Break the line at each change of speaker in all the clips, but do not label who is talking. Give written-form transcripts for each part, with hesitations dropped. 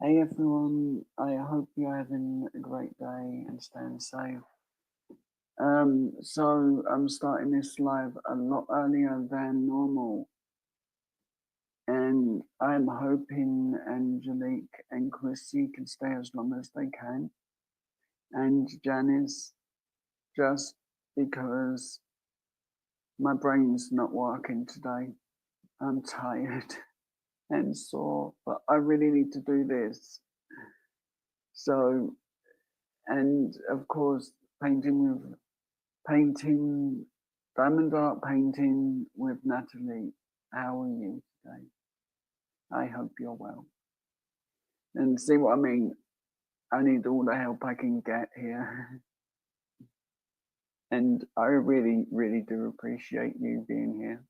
Hey everyone, I hope you're having a great day and staying safe. So I'm starting this live a lot earlier than normal, and I'm hoping Angelique and Chrissy can stay as long as they can, and Janice, just because my brain's not working today. I'm tired and sore, but I really need to do this. So, and of course, painting, diamond art painting with Natalie. How are you today? I hope you're well. And see what I mean? I need all the help I can get here. And I really, really do appreciate you being here.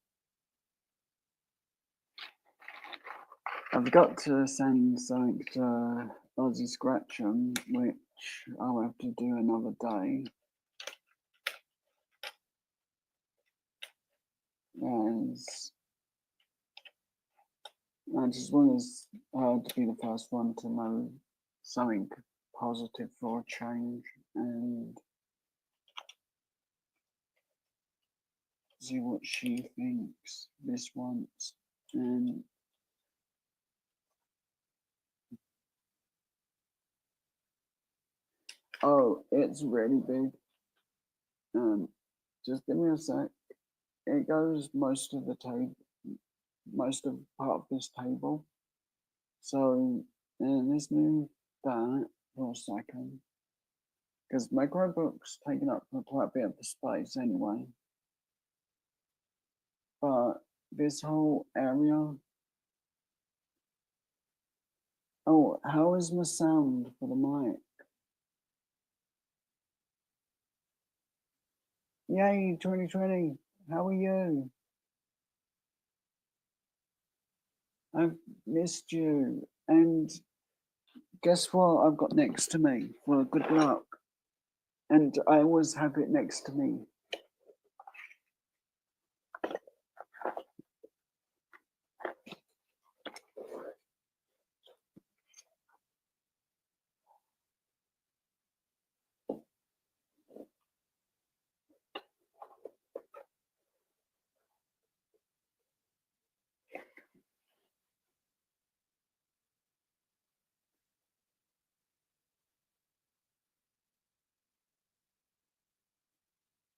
I've got to send something to Aussie Scratchum, which I'll have to do another day. As I just want her to be the first one to know something positive for a change and see what she thinks this once. And oh, it's really big. Just give me a sec. It goes most of the table, most of part of this table. So let's move that for a second, because microbook's taking up quite a bit of the space anyway. But this whole area. Oh, how is my sound for the mic? Yay, 2020. How are you? I've missed you. And guess what I've got next to me for good luck? And I always have it next to me.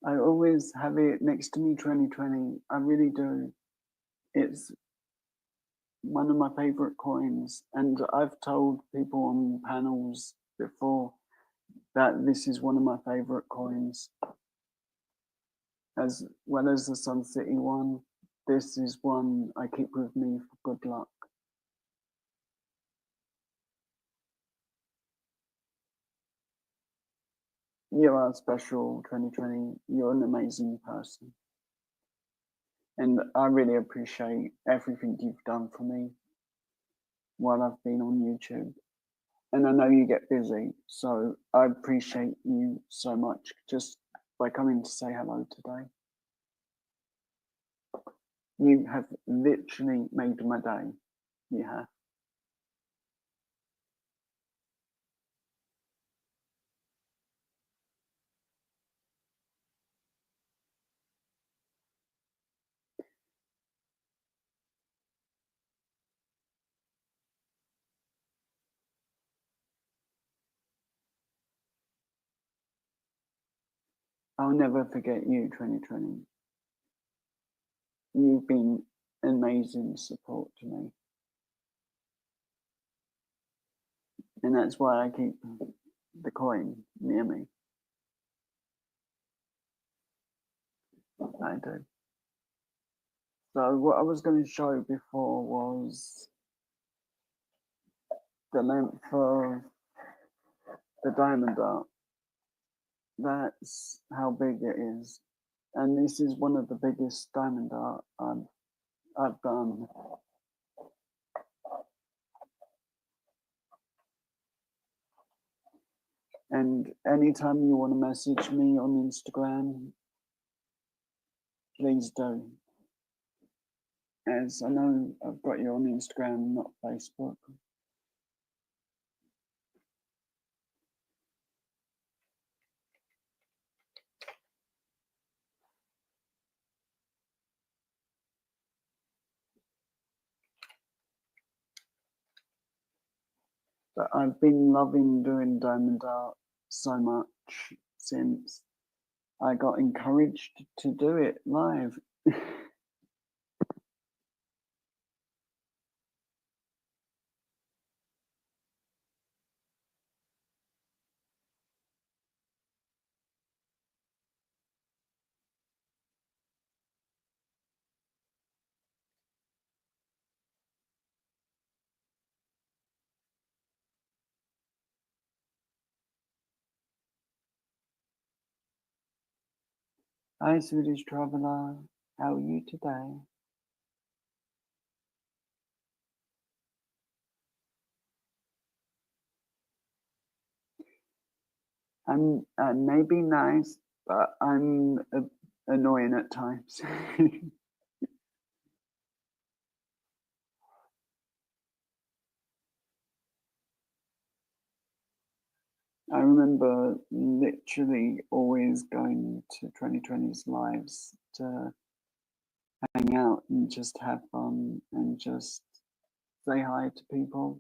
I always have it next to me, 2020. I really do. It's one of my favorite coins. And I've told people on panels before that this is one of my favorite coins. As well as the Sun City one, this is one I keep with me for good luck. You are special, 2020. You're an amazing person. And I really appreciate everything you've done for me while I've been on YouTube. And I know you get busy, so I appreciate you so much just by coming to say hello today. You have literally made my day. You have. I'll never forget you, 2020. You've been amazing support to me. And that's why I keep the coin near me. I do. So what I was going to show before was the length of the diamond art. That's how big it is. And this is one of the biggest diamond art I've done. And anytime you want to message me on Instagram, please do. As I know I've got you on Instagram, not Facebook. But I've been loving doing diamond art so much since I got encouraged to do it live. Hi, Swedish traveler. How are you today? I'm maybe nice, but I'm annoying at times. I remember literally always going to 2020's lives to hang out and just have fun and just say hi to people.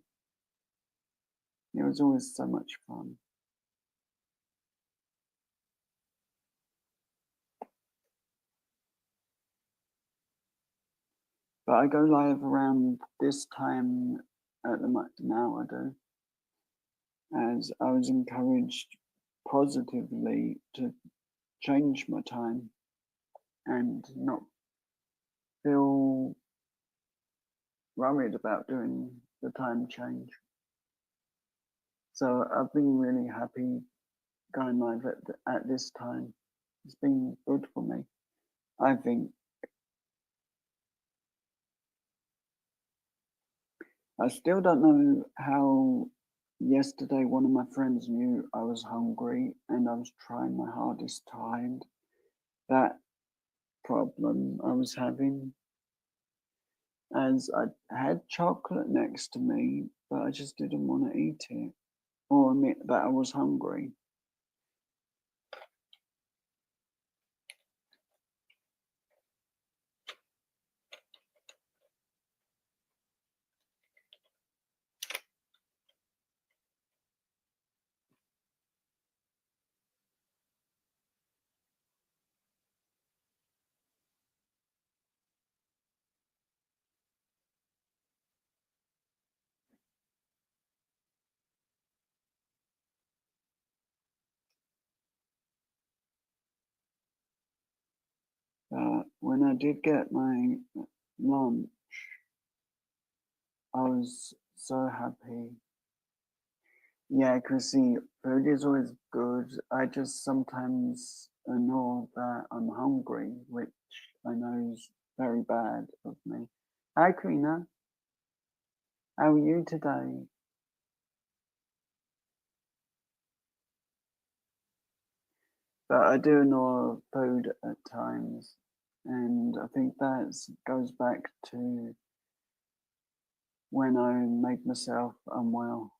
It was always so much fun. But I go live around this time at the now I do, as I was encouraged positively to change my time and not feel worried about doing the time change. So I've been really happy going live at this time. It's been good for me, I think. I still don't know how yesterday one of my friends knew I was hungry and I was trying my hardest to hide that problem I was having, as I had chocolate next to me, but I just didn't want to eat it or admit that I was hungry. But when I did get my lunch, I was so happy. Yeah, because see, food is always good. I just sometimes know that I'm hungry, which I know is very bad of me. Hi, Karina. How are you today? But I do know food at times, and I think that goes back to when I made myself unwell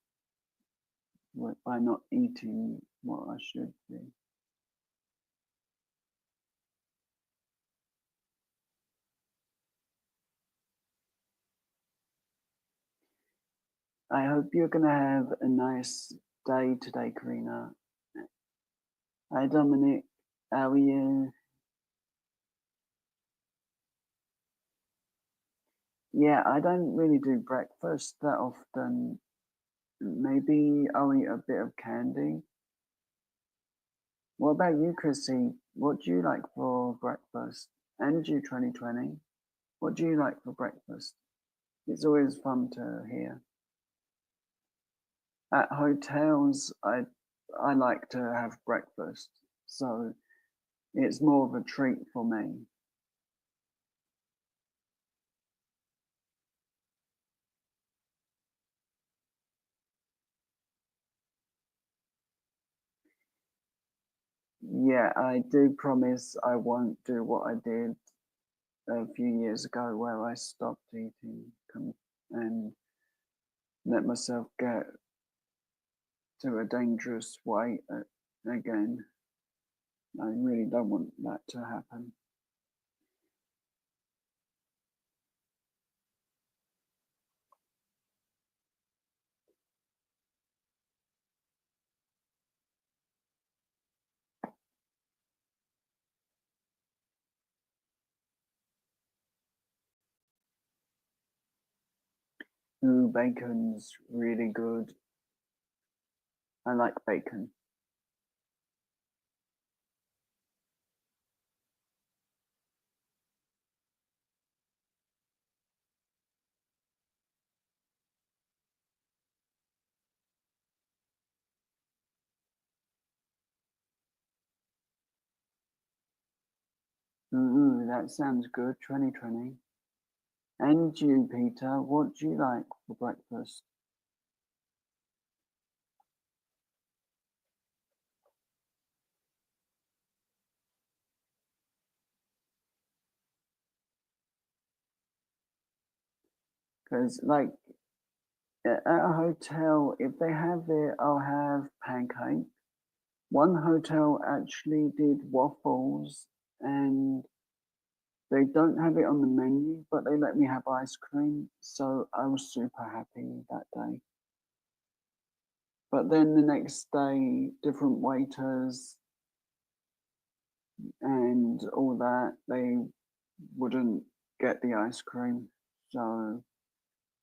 by not eating what I should be. I hope you're going to have a nice day today, Karina. Hi, Dominic. How are you? Yeah, I don't really do breakfast that often. Maybe I'll eat a bit of candy. What about you, Chrissy? What do you like for breakfast? And you, 2020. What do you like for breakfast? It's always fun to hear. At hotels, I like to have breakfast, so it's more of a treat for me. Yeah, I do promise I won't do what I did a few years ago where I stopped eating and let myself get to a dangerous weight again. I really don't want that to happen. Ooh, bacon's really good. I like bacon. Ooh, that sounds good. 2020. And you, Peter, what do you like for breakfast? Because, like, at a hotel, if they have it, I'll have pancake. One hotel actually did waffles, and they don't have it on the menu, but they let me have ice cream, so I was super happy that day. But then the next day, different waiters and all that, they wouldn't get the ice cream, so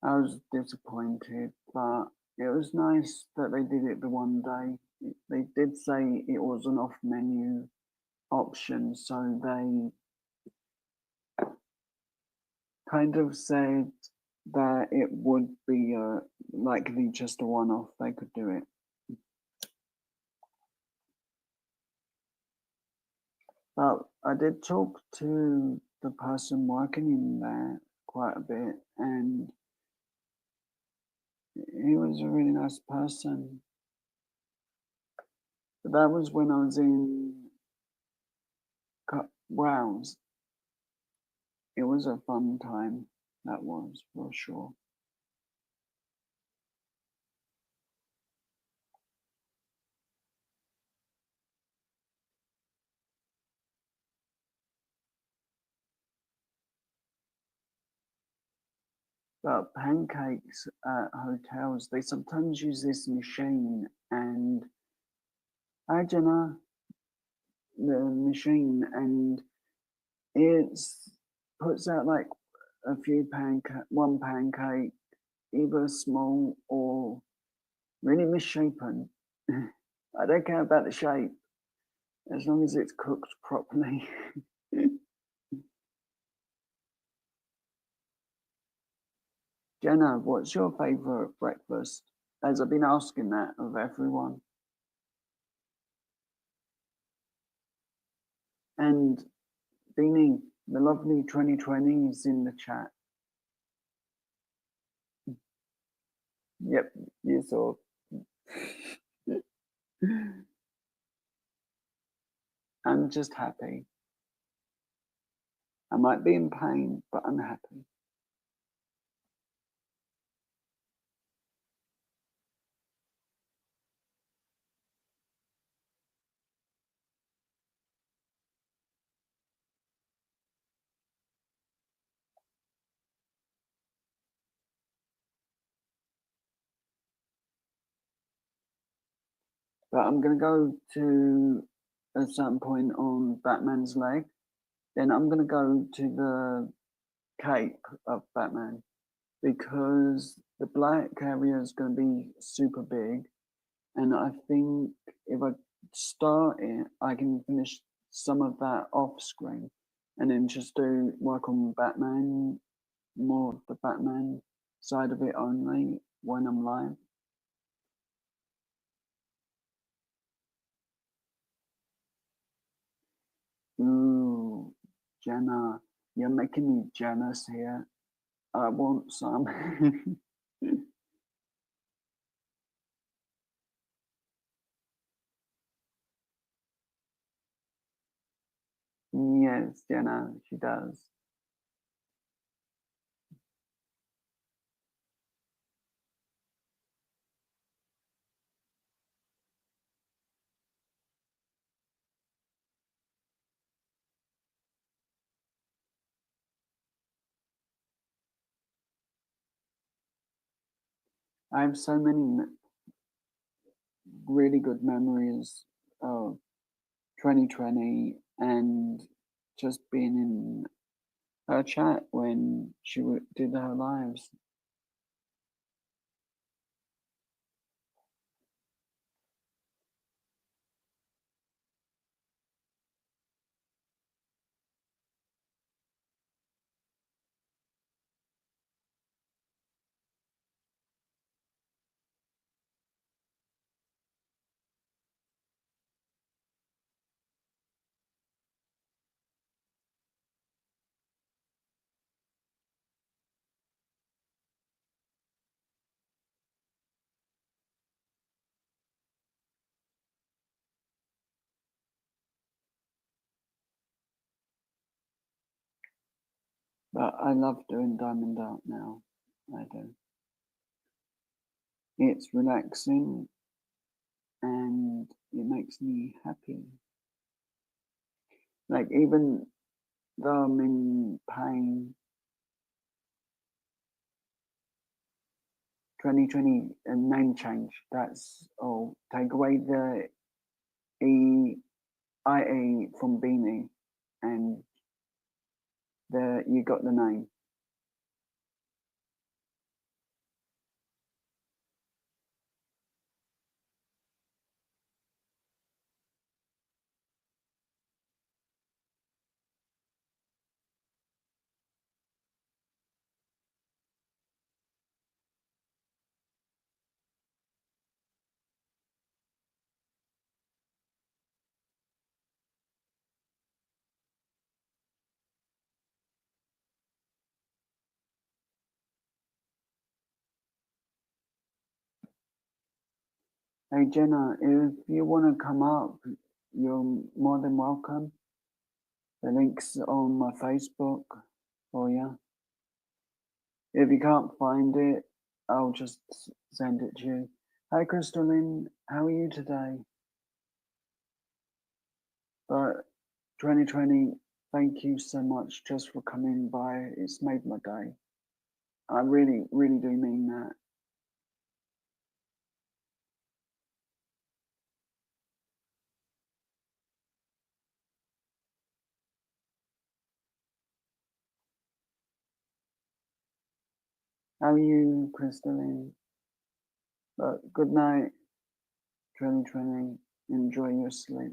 I was disappointed, but it was nice that they did it the one day. They did say it was an off menu option, so they kind of said that it would be likely just a one off, they could do it. But I did talk to the person working in there quite a bit, and he was a really nice person. But that was when I was in Wales. It was a fun time, that was for sure. But pancakes at hotels, they sometimes use this machine, and hi Jenna, the machine, and it's puts out like a few one pancake, either small or really misshapen. I don't care about the shape as long as it's cooked properly. Jenna, what's your favourite breakfast? As I've been asking that of everyone. And Beanie, the lovely 2020 is in the chat. Yep, you saw. I'm just happy. I might be in pain, but I'm happy. But I'm going to go to a certain point on Batman's leg. Then I'm going to go to the cape of Batman because the black area is going to be super big. And I think if I start it, I can finish some of that off screen and then just do work on Batman, more of the Batman side of it only when I'm live. Ooh, Jenna, you're making me jealous here. I want some. Yes, Jenna, she does. I have so many really good memories of 2020 and just being in her chat when she did her lives. But I love doing diamond art now. I do. It's relaxing and it makes me happy. Like, even though I'm in pain, 2020 a name change, that's all. Take away the IE from Beanie and you got the name. Hey Jenna, if you want to come up, you're more than welcome. The link's on my Facebook for you. If you can't find it, I'll just send it to you. Hi Crystalline, how are you today? But 2020, thank you so much just for coming by. It's made my day. I really, really do mean that. How are you, Crystalline? But good night, 2020. Enjoy your sleep.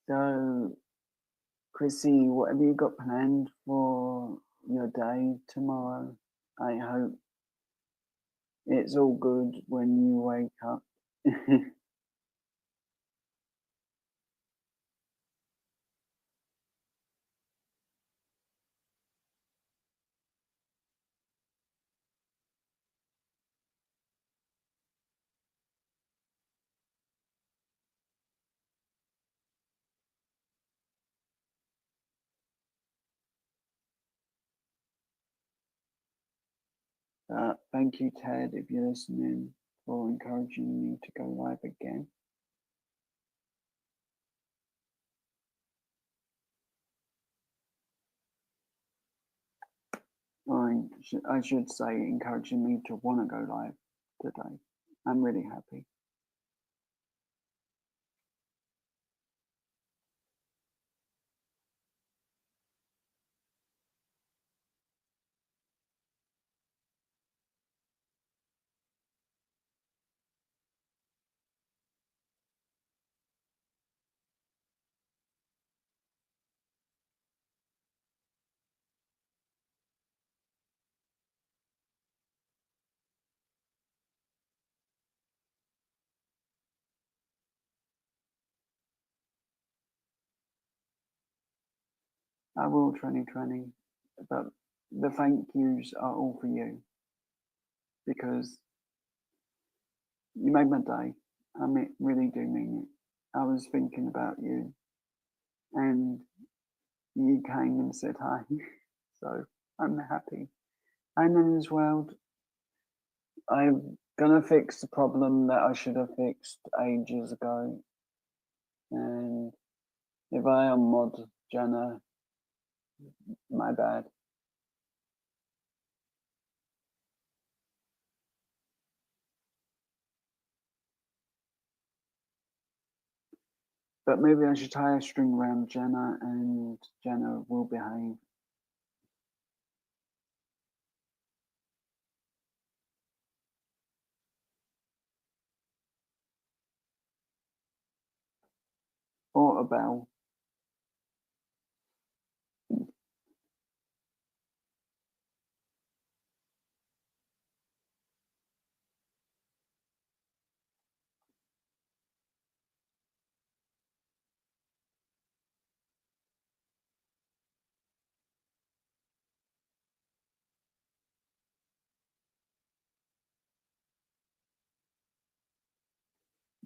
So, Chrissy, what have you got planned for your day tomorrow? I hope it's all good when you wake up. Thank you, Ted, if you're listening, for encouraging me to go live again. I should say encouraging me to want to go live today. I'm really happy. I will 2020, but the thank yous are all for you because you made my day. I really do mean it. I was thinking about you and you came and said hi. So I'm happy. And in this world, I'm gonna fix the problem that I should have fixed ages ago. And if I am mod Jenna, my bad. But maybe I should tie a string around Jenna and Jenna will behave. Or a bell.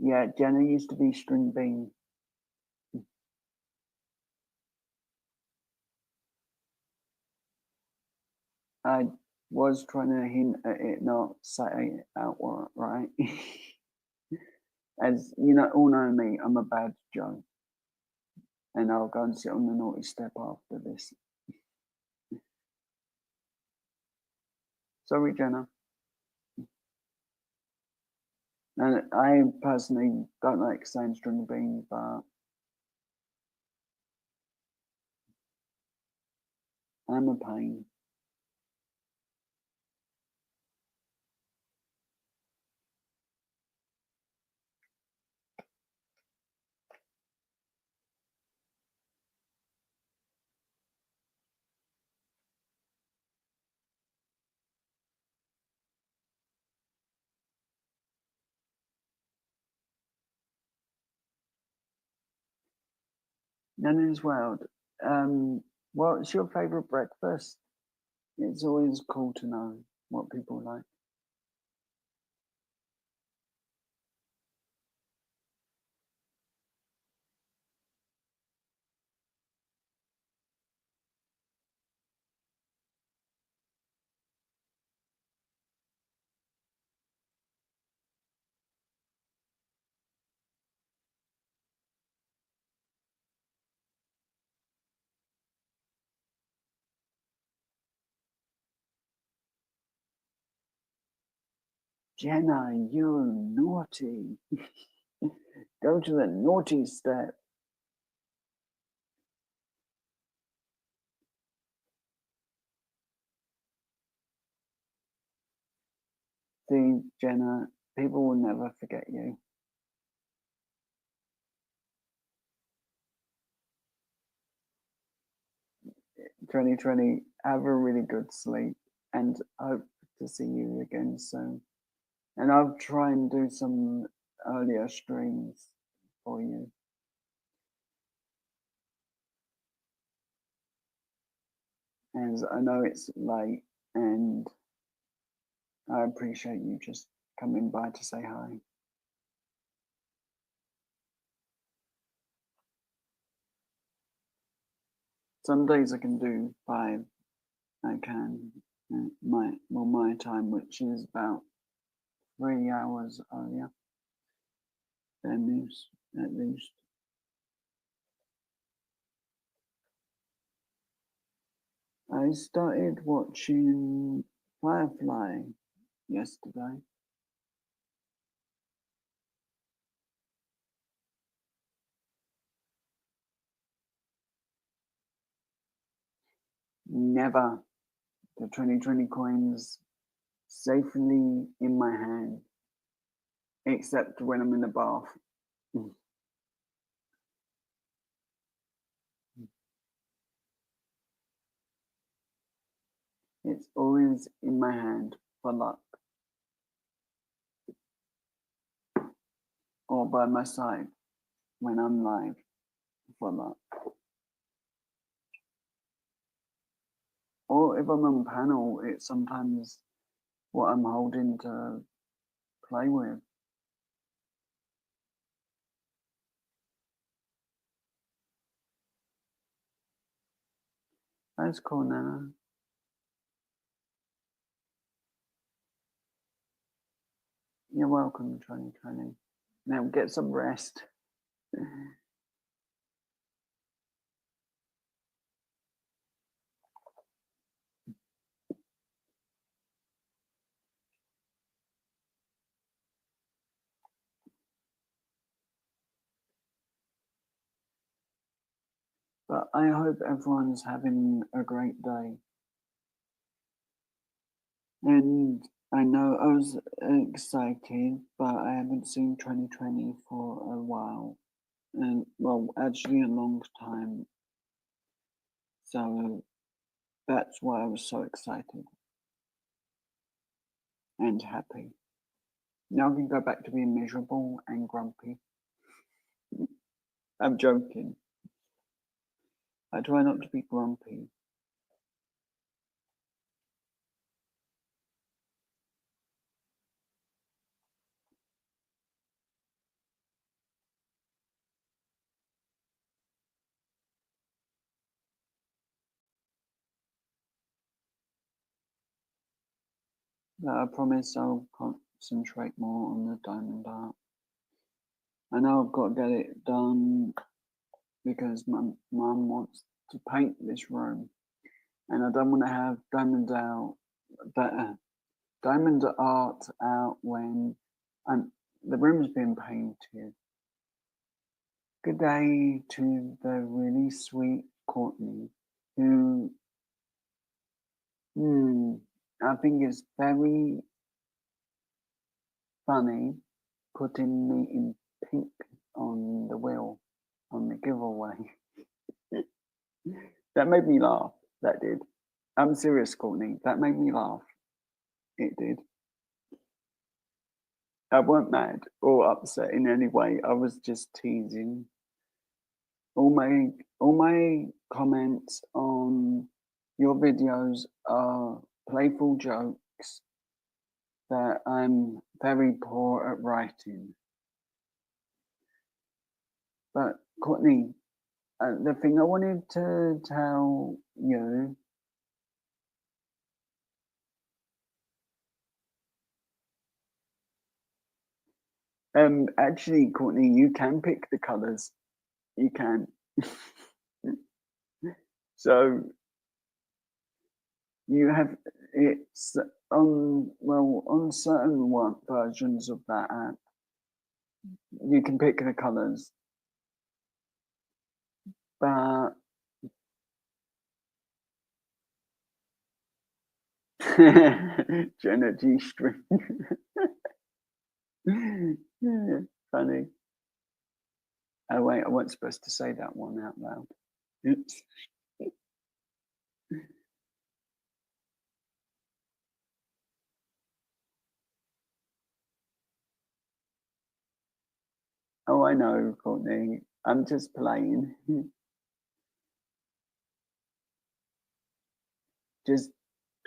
Yeah, Jenna used to be string bean. I was trying to hint at it not say it outright. As you know, all know me, I'm a bad Joe. And I'll go and sit on the naughty step after this. Sorry, Jenna. And I personally don't like saying string bean, but I'm a pain. Nana's World. What's your favourite breakfast? It's always cool to know what people like. Jenna, you're naughty. Go to the naughty step. See, Jenna, people will never forget you. 2020, have a really good sleep and hope to see you again soon. And I'll try and do some earlier streams for you. As I know it's late and I appreciate you just coming by to say hi. Some days I can do 5. I can my time, which is about 3 hours earlier than this, at least. I started watching Firefly yesterday. Never. The 2020 coins safely in my hand, except when I'm in the bath. It's always in my hand for luck, or by my side when I'm live for luck. Or if I'm on panel, it's sometimes what I'm holding to play with. That's cool, Nana. You're welcome, 2020. Now get some rest. But I hope everyone's having a great day. And I know I was excited, but I haven't seen 2020 for a while. And well, actually a long time. So that's why I was so excited and happy. Now I can go back to being miserable and grumpy. I'm joking. I try not to be grumpy. I promise I'll concentrate more on the diamond art. I know I've got to get it done because my mum wants to paint this room, and I don't want to have diamond art out when the room's been painted. Good day to the really sweet Courtney, who I think is very funny putting me in pink on the wheel on the giveaway. That made me laugh. That did. I'm serious, Courtney. That made me laugh. It did. I weren't mad or upset in any way. I was just teasing. All my comments on your videos are playful jokes that I'm very poor at writing. But Courtney, the thing I wanted to tell you actually, Courtney, you can pick the colours. You can. So you have it's on certain versions of that app, you can pick the colours, but Jenna G-string. Yeah, funny. Oh wait, I wasn't supposed to say that one out loud. Oops. Oh, I know, Courtney. I'm just playing. Just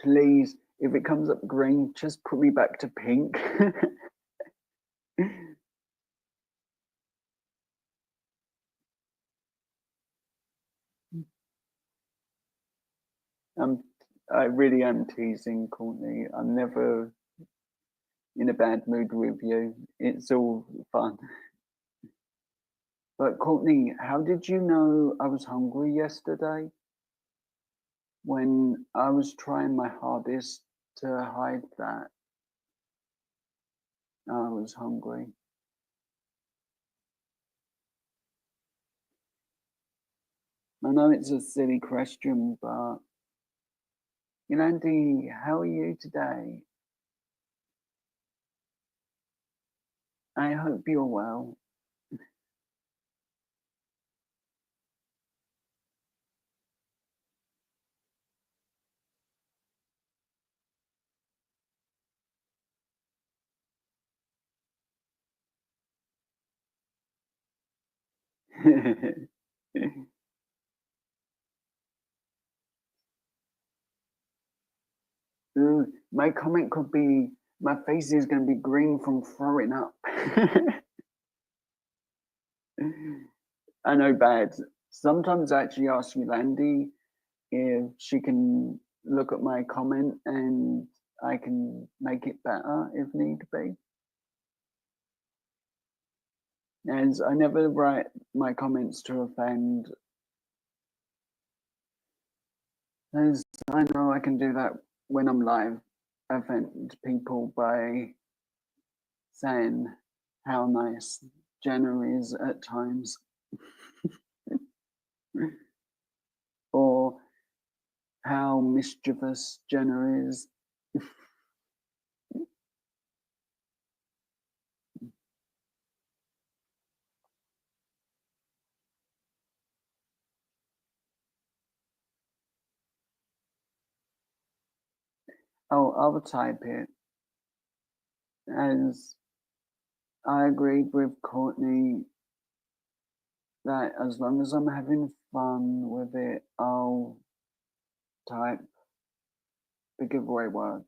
please, if it comes up green, just put me back to pink. I really am teasing, Courtney. I'm never in a bad mood with you. It's all fun. But Courtney, how did you know I was hungry yesterday? When I was trying my hardest to hide that I was hungry. I know it's a silly question, but Andy, how are you today? I hope you're well. Ooh, my comment could be, my face is going to be green from throwing up. I know, bad. Sometimes I actually ask Yolandi if she can look at my comment and I can make it better if need be. As I never write my comments to offend, as I know I can do that when I'm live, offend people by saying how nice Jenna is at times. Or how mischievous Jenna is. Oh, I'll type it. As I agreed with Courtney that as long as I'm having fun with it, I'll type the giveaway word.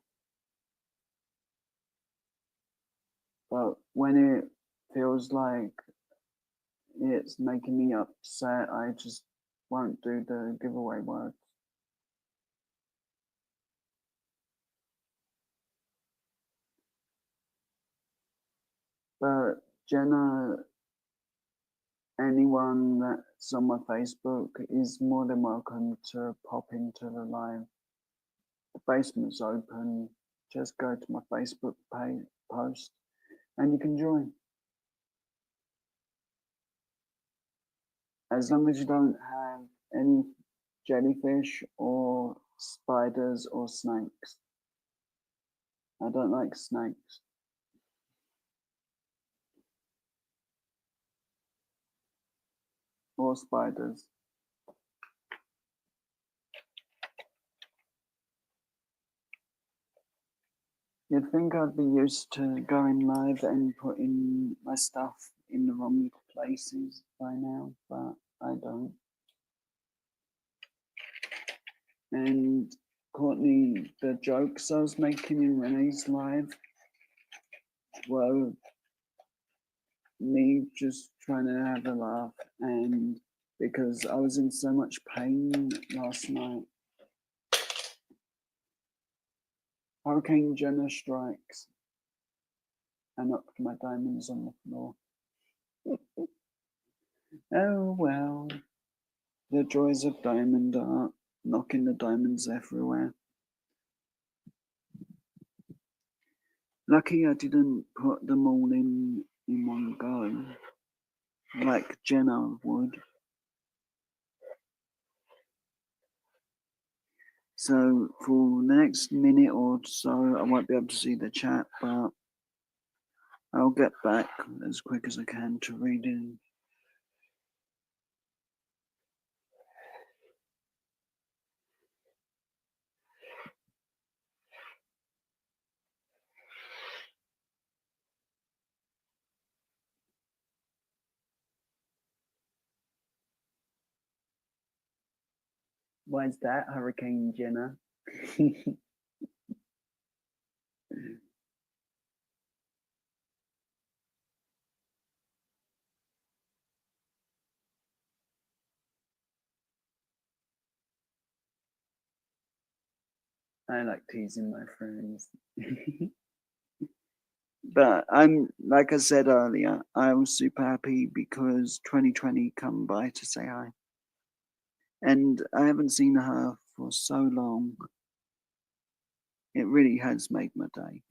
But when it feels like it's making me upset, I just won't do the giveaway word. But Jenna, anyone that's on my Facebook is more than welcome to pop into the live. The basement's open. Just go to my Facebook page, post, and you can join. As long as you don't have any jellyfish or spiders or snakes. I don't like snakes. Or spiders. You'd think I'd be used to going live and putting my stuff in the wrong places by now, but I don't. And Courtney, the jokes I was making in Renee's live were me just trying to have a laugh, and because I was in so much pain last night. Hurricane Jenna strikes. I knocked my diamonds on the floor. Oh well, the joys of diamond art, knocking the diamonds everywhere. Lucky I didn't put them all in one go, like Jenna would. So for the next minute or so, I won't be able to see the chat, but I'll get back as quick as I can to reading. Why is that, Hurricane Jenna? I like teasing my friends. But I'm, like I said earlier, I was super happy because 2020 come by to say hi. And I haven't seen her for so long. It really has made my day.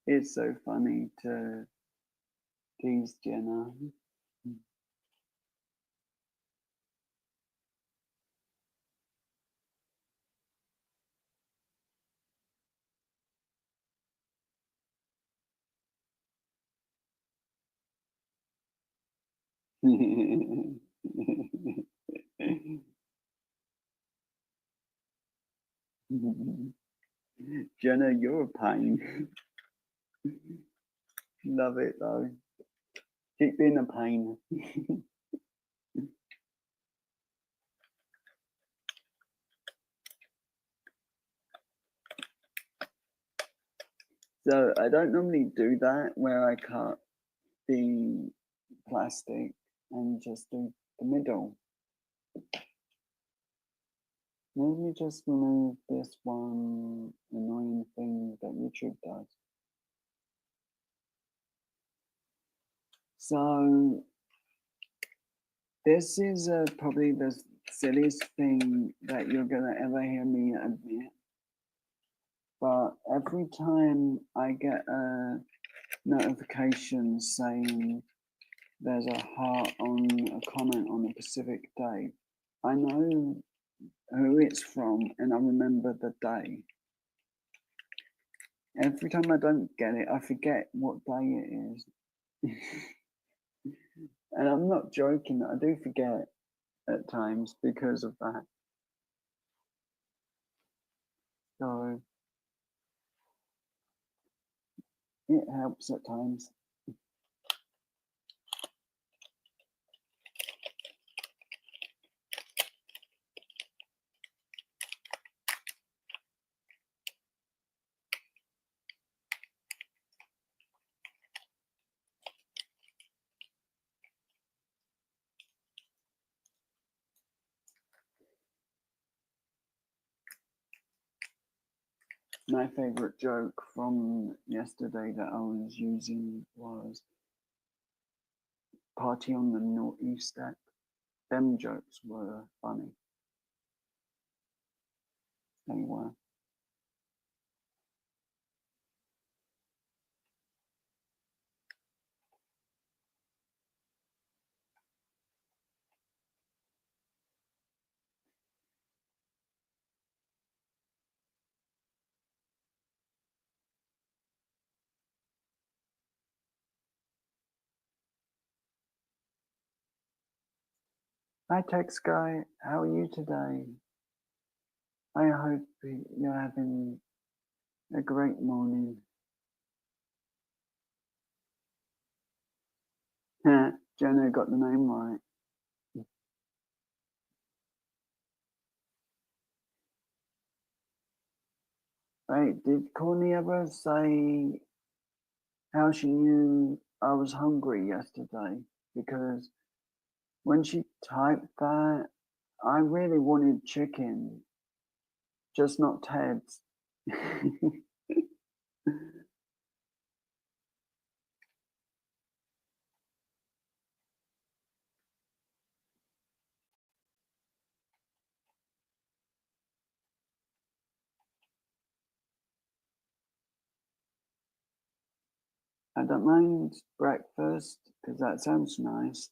It's so funny to tease Jenna. Jenna, you're a pain. Love it though. Keep being a pain. So I don't normally do that where I cut the plastic and just do the middle. Let me just remove this one annoying thing that YouTube does. So this is probably the silliest thing that you're gonna ever hear me admit. But every time I get a notification saying there's a heart on a comment on a specific day, I know who it's from and I remember the day. Every time I don't get it, I forget what day it is. And I'm not joking, I do forget at times because of that. So it helps at times. My favourite joke from yesterday that I was using was party on the naughty step. Them jokes were funny. They were. Hi Tex Guy, how are you today? I hope you're having a great morning. Jenna got the name right. Wait, did Courtney ever say how she knew I was hungry yesterday? Because when she typed that, I really wanted chicken, just not Ted's. I don't mind breakfast because that sounds nice,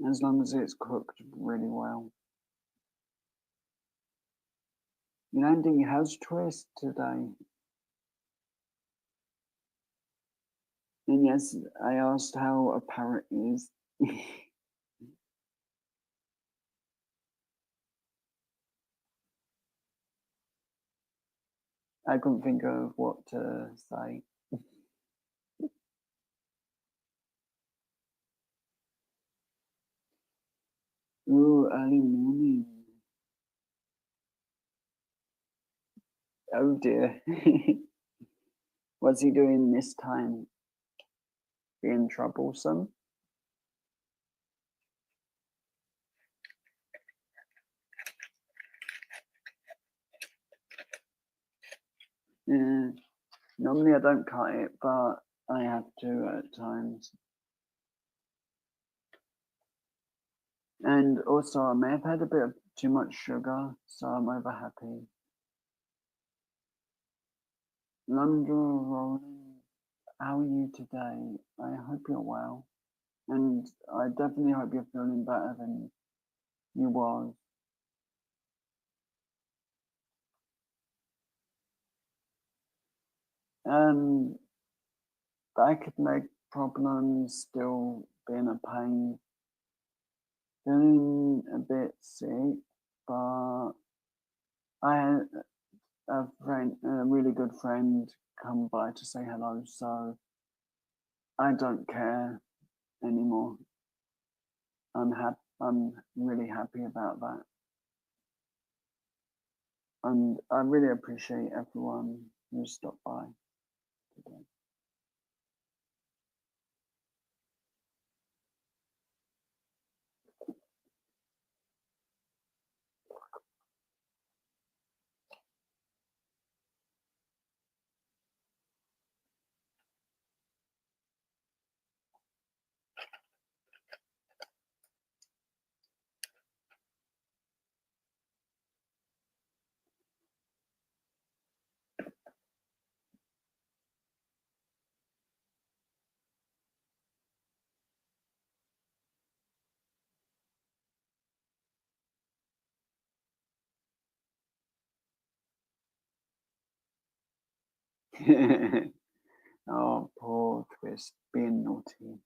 as long as it's cooked really well. You know, Andy has twist today. And yes, I asked how a parrot is. I couldn't think of what to say. Ooh, early morning. Oh dear. What's he doing this time? Being troublesome? Yeah. Normally I don't cut it, but I have to at times. And also I may have had a bit of too much sugar, so I'm over happy. London Rolling, how are you today? I hope you're well. And I definitely hope you're feeling better than you was. Back leg problems still being a pain. Feeling a bit sick, but I had a really good friend, come by to say hello, so I don't care anymore. I'm really happy about that, and I really appreciate everyone who stopped by today. Oh, poor Twist, being naughty.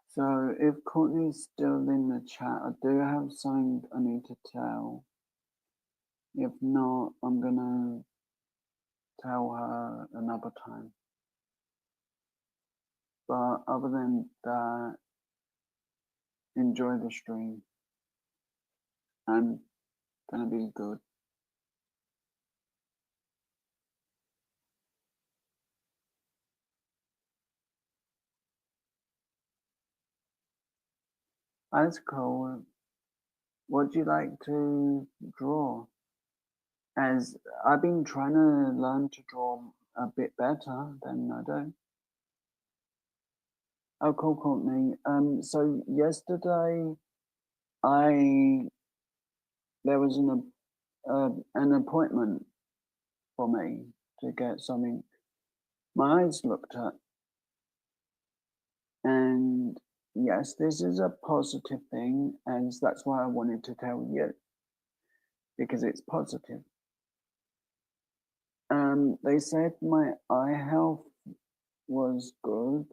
So if Courtney's still in the chat, I do have something I need to tell. If not, I'm gonna tell her another time. But other than that, enjoy the stream. I'm gonna be good. That's cool. What do you like to draw? As I've been trying to learn to draw a bit better than I do. Oh, cool, Courtney. So yesterday, I there was an appointment for me to get something my eyes looked at, and yes, this is a positive thing, and that's why I wanted to tell you because it's positive. They said my eye health was good.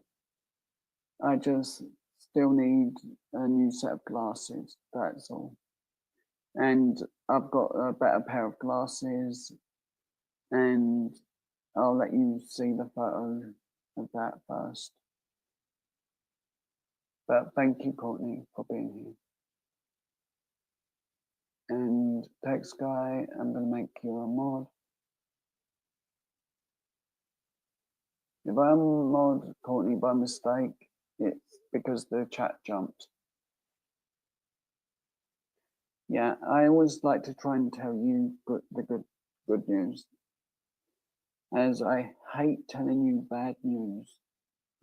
I just still need a new set of glasses. That's all. And I've got a better pair of glasses, and I'll let you see the photo of that first. But thank you, Courtney, for being here. And text guy, I'm going to make you a mod. If I'm mod Courtney by mistake, it's because the chat jumped. Yeah, I always like to try and tell you the good news, as I hate telling you bad news.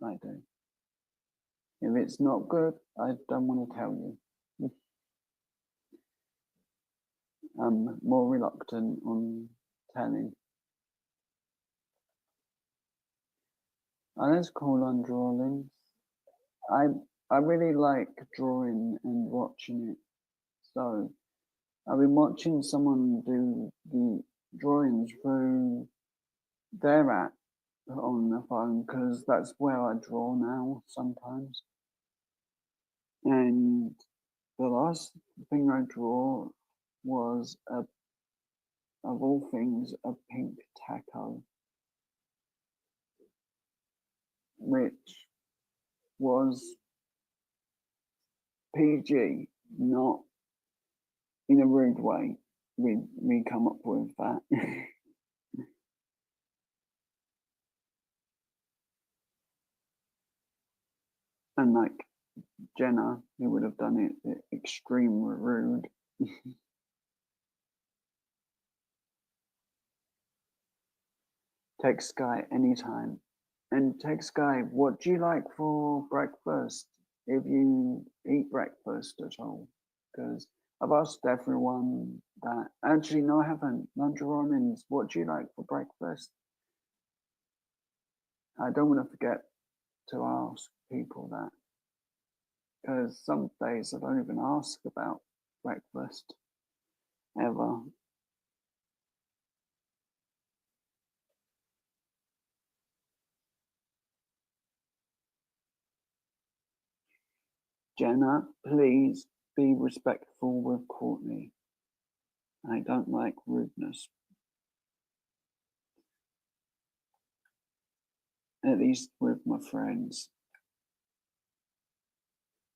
I do. If it's not good, I don't want to tell you. I'm more reluctant on telling. Let's call on drawings. I really like drawing and watching it. So I've been watching someone do the drawings through their app on the phone because that's where I draw now sometimes. And the last thing I draw was of all things, a pink taco, which was PG, not in a rude way. We come up with that. And like Jenna, who would have done it extreme rude. Text Sky anytime. And text Sky, what do you like for breakfast? If you eat breakfast at all? Because I've asked everyone that. Actually, no, I haven't. Lungeronins, what do you like for breakfast? I don't want to forget to ask people that. Because some days I don't even ask about breakfast ever. Jenna, please be respectful with Courtney. I don't like rudeness. At least with my friends.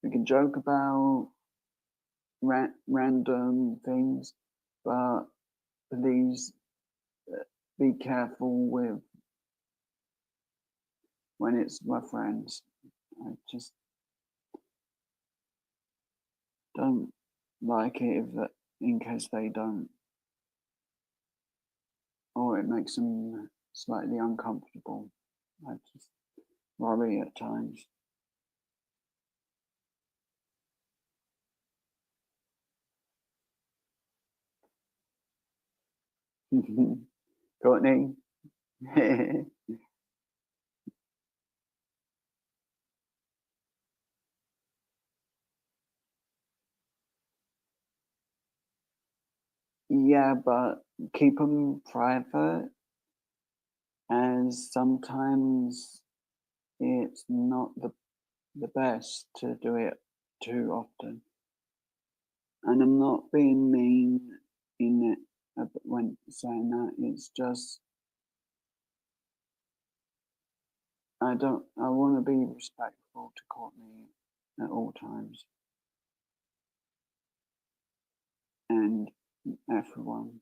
We can joke about random things, but please be careful with when it's my friends. I just don't like it if in case they don't, or it makes them slightly uncomfortable. I just worry at times. Courtney, Yeah, but keep them private, as sometimes it's not the best to do it too often. And I'm not being mean in it when saying that. It's just I want to be respectful to Courtney at all times and everyone.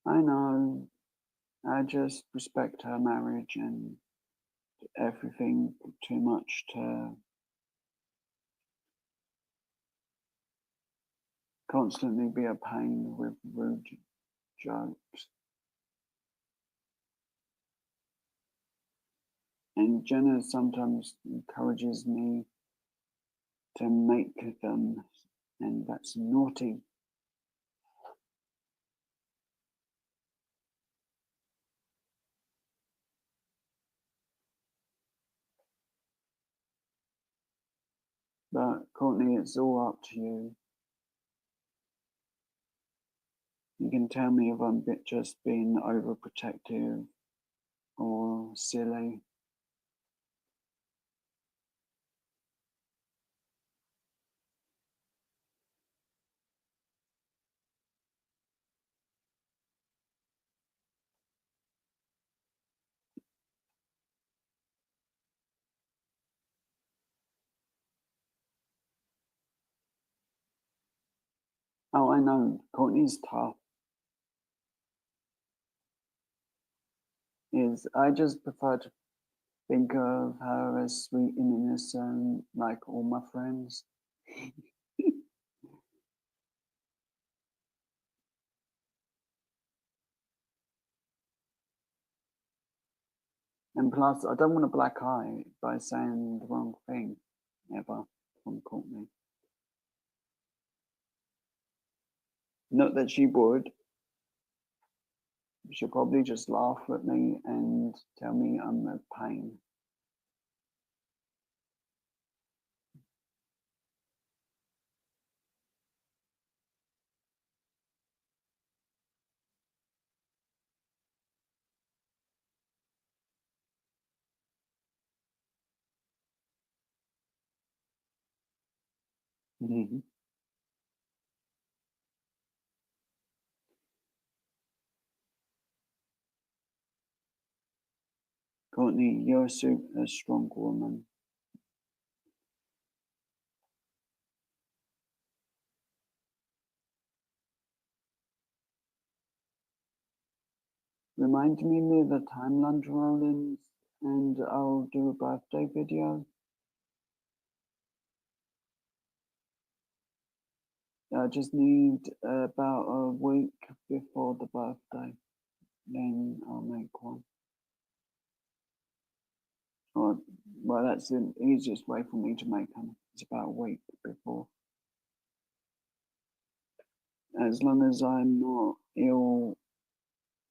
I know. I just respect her marriage and everything too much to constantly be a pain with rude jokes. And Jenna sometimes encourages me to make them, and that's naughty. But Courtney, it's all up to you. You can tell me if I'm just being overprotective or silly. Oh, I know. Courtney's tough. Is I just prefer to think of her as sweet and innocent, like all my friends. And plus, I don't want a black eye by saying the wrong thing ever from Courtney. Not that she would. She'll probably just laugh at me and tell me I'm a pain. Mhm. Courtney, you're a strong woman. Remind me near the timeline roll-ins and I'll do a birthday video. I just need about a week before the birthday, then I'll make one. Or, well, that's the easiest way for me to make them. It's about a week before. As long as I'm not ill,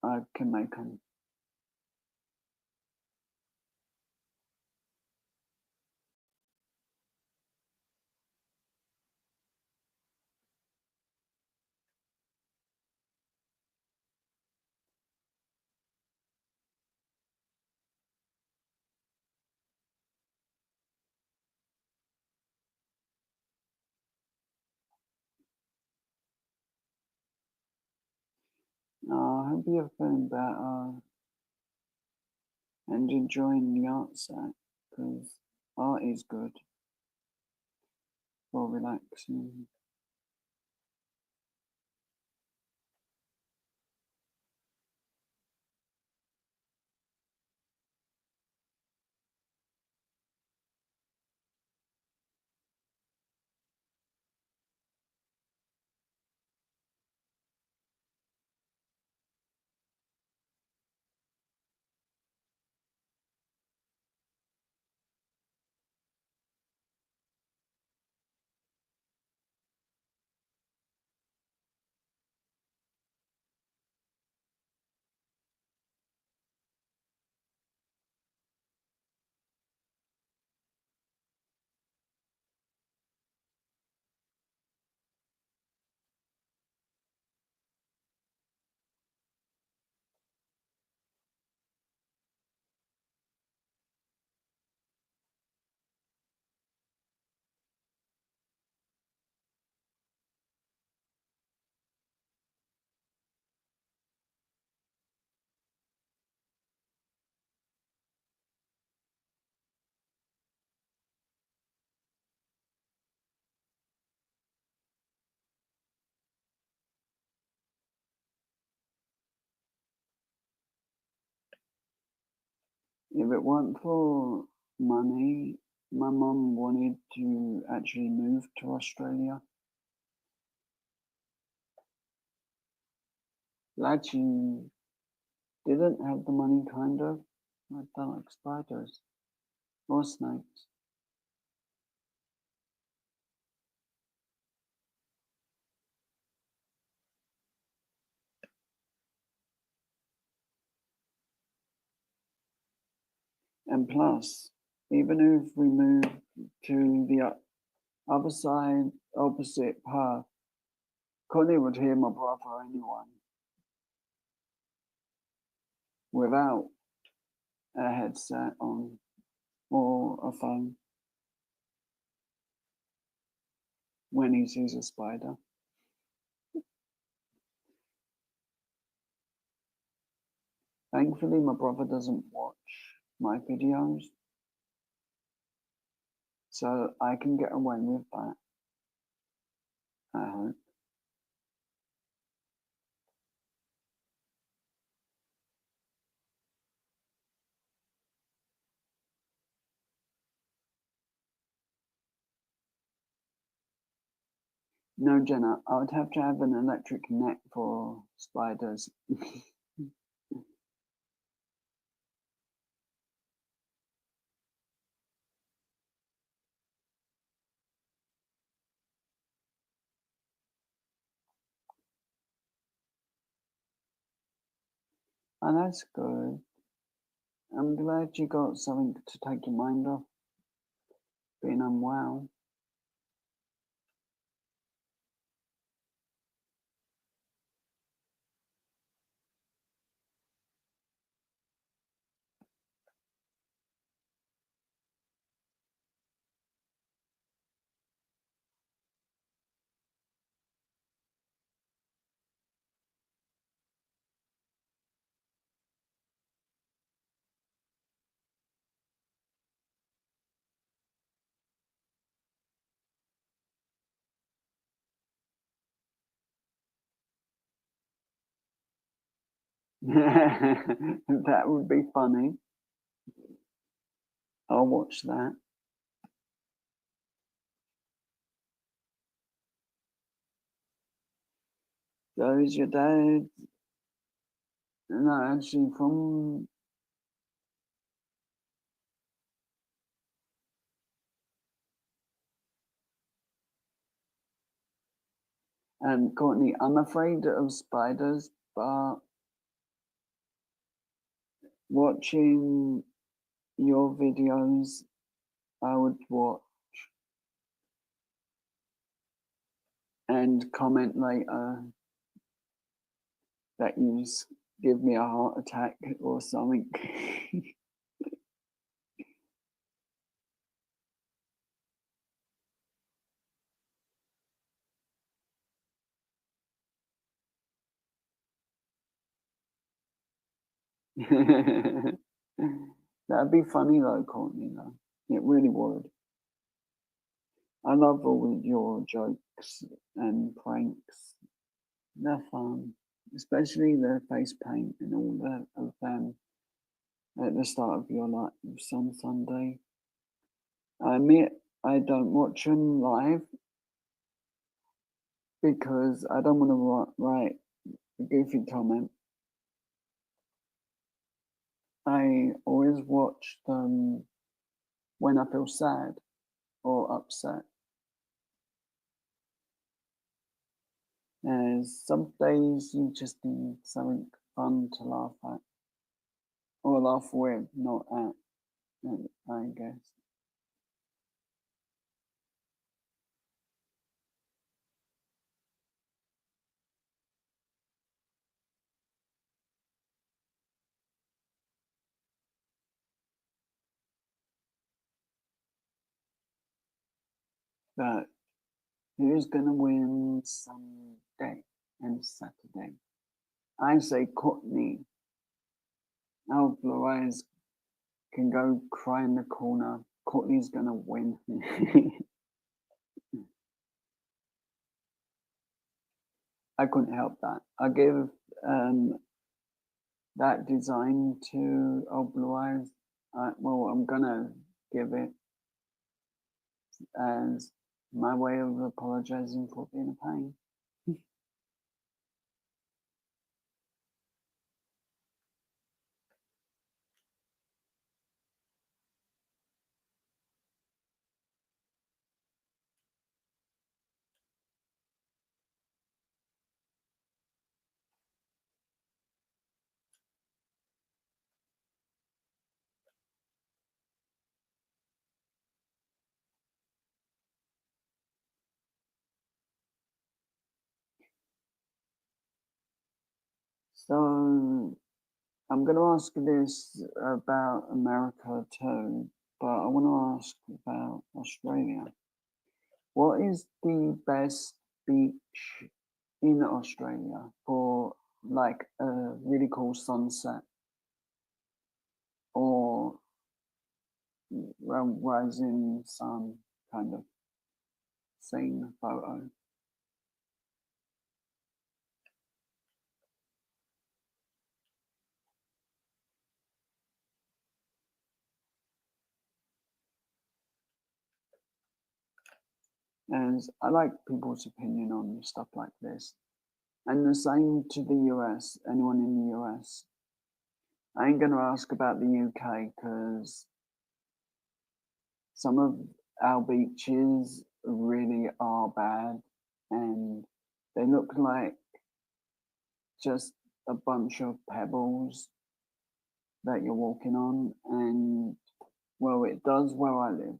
I can make them. I hope you're feeling better and enjoying the art set because art is good for relaxing. If it weren't for money, my mum wanted to actually move to Australia. Glad she didn't have the money, kind of. I don't like spiders or snakes. And plus, even if we move to the other side, opposite path, Courtney would hear my brother anyway, without a headset on or a phone when he sees a spider. Thankfully, my brother doesn't watch my videos, so I can get away with that, I hope. No, Jenna, I would have to have an electric net for spiders. And that's good. I'm glad you got something to take your mind off being unwell. That would be funny. I'll watch that. So is your dad? No, actually, from Courtney, I'm afraid of spiders, but watching your videos, I would watch and comment later that you give me a heart attack or something. That'd be funny though, Courtney, though. It really would. I love all your jokes and pranks. They're fun, especially the face paint and all of them at the start of your lives on Sunday. I admit I don't watch them live because I don't want to write a goofy comment. I always watch them when I feel sad or upset. As some days you just need something fun to laugh at or laugh with, not at, I guess. But who's gonna win Sunday and Saturday? I say Courtney. Our blue eyes can go cry in the corner. Courtney's gonna win. I couldn't help that. I gave that design to Old Blue Eyes. well, I'm gonna give it as my way of apologizing for being a pain. So I'm going to ask this about America too, but I want to ask about Australia. What is the best beach in Australia for like a really cool sunset or rising sun kind of scene photo? And I like people's opinion on stuff like this. And the same to the US, anyone in the US. I ain't going to ask about the UK because some of our beaches really are bad and they look like just a bunch of pebbles that you're walking on. And well, it does where I live.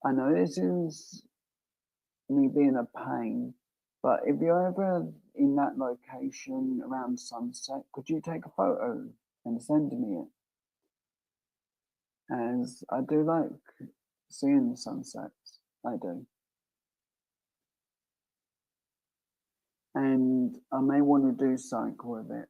I know this is me being a pain, but if you're ever in that location around sunset, could you take a photo and send me it? As I do like seeing the sunsets, I do. And I may want to do something with it.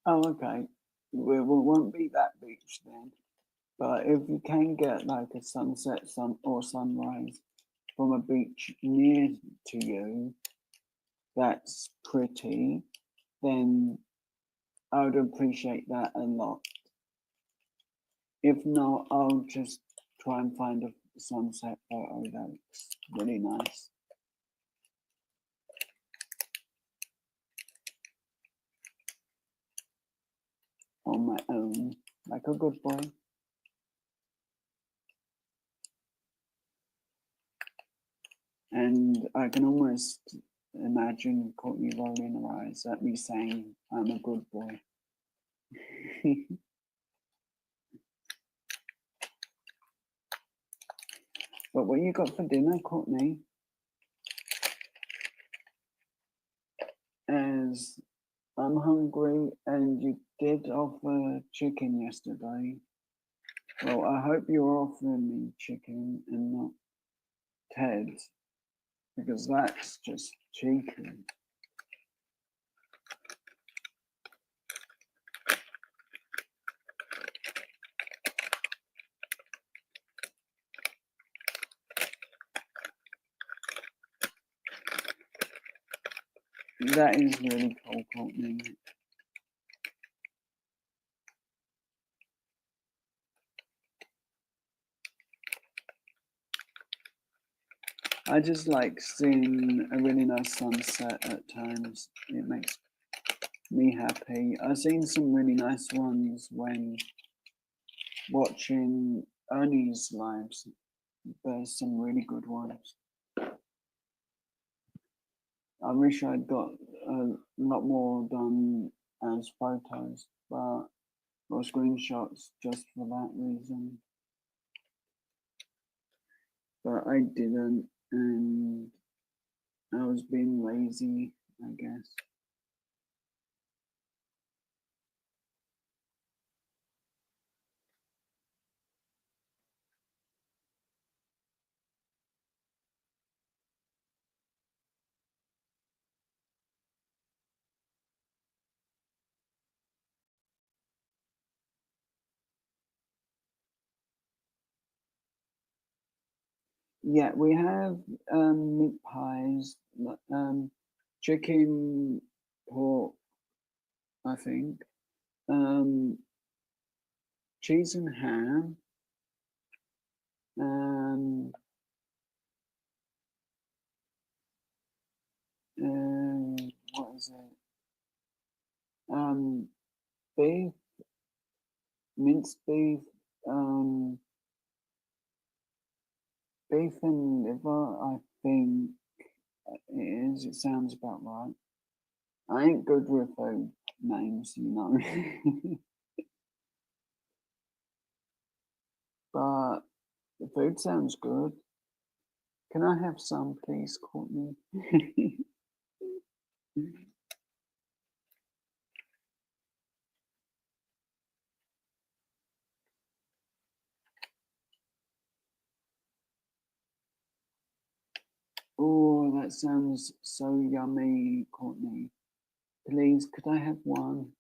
Oh, okay. We won't be that beach then. But if you can get like a sunset sun or sunrise from a beach near to you that's pretty, then I would appreciate that a lot. If not, I'll just try and find a sunset photo that's really nice on my own, like a good boy. And I can almost imagine Courtney rolling her eyes at me saying, I'm a good boy. But what you got for dinner, Courtney? As I'm hungry and you did offer chicken yesterday. Well, I hope you're offering me chicken and not Ted, because that's just cheeky. That is really cool, Courtney. I just like seeing a really nice sunset at times. It makes me happy. I've seen some really nice ones when watching Ernie's lives. There's some really good ones. I wish I'd got a lot more done as photos, but or screenshots just for that reason. But I didn't, and I was being lazy, I guess. Yeah, we have meat pies, chicken, pork, I think, cheese and ham, and what is it? Beef, minced beef, beef and liver, I think it is. It sounds about right. I ain't good with food names, you know. But the food sounds good. Can I have some, please, Courtney? Oh, that sounds so yummy, Courtney. Please, could I have one?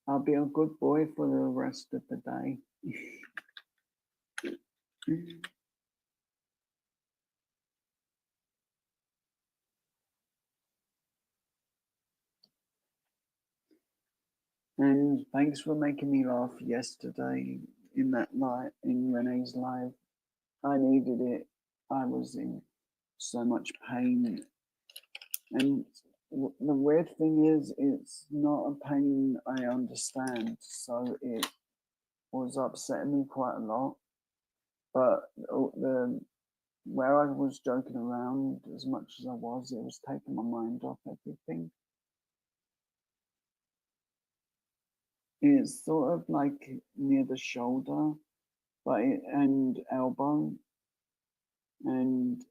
I'll be a good boy for the rest of the day. And thanks for making me laugh yesterday in that live, in Renee's live. I needed it. I was in so much pain. And the weird thing is, it's not a pain I understand. So it was upsetting me quite a lot. But where I was joking around as much as I was, it was taking my mind off everything. It's sort of like near the shoulder, and elbow, and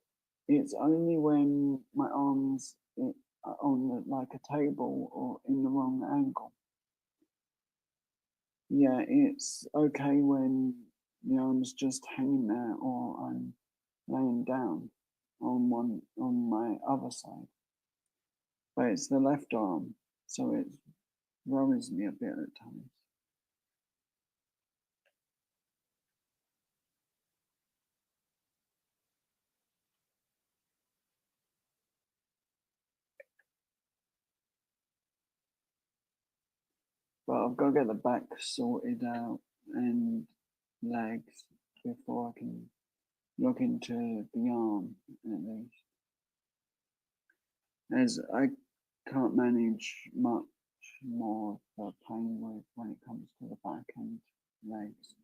it's only when my arms are on like a table or in the wrong angle. Yeah, it's okay when the arm's just hanging there or I'm laying down on my other side. But it's the left arm, so it worries me a bit at times. But I've got to get the back sorted out and legs before I can look into the arm at least. As I can't manage much more of the pain with when it comes to the back and legs.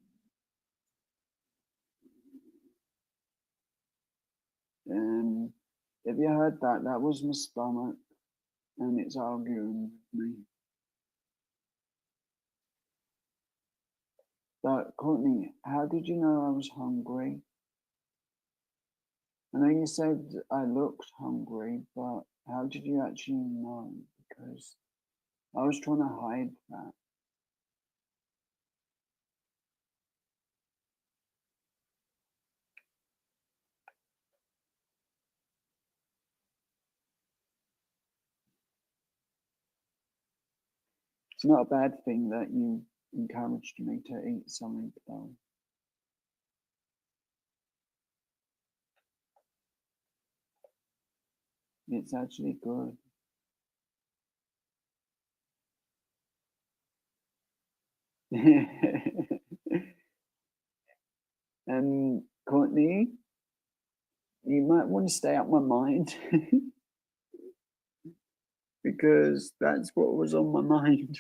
If you heard that, that was my stomach and it's arguing with me. But Courtney, how did you know I was hungry? I know you said I looked hungry, but how did you actually know? Because I was trying to hide that. It's not a bad thing that you encouraged me to eat something though. It's actually good. And Courtney, you might want to stay out my mind because that's what was on my mind.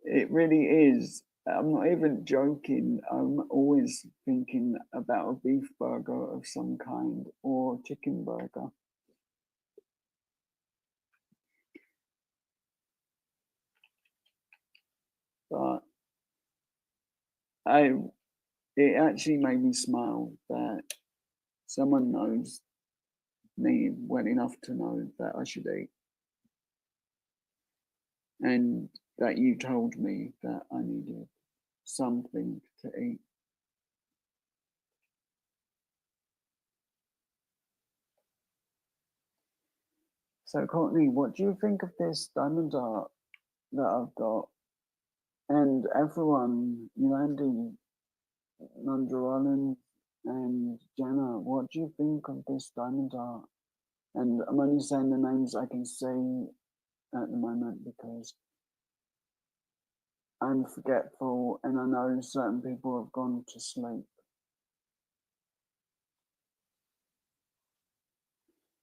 It really is. I'm not even joking. I'm always thinking about a beef burger of some kind or chicken burger. But I, it actually made me smile that someone knows me well enough to know that I should eat, and that you told me that I needed something to eat. So, Courtney, what do you think of this diamond art that I've got? And everyone, Andy, Nandra and Jenna, what do you think of this diamond art? And I'm only saying the names I can say at the moment because I'm forgetful and I know certain people have gone to sleep.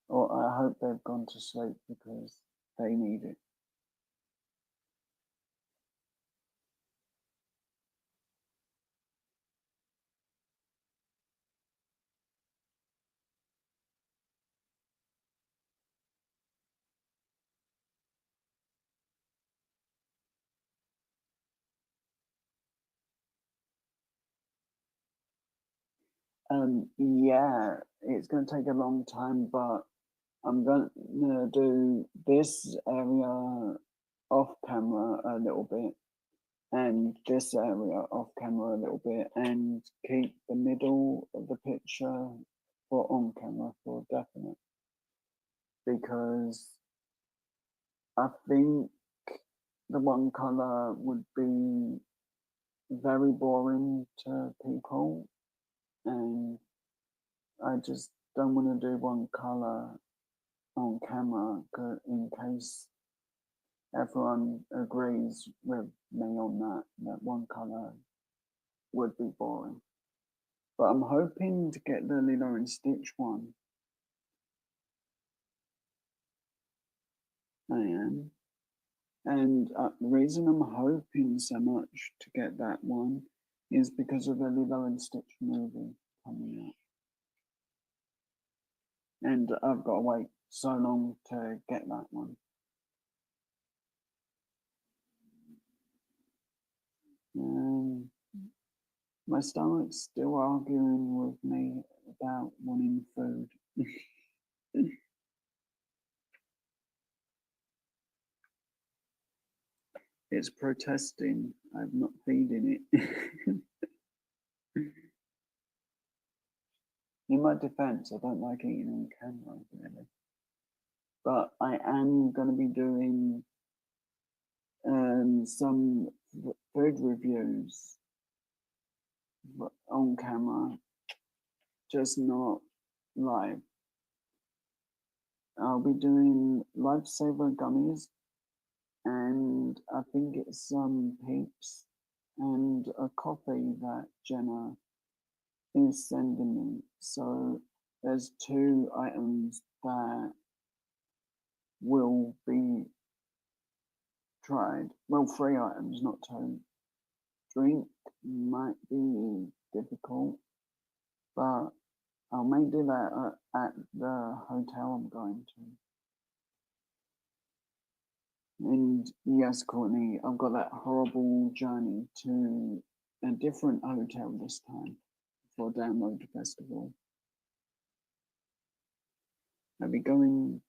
Or I hope they've gone to sleep because they need it. Yeah, it's going to take a long time, but I'm going to do this area off camera a little bit and this area off camera a little bit and keep the middle of the picture for on camera for definite because I think the one color would be very boring to people and I just don't want to do one color on camera in case everyone agrees with me on that one color would be boring. But I'm hoping to get the Lilo and Stitch one. I am. And the reason I'm hoping so much to get that one is because of the Lilo and Stitch movie coming out. And I've got to wait so long to get that one. Um, my stomach's still arguing with me about wanting food. It's protesting. I'm not feeding it. In my defense, I don't like eating on camera, really. But I am going to be doing some food reviews on camera, just not live. I'll be doing lifesaver gummies, and I think it's some peeps and a coffee that Jenna is sending me. So there's two items that will be tried. Well, three items, not two. Drink might be difficult, but I may do that at the hotel I'm going to. And yes, Courtney, I've got that horrible journey to a different hotel this time for Download Festival. I'll be going,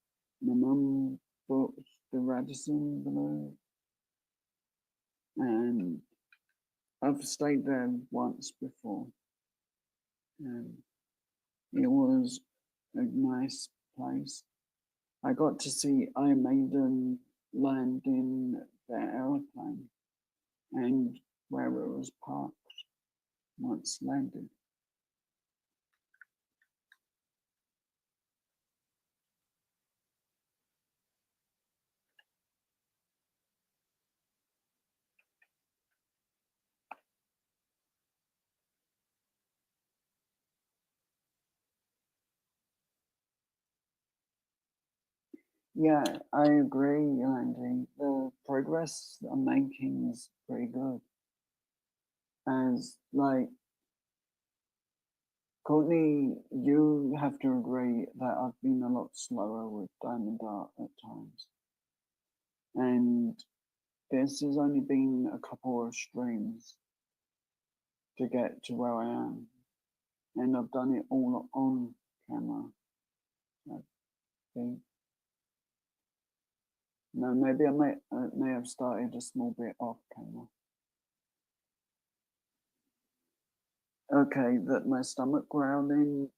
my mum booked the Radisson below, and I've stayed there once before. And it was a nice place. I got to see Iron Maiden land in their aeroplane and where it was parked once landed. Yeah, I agree, Andy. The progress I'm making is pretty good. as like Courtney, you have to agree that I've been a lot slower with diamond art at times. And this has only been a couple of streams to get to where I am. And I've done it all on camera, I think. No, maybe I may have started a small bit off camera. Okay, that my stomach growling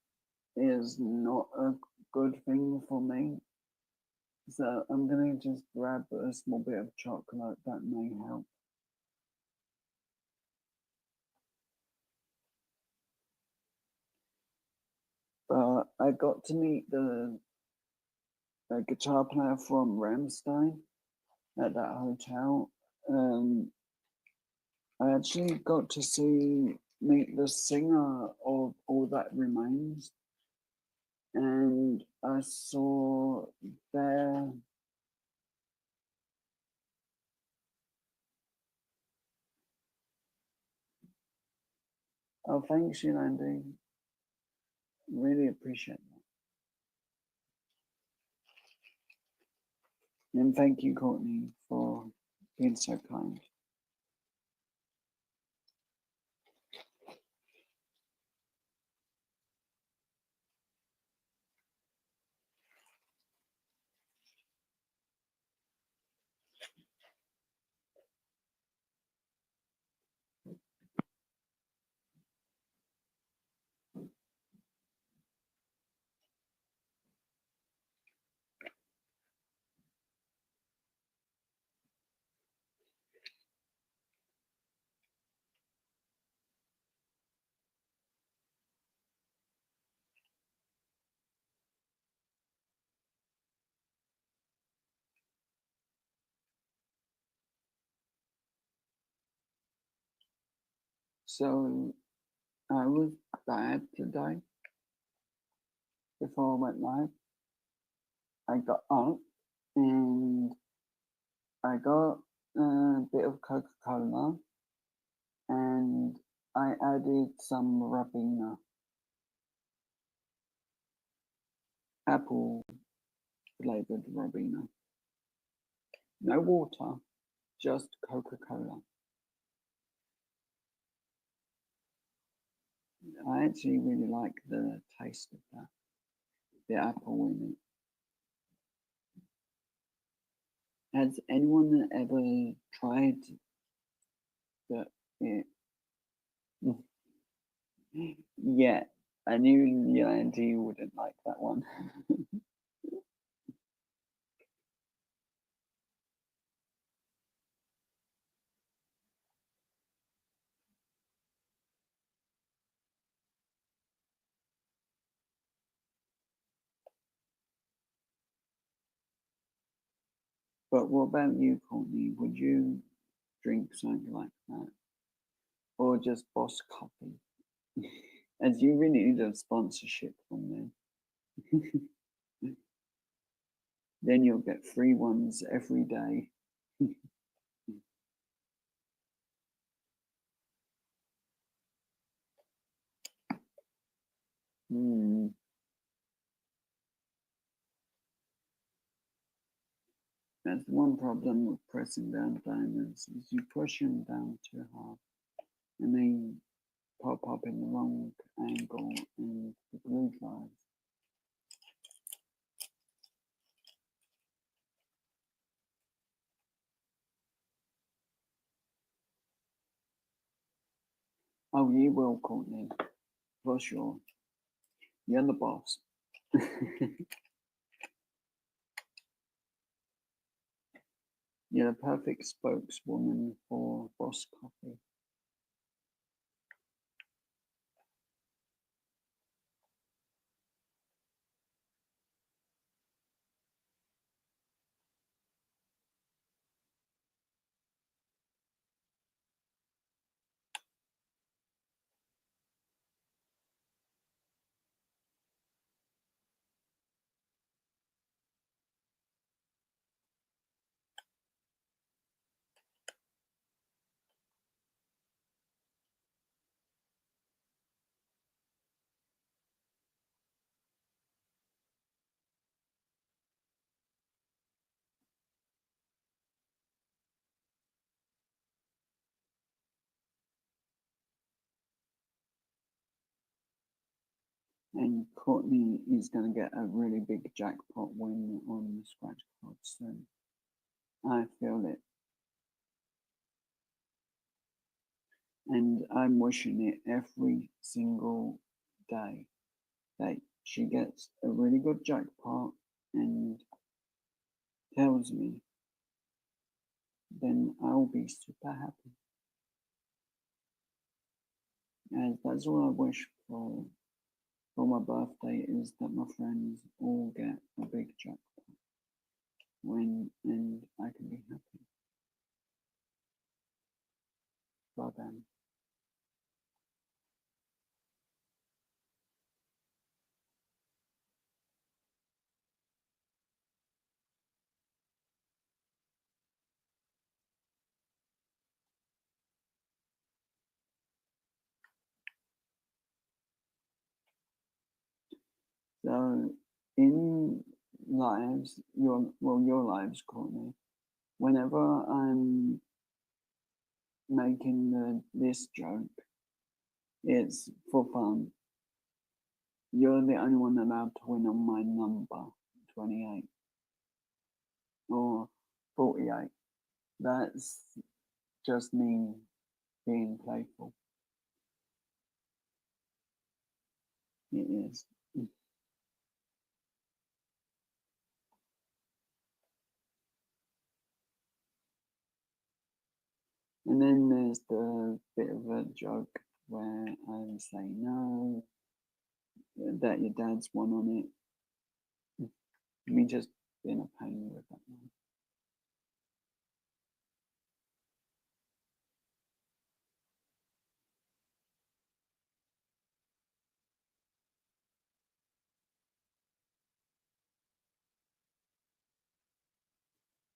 is not a good thing for me. So I'm gonna just grab a small bit of chocolate that may help. But I got to meet the guitar player from Ramstein at that hotel. I actually got to meet the singer of All That Remains, and I saw their oh, thanks you, Andy. Really appreciate that. And thank you, Courtney, for being so kind. So I was bad today before I went live. I got up and I got a bit of Coca-Cola and I added some Rabina, apple flavored Rabina. No water, just Coca-Cola. I actually really like the taste of that, the apple in it. Has anyone ever tried that? Yeah, I knew your auntie wouldn't like that one. But what about you, Courtney? Would you drink something like that? Or just Boss Coffee? As you really need a sponsorship from them. Then you'll get free ones every day. Hmm. That's one problem with pressing down diamonds is you push them down too hard and they pop up in the wrong angle and the glue dries. Oh, you will, Courtney, for sure. You're the boss. You're the perfect spokeswoman for Boss Coffee. And Courtney is going to get a really big jackpot win on the scratch card soon. I feel it. And I'm wishing it every single day that she gets a really good jackpot and tells me, then I'll be super happy. And that's all I wish for my birthday is that my friends all get a big jackpot win and I can be happy for them. So in your lives, Courtney, whenever I'm making this joke, it's for fun. You're the only one allowed to win on my number, 28 or 48. That's just me being playful. It is. And then there's the bit of a joke where I say no, that your dad's won on it. Me just being a pain with that one.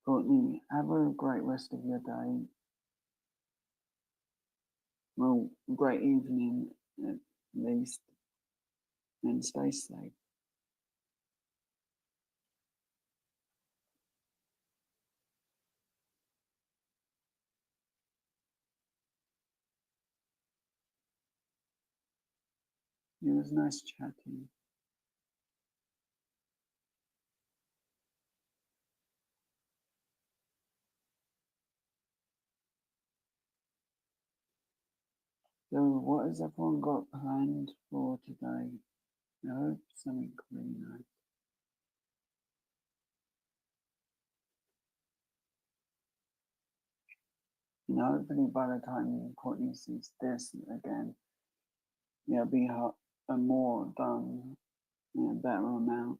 Courtney, have a great rest of your day. Well, great evening at least, and stay safe. It was nice chatting. So, what has everyone got planned for today? I hope something really nice. And hopefully, by the time Courtney sees this again, it'll be a more done, a better amount.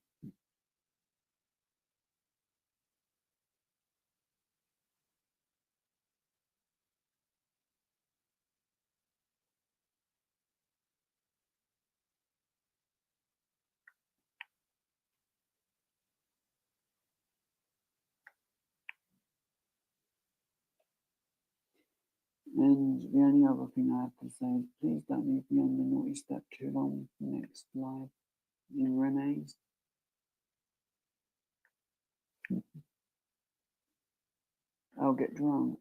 And the only other thing I have to say is please don't leave me on the naughty step too long for next live in Renee's. I'll get drunk.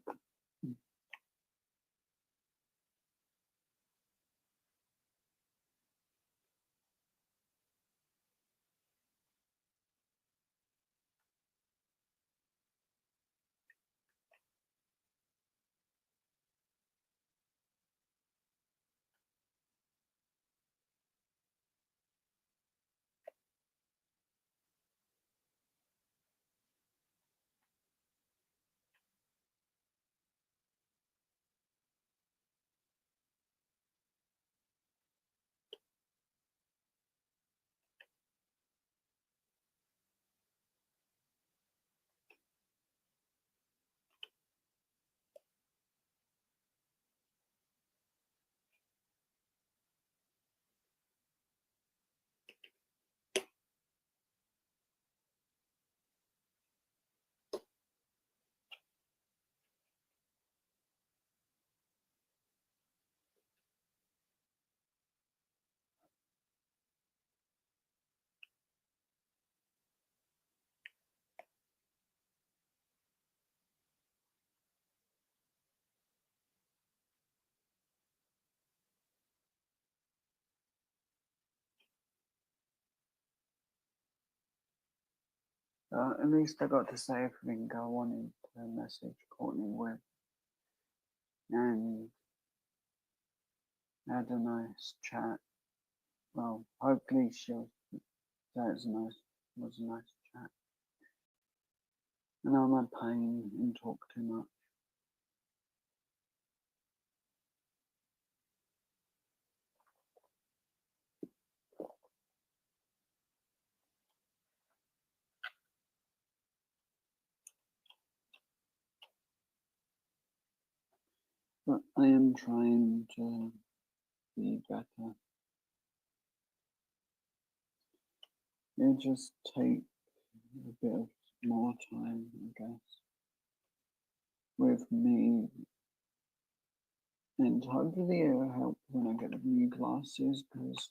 At least I got to say everything I wanted to message Courtney with, and had a nice chat. Well, hopefully she'll say it was a nice chat. And I'm a pain and talk too much. But I am trying to be better. It just takes a bit of more time, I guess, with me. And hopefully it'll help when I get the new glasses, because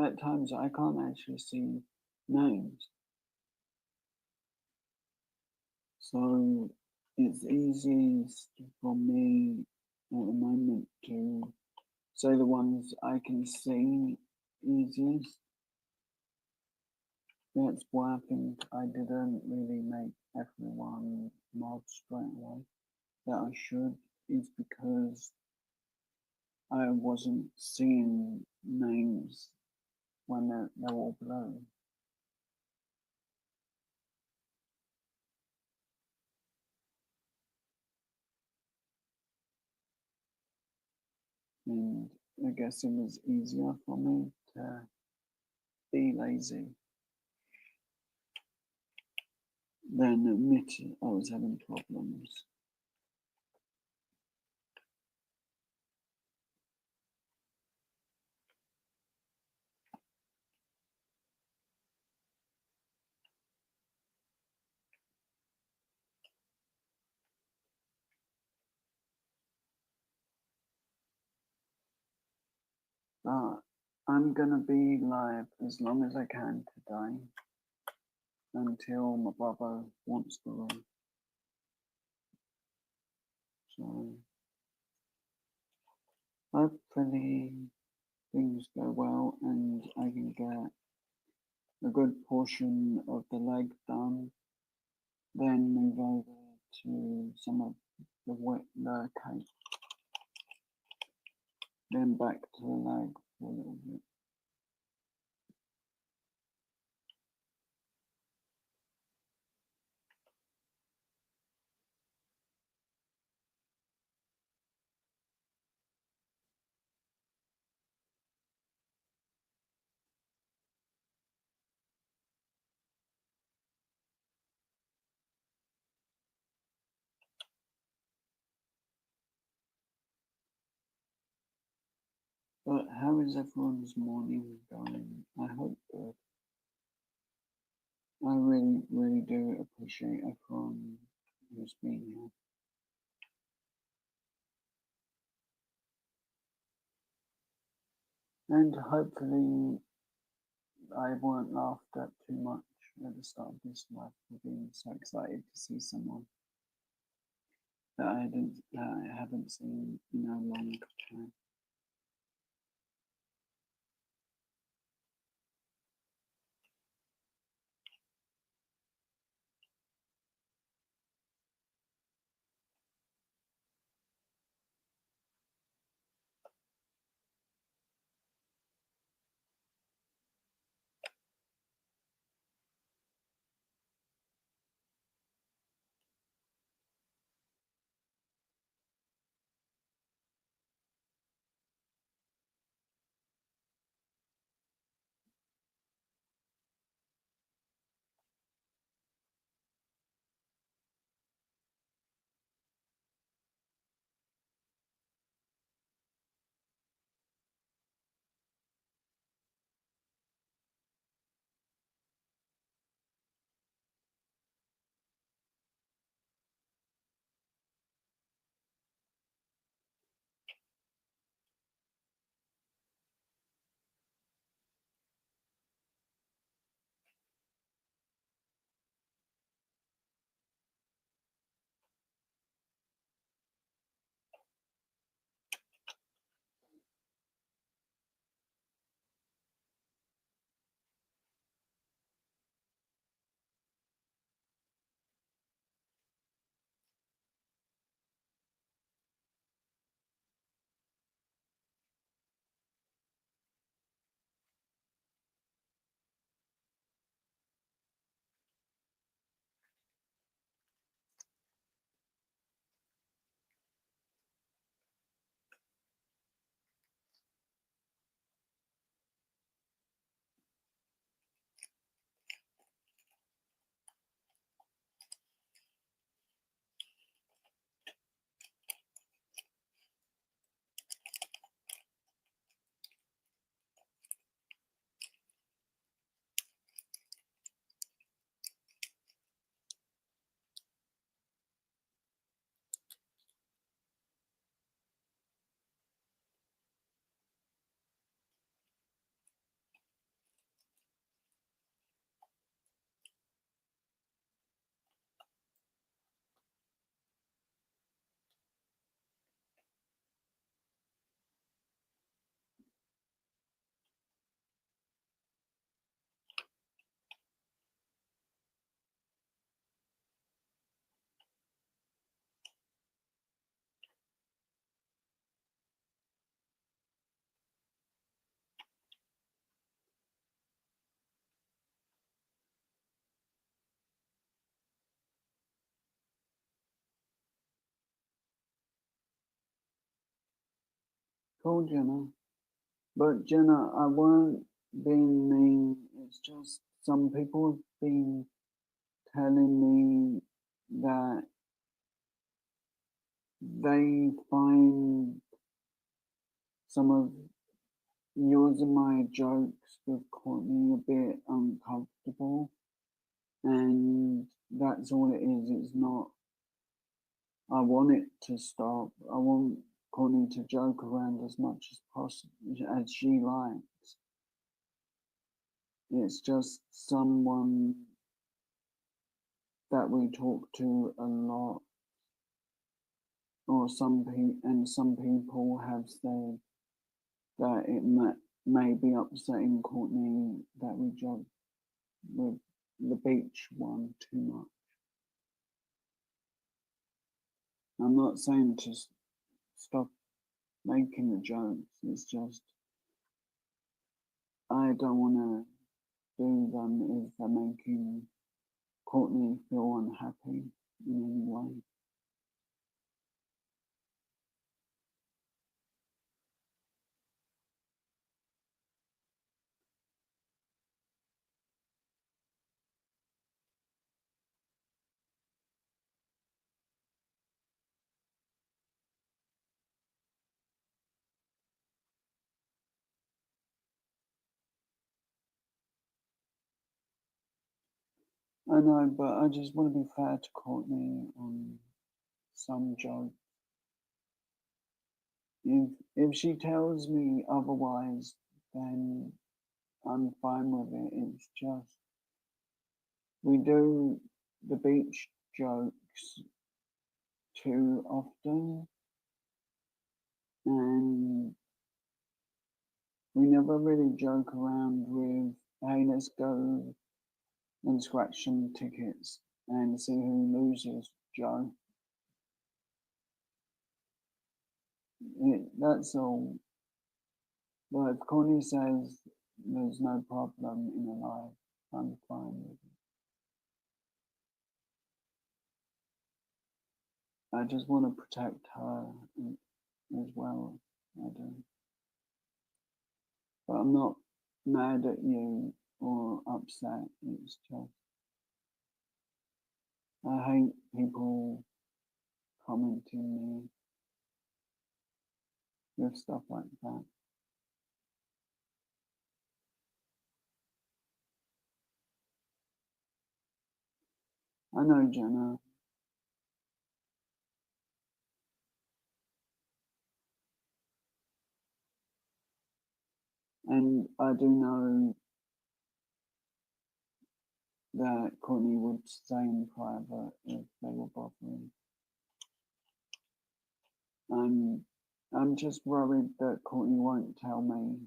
at times I can't actually see names. So it's easiest for me at the moment to say the ones I can see easiest. That's why I think I didn't really make everyone mod straight away that I should, is because I wasn't seeing names when they're all blurry. And I guess it was easier for me to be lazy than admit I was having problems. But I'm gonna be live as long as I can today until my brother wants the room. So hopefully things go well and I can get a good portion of the leg done, then move over to some of the cake, then back to the leg for a little bit. But how is everyone's morning going? I hope good. I really, really do appreciate everyone who's been here. And hopefully I won't laugh at too much at the start of this live for being so excited to see someone that I haven't seen in a long time. Cool, Jenna. But Jenna, I won't being mean. It's just some people have been telling me that they find some of yours and my jokes with Courtney a bit uncomfortable, and that's all it is. It's not. I want it to stop. I want Courtney to joke around as much as possible as she likes. It's just someone that we talk to a lot, or some people have said that it may be upsetting Courtney that we joke with the beach one too much. I'm not saying to stop making the jokes. It's just I don't want to do them if they're making Courtney feel unhappy in any way. I know, but I just want to be fair to Courtney on some jokes. If she tells me otherwise, then I'm fine with it. It's just we do the beach jokes too often, and we never really joke around with, hey, let's go and scratch some tickets and see who loses, Joe. That's all. But if Connie says there's no problem in her life, I'm fine with it. I just want to protect her as well. I do. But I'm not mad at you or upset. It's just I hate people commenting me with stuff like that. I know, Jenna. And I do know that Courtney would stay in private if they were bothering. I'm just worried that Courtney won't tell me,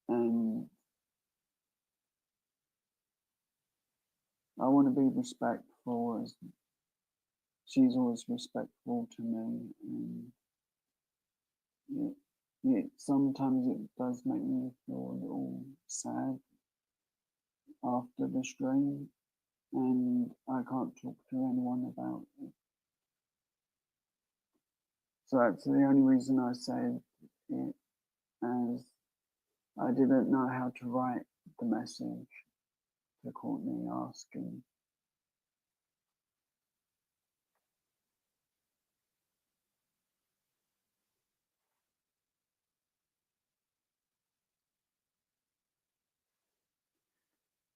and I want to be respectful as she's always respectful to me, and sometimes it does make me feel a little sad after the stream, and I can't talk to anyone about it. So that's the only reason I said it, as I didn't know how to write the message to Courtney asking.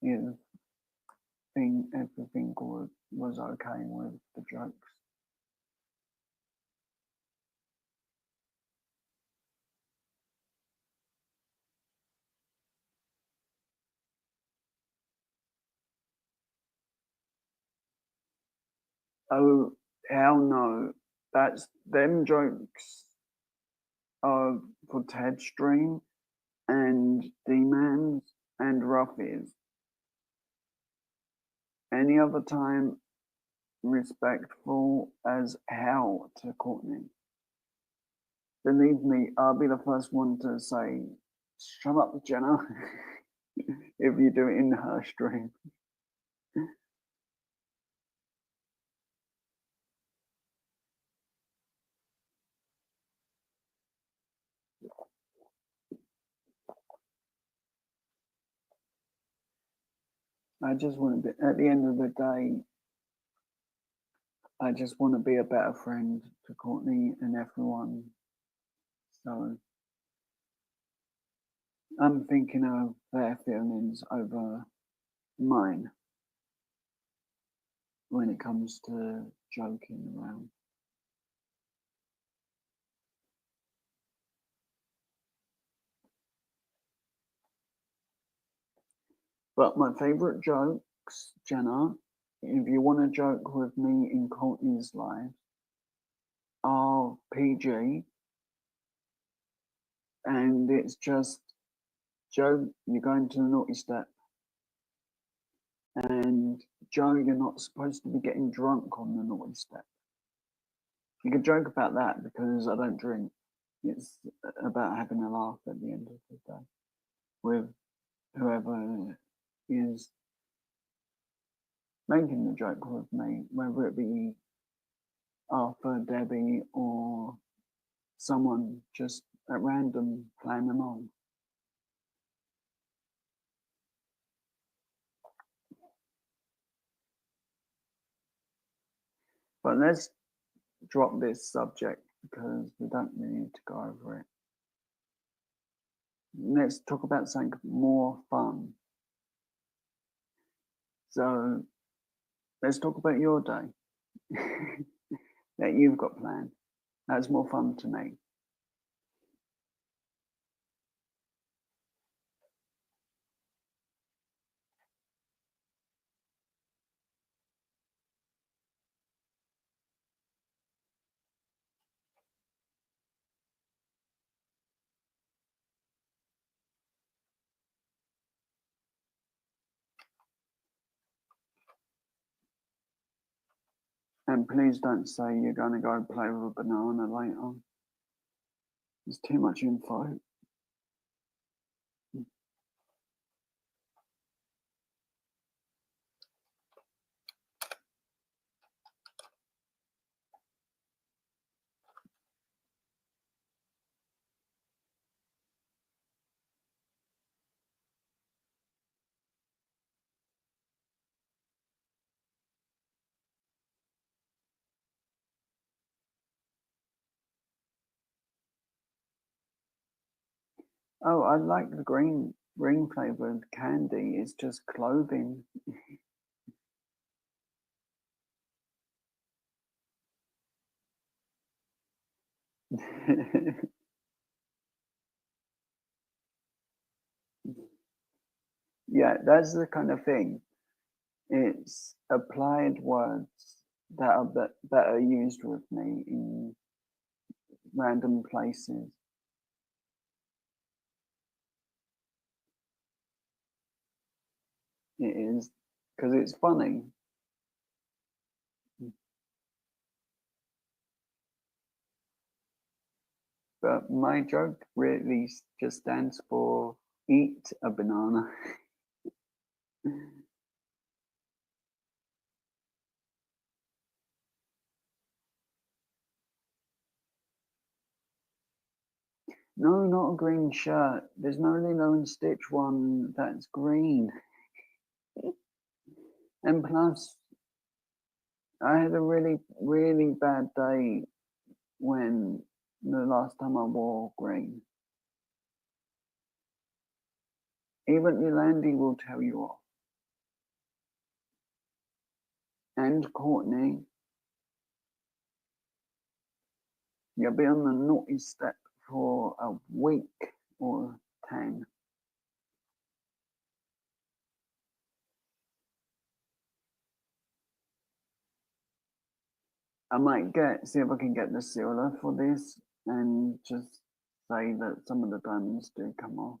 If everything was okay with the jokes. Oh, hell no. That's them jokes are for Ted Stream and D-Mans and Ruffies. Any other time, respectful as hell to Courtney. Believe me, I'll be the first one to say, shut up, Jenna, if you do it in her stream. I just want to be, at the end of the day, I just want to be a better friend to Courtney and everyone. So I'm thinking of their feelings over mine when it comes to joking around. But my favourite jokes, Jenna, if you want to joke with me in Courtney's life, are PG, and it's just, Joe, you're going to the naughty step, and Joe, you're not supposed to be getting drunk on the naughty step. You can joke about that because I don't drink. It's about having a laugh at the end of the day with whoever is making the joke with me, whether it be Arthur, Debbie, or someone just at random playing along. But let's drop this subject because we don't really need to go over it. Let's talk about something more fun. So let's talk about your day that you've got planned. That's more fun to me. And please don't say you're going to go play with a banana later. There's too much info. Oh, I like the green flavored candy. It's just clothing. Yeah, that's the kind of thing. It's applied words that are used with me in random places. It is because it's funny. But my joke really just stands for eat a banana. No, not a green shirt. There's no Lilo and Stitch one that's green. And plus, I had a really, really bad day when the last time I wore green. Even Yolandi will tell you off. And Courtney, you'll be on the naughty step for a week or 10. I might see if I can get the sealer for this and just say that some of the diamonds do come off.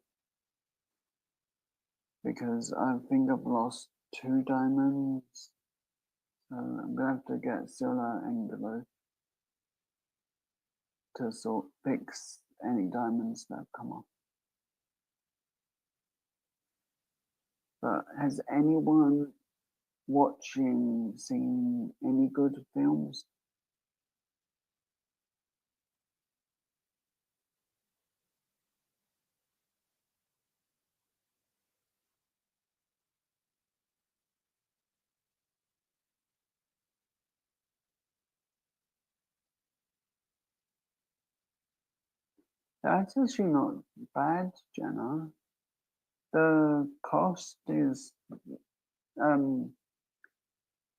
Because I think I've lost 2 diamonds. So I'm gonna have to get sealer and glue to fix any diamonds that have come off. But has anyone watching seen any good films? That's actually not bad, Jenna. The cost is um,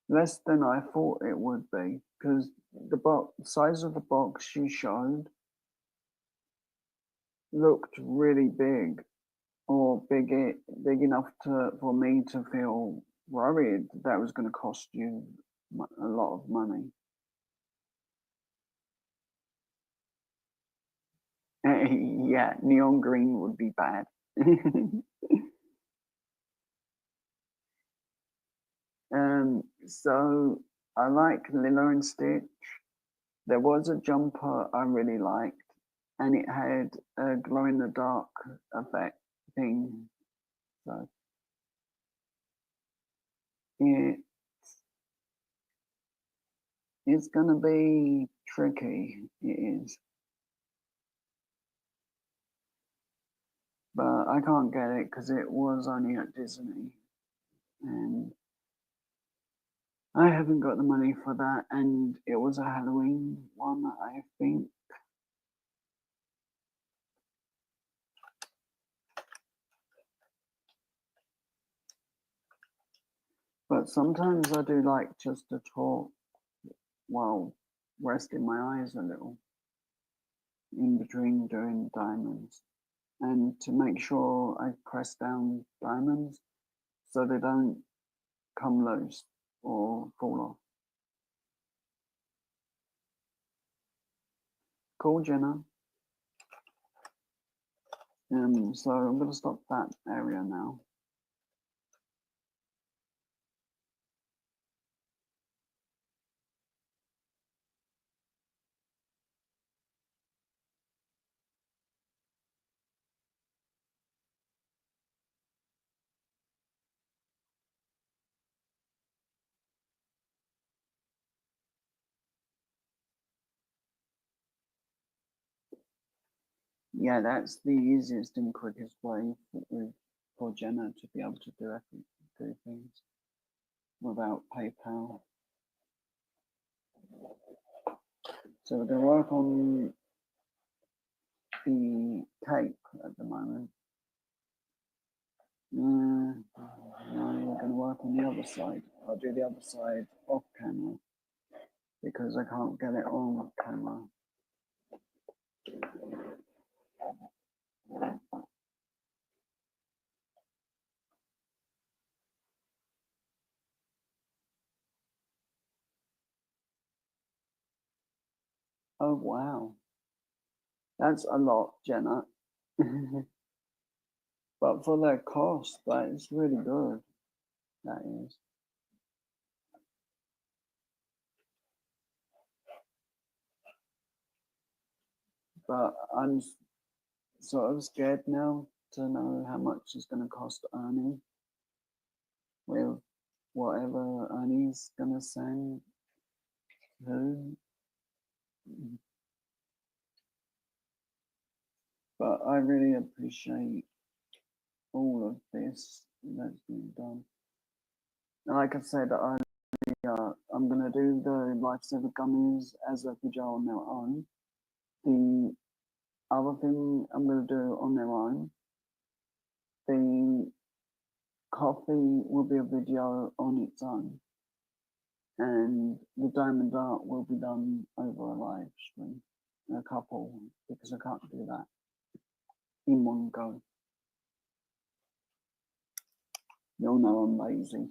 less than I thought it would be because the box size of the box you showed looked really big, or big enough to for me to feel worried that was going to cost you a lot of money. Yeah, neon green would be bad. So I like Lilo and Stitch. There was a jumper I really liked, and it had a glow in the dark effect thing. So it it's gonna be tricky. It is, but I can't get it because it was only at Disney, and I haven't got the money for that. And it was a Halloween one, I think. But sometimes I do like just to talk while resting my eyes a little in between doing diamonds, and to make sure I press down diamonds so they don't come loose or fall off. Cool, Jenna. So I'm going to stop that area now. Yeah, that's the easiest and quickest way for Jenna to be able to do things without PayPal. So we're going to work on the tape at the moment. Now we're going to work on the other side. I'll do the other side off camera because I can't get it on camera. Oh wow, that's a lot, Jenna. But for that cost, that is really good. That is. But I'm sort of scared now to know how much it's going to cost Ernie with whatever Ernie's going to send who. But I really appreciate all of this that's been done. And like I said, I'm going to do the Lifesaver gummies as a video on their own. The other thing I'm going to do on their own, the coffee will be a video on its own. And the diamond art will be done over a live stream, a couple, because I can't do that in one go. You'll know I'm lazy.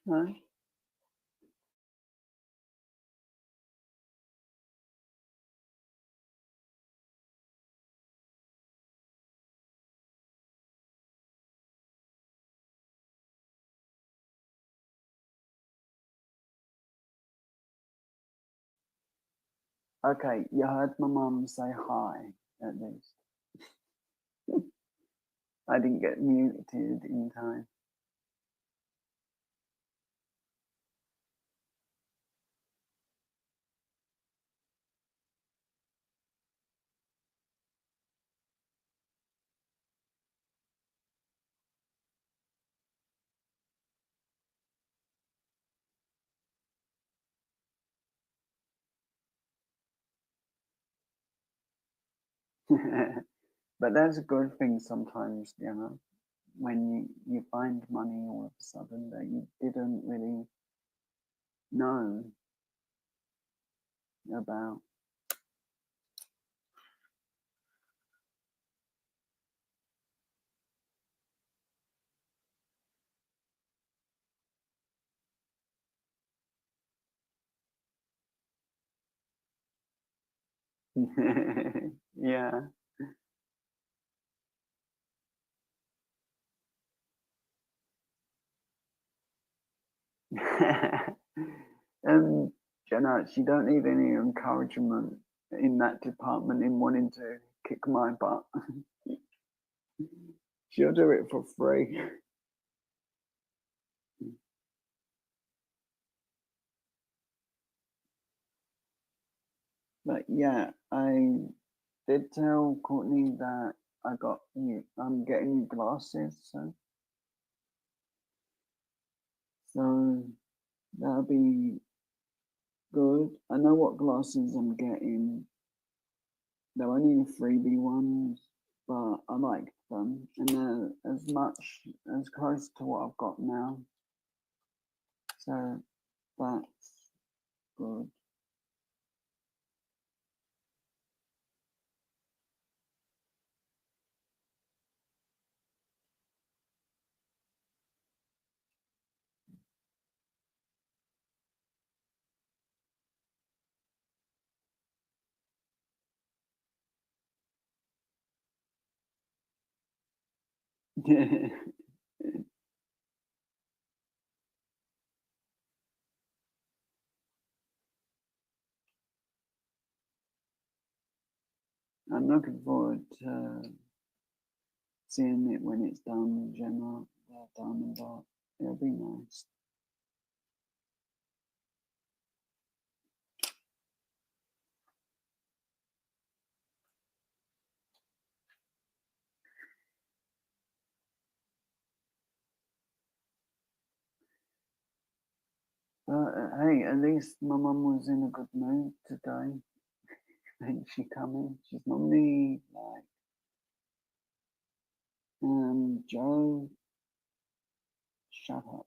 No? Okay, you heard my mum say hi, at least. I didn't get muted in time. But that's a good thing sometimes, you know, when you find money all of a sudden that you didn't really know about. Yeah. And Jenna, she don't need any encouragement in that department in wanting to kick my butt. She'll do it for free. But yeah, I did tell Courtney that I'm getting you glasses, so that'll be good. I know what glasses I'm getting. They're only freebie ones, but I like them, and they're as close to what I've got now. So that's good. I'm looking forward to seeing it when it's done, Gemma. Diamond art. It'll be nice. But hey, at least my mum was in a good mood today. When she come in, she's normally like, Joe, shut up.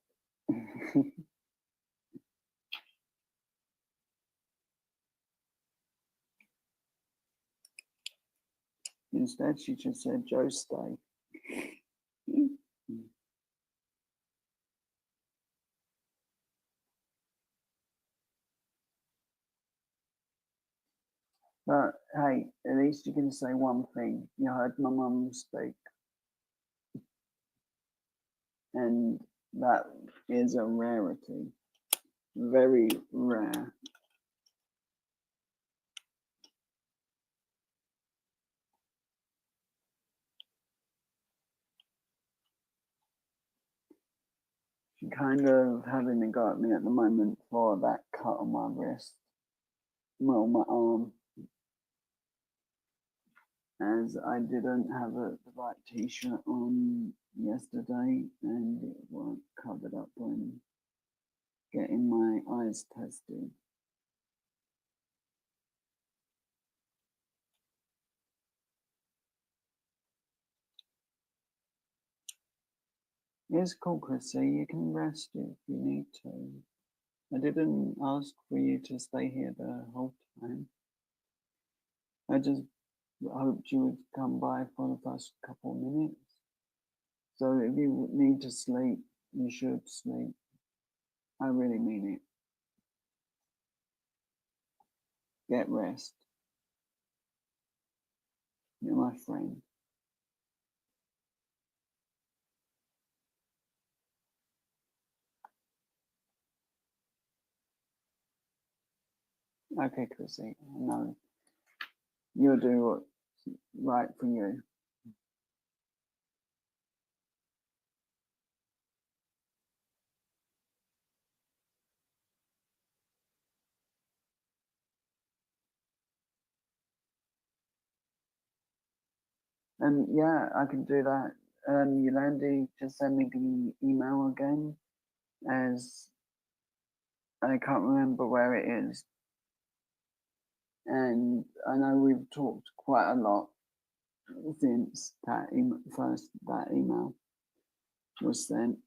Instead, she just said, Joe, stay. But hey, at least you can say one thing. You heard my mum speak, and that is a rarity. Very rare. She kind of having a go at me at the moment for that cut on my wrist. Well, my arm. As I didn't have the right t-shirt on yesterday and it weren't covered up when getting my eyes tested. It's cool, Chrissy. You can rest if you need to. I didn't ask for you to stay here the whole time. I just hoped you would come by for the first couple of minutes. So if you need to sleep, you should sleep. I really mean it. Get rest. You're my friend. Okay, Chrissy. No, you'll do what's right for you. Yeah, I can do that. Yolandi, just send me the email again, as I can't remember where it is. And I know we've talked quite a lot since that email was sent.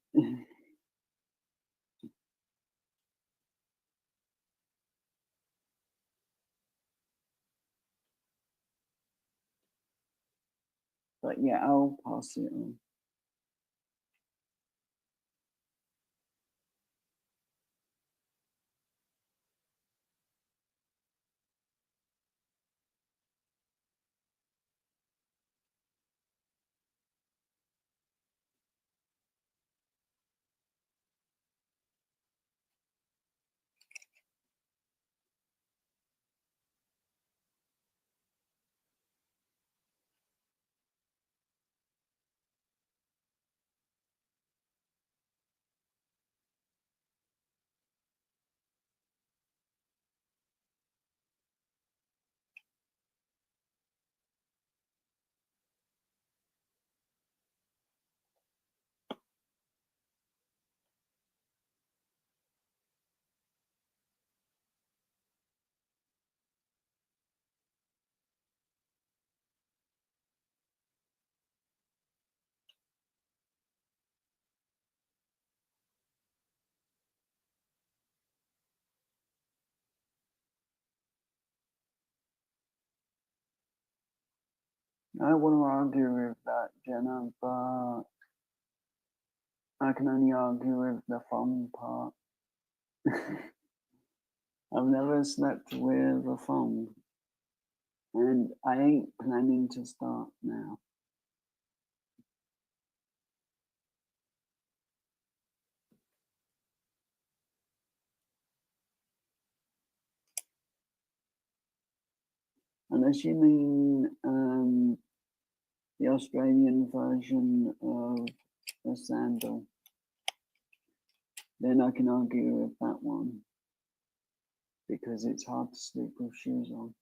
But yeah, I'll pass it on. I don't want to argue with that, Jenna, but I can only argue with the fun part. I've never slept with a phone, and I ain't planning to start now. Unless you mean the Australian version of a sandal, then I can argue with that one because it's hard to sleep with shoes on.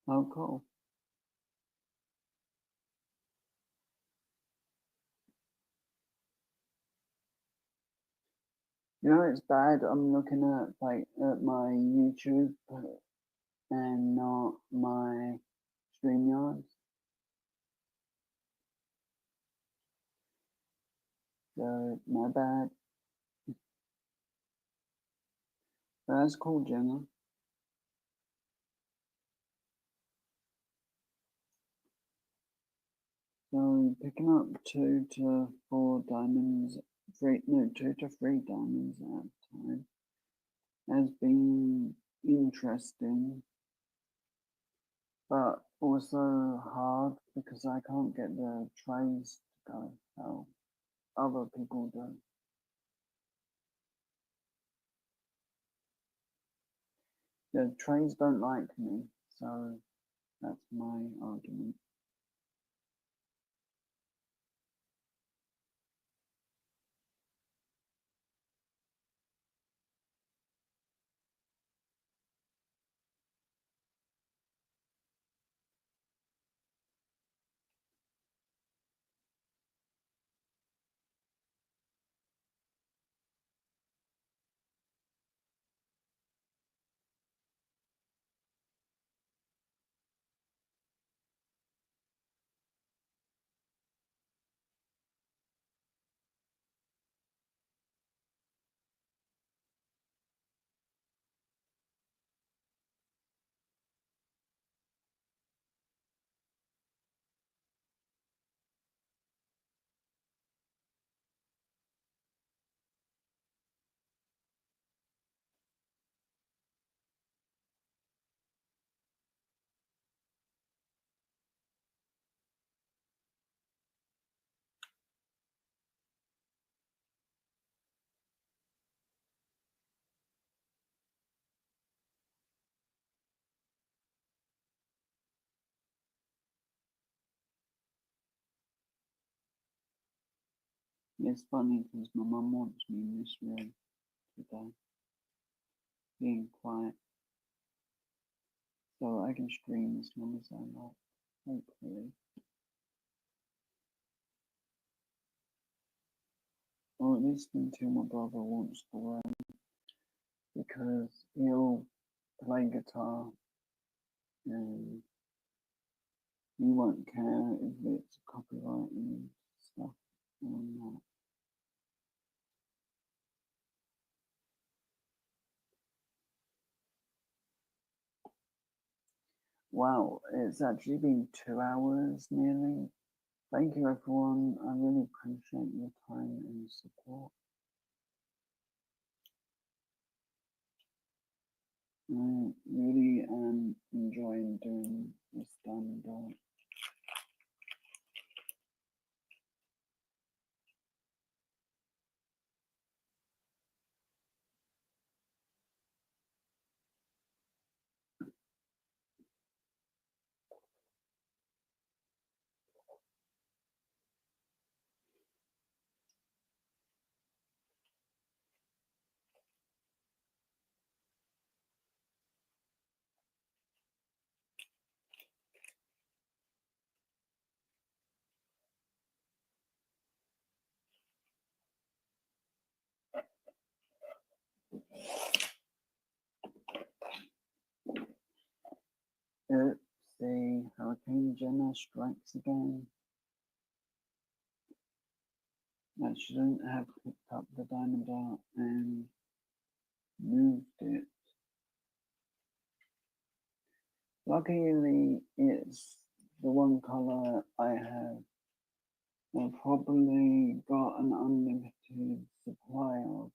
Oh, cool. You know, it's bad. I'm looking at my YouTube and not my StreamYard. So my bad. But that's cool, Jenna. So picking up 2 to 4 diamonds, no, 2 to 3 diamonds at a time has been interesting, but also hard because I can't get the trays to go how other people do. The trays don't like me, so that's my argument. It's funny because my mum wants me in this room today, being quiet, so I can stream as long as I like, hopefully. Or at least until my brother wants the room, because he'll play guitar and he won't care if it's copyright and stuff or not. Wow, it's actually been 2 hours nearly. Thank you, everyone. I really appreciate your time and support. I really am enjoying doing this diamond art. Oops, the Hurricane Jenna strikes again. I shouldn't have picked up the diamond art and moved it. Luckily, it's the one color I have. I've probably got an unlimited supply of.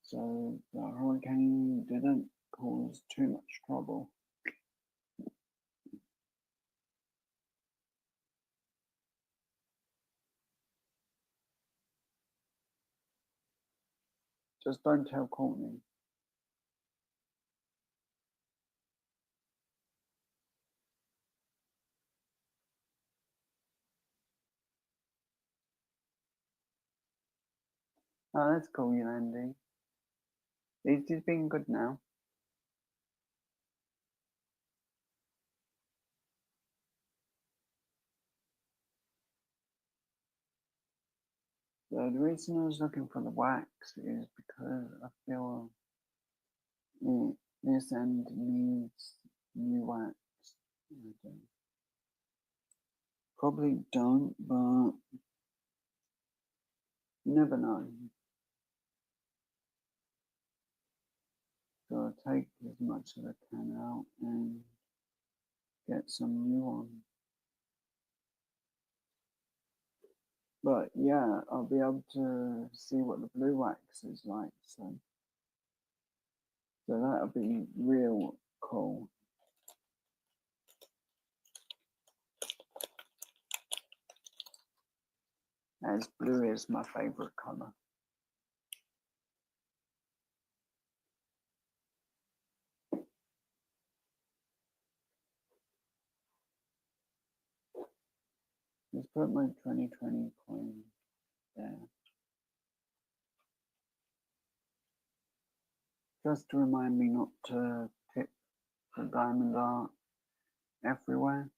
So the hurricane didn't cause too much trouble. Just don't tell Courtney. Oh, that's cool, you Andy. He's been good now. So the reason I was looking for the wax is because I feel this end needs new wax. Probably don't, but you never know. So I'll take as much as I can out and get some new on. But yeah, I'll be able to see what the blue wax is like. So that'll be real cool. As blue is my favorite color. Let's put my 2020 coin there. Just to remind me not to tip the diamond art everywhere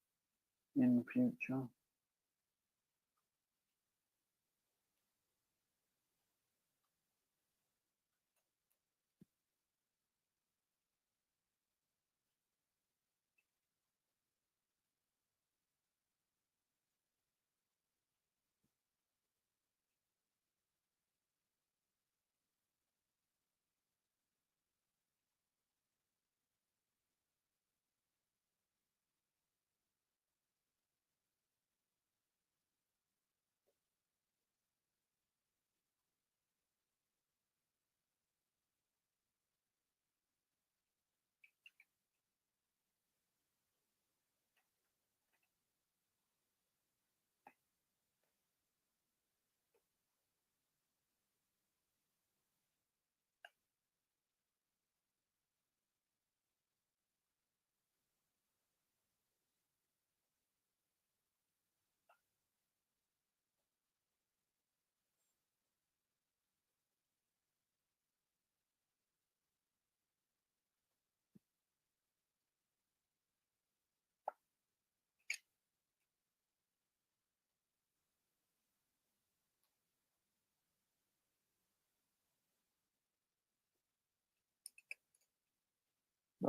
in the future.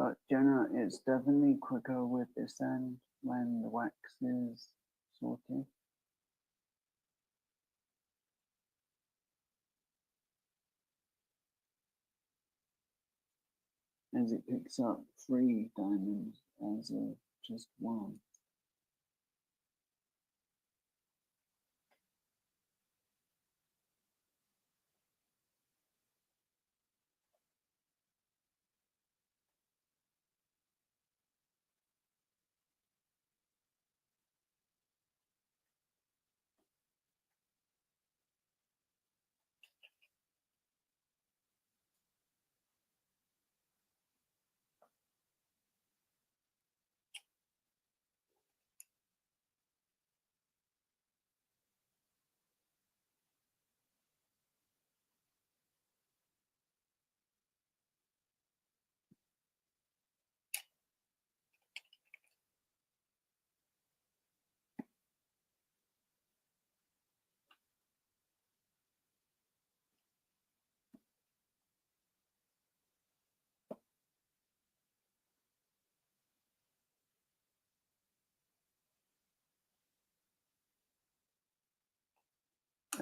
But Jenna, it's definitely quicker with this end when the wax is sorted. As it picks up 3 diamonds as of just 1.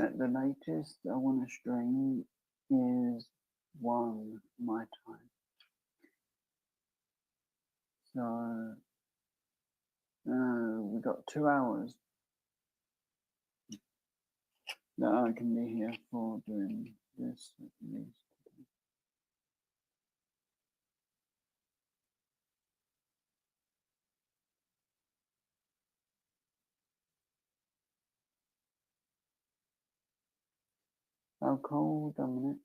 At the latest, I want to string is 1 my time. So we got 2 hours that I can be here for doing this at least. How cold, Dominic?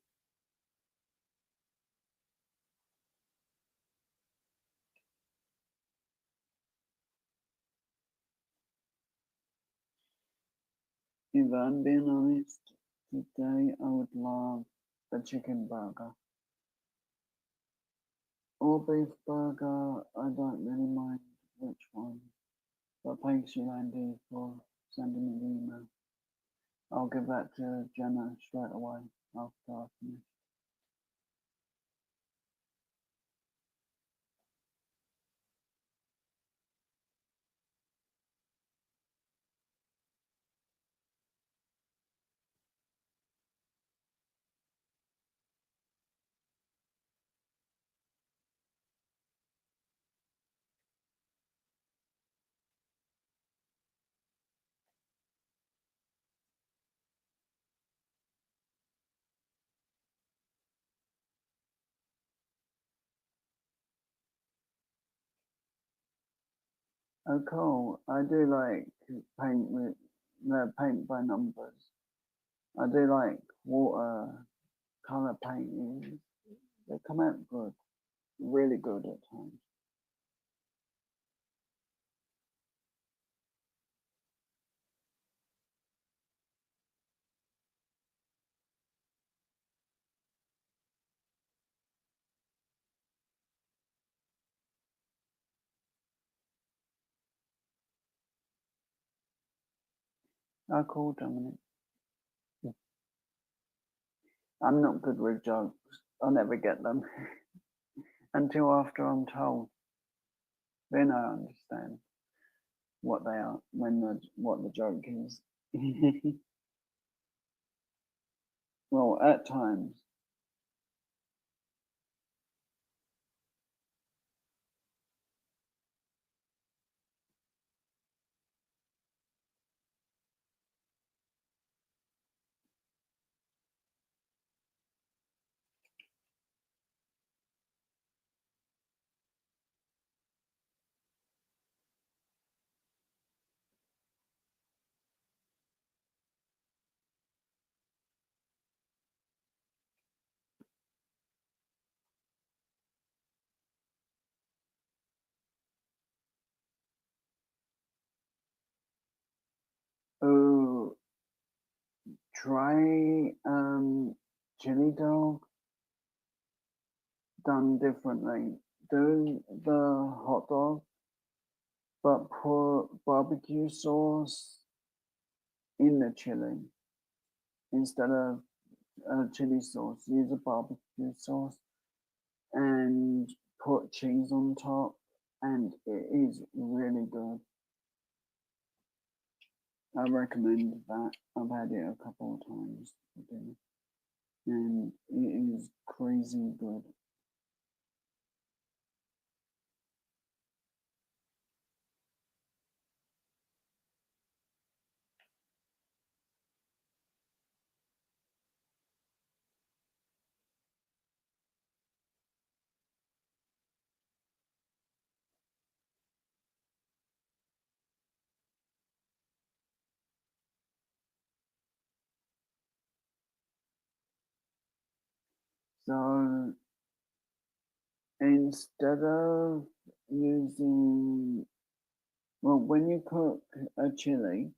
If I'm being honest, today I would love a chicken burger. Or beef burger, I don't really mind which one. But thanks you, Andy, for sending me the email. I'll give that to Jenna straight away after I finish. Oh, cool. I do like paint by numbers. I do like water color paintings. They come out good, really good at times. Oh, cool, Dominic. I'm not good with jokes. I'll never get them until after I'm told. Then I understand what they are what the joke is. Well, at times. Oh, try chili dog done differently. Do the hot dog, but put barbecue sauce in the chili instead of chili sauce. Use a barbecue sauce and put cheese on top, and it is really good. I recommend that. I've had it a couple of times for dinner, and it is crazy good. So instead of using, well, when you cook a chili,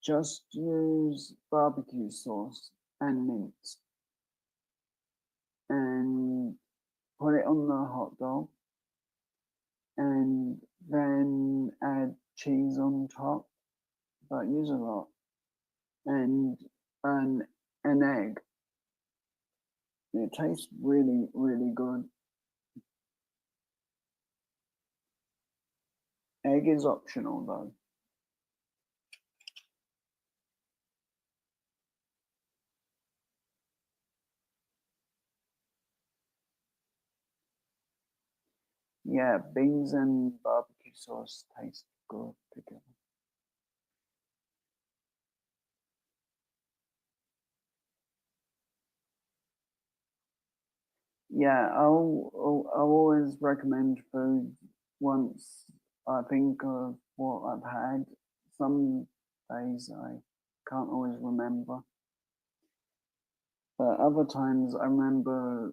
just use barbecue sauce and mint and put it on the hot dog and then add cheese on top, but use a lot, and an, an egg. It tastes really, really good. Egg is optional though. Yeah, beans and barbecue sauce taste good together. Yeah, I'll always recommend food once I think of what I've had. Some days I can't always remember, but other times I remember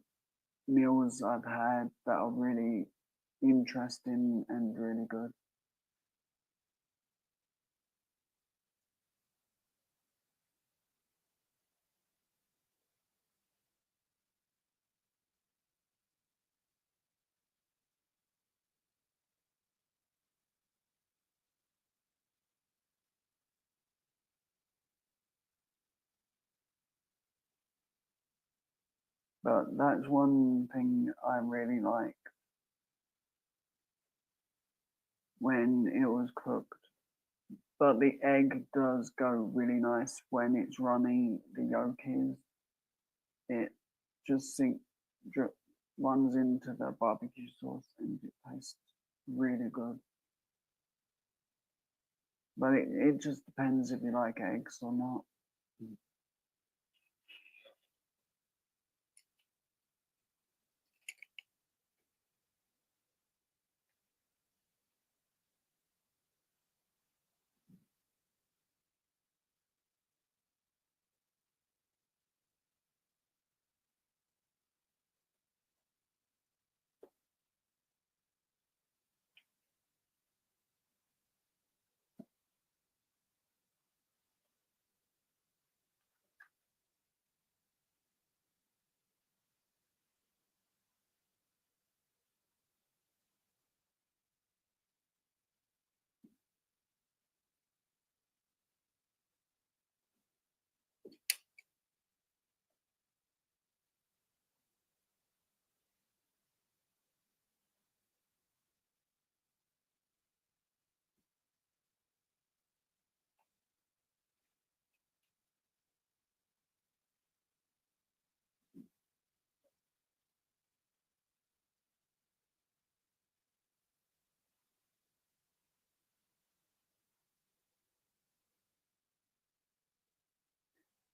meals I've had that are really interesting and really good. But that's one thing I really like when it was cooked. But the egg does go really nice when it's runny. The yolk is. It just runs into the barbecue sauce and it tastes really good. But it just depends if you like eggs or not.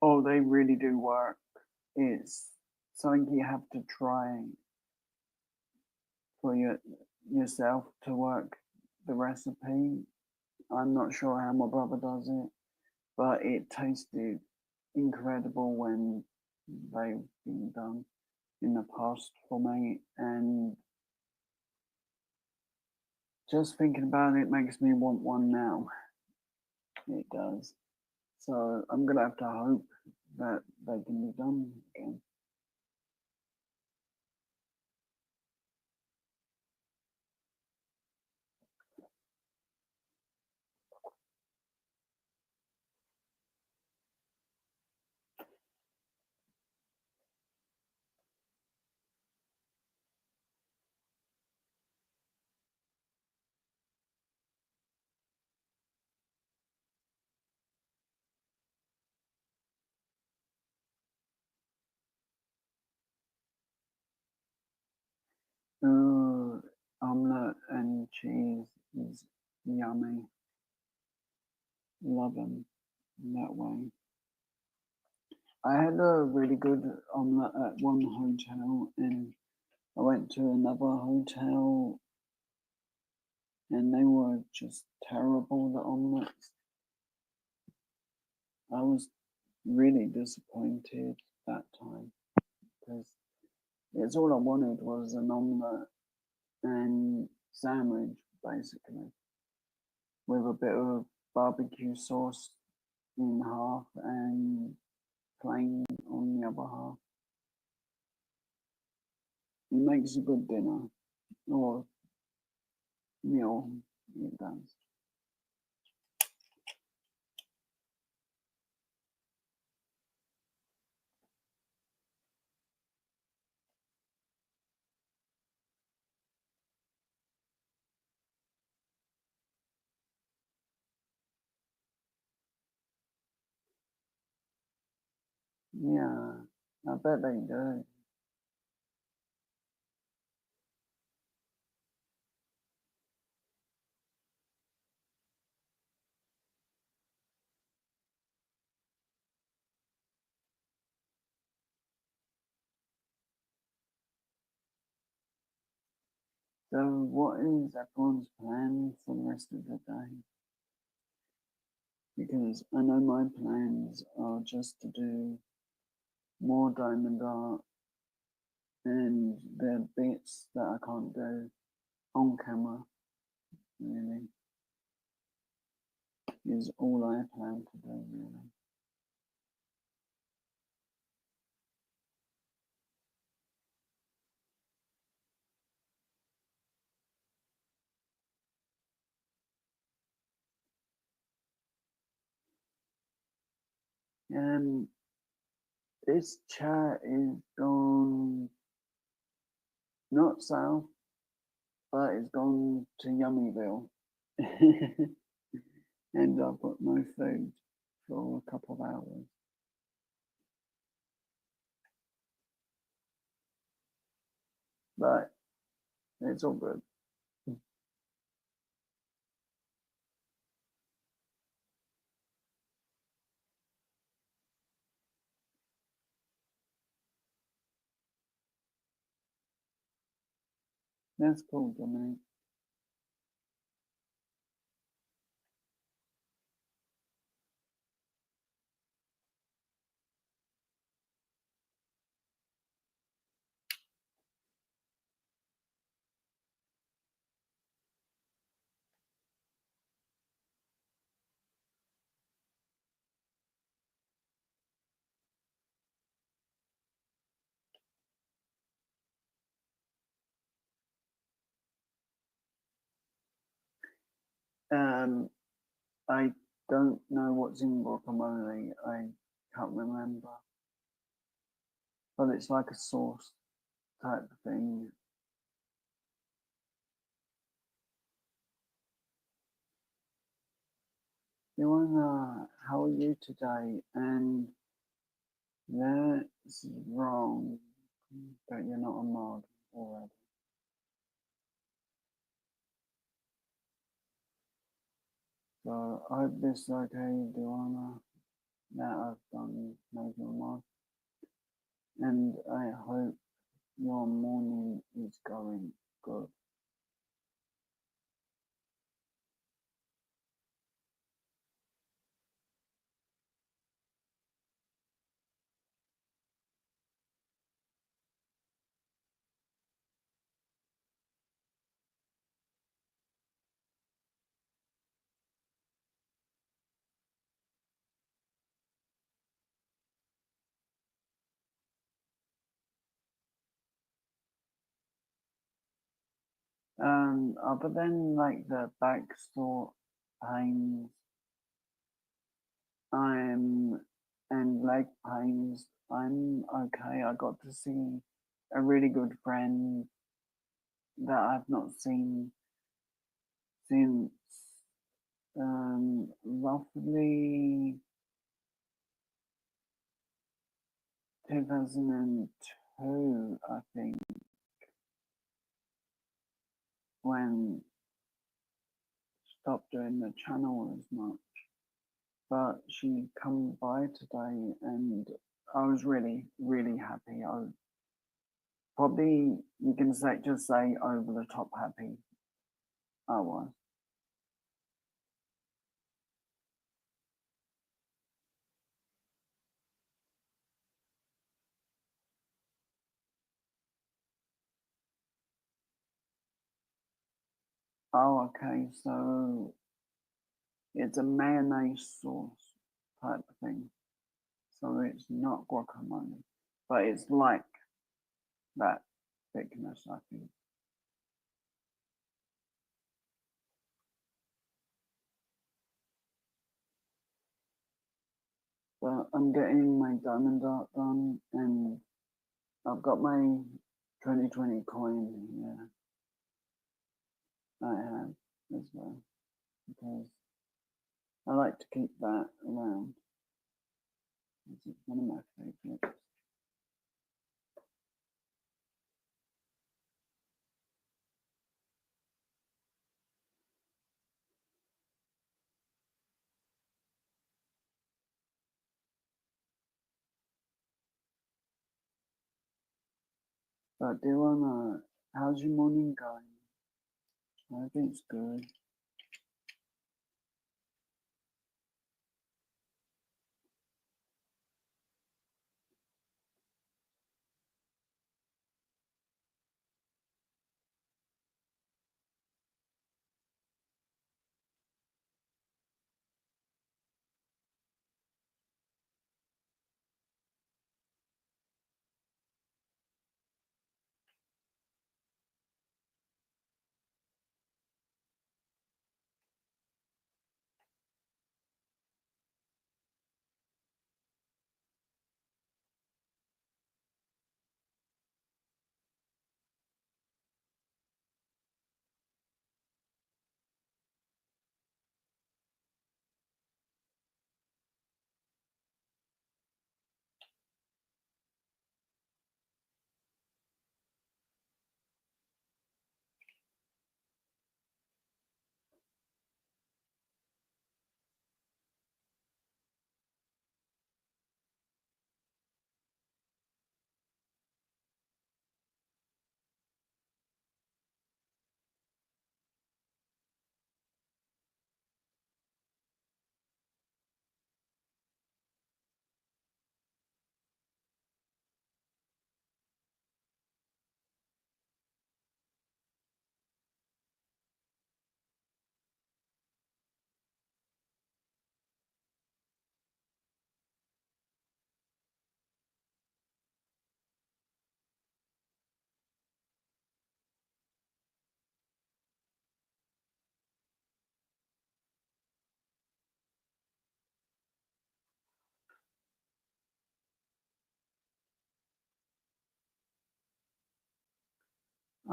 Oh, they really do work. It's something you have to try for yourself to work the recipe. I'm not sure how my brother does it, but it tasted incredible when they've been done in the past for me. And just thinking about it makes me want one now. It does. So I'm gonna have to hope that they can be done again. omelette and cheese is yummy. Love them that way. I had a really good omelette at one hotel, and I went to another hotel, and they were just terrible, the omelettes. I was really disappointed that time because it's all I wanted was an omelette and sandwich, basically, with a bit of barbecue sauce in half and plain on the other half. It makes a good dinner or meal. It does. Yeah, I bet they do. So, what is everyone's plan for the rest of the day? Because I know my plans are just to do more diamond art, and the bits that I can't do on camera, really, is all I plan to do, really. And this chat is gone not south, but it's gone to Yummyville. And I've got no food for a couple of hours. But it's all good. That's cool, Dominic. Um, I don't know what's in guacamole. I can't remember. But it's like a sauce type thing. Joanna, how are you today? And that's wrong that you're not a mod already. So I hope this is okay, Joanna, that I've done made your mod. And I hope your morning is going good. Other than like the back store pains, I'm and leg pains, I'm okay. I got to see a really good friend that I've not seen since roughly 2002, I think. when stopped doing the channel as much. But she come by today and I was really, really happy. I probably, you can say, just say over the top happy I was. Oh, okay, so it's a mayonnaise sauce type of thing. So it's not guacamole, but it's like that thickness, I think. But I'm getting my diamond art done and I've got my 2020 coin here. I have as well because I like to keep that around. It's one of my favorites. But do you wanna, how's your morning going? I think it's good.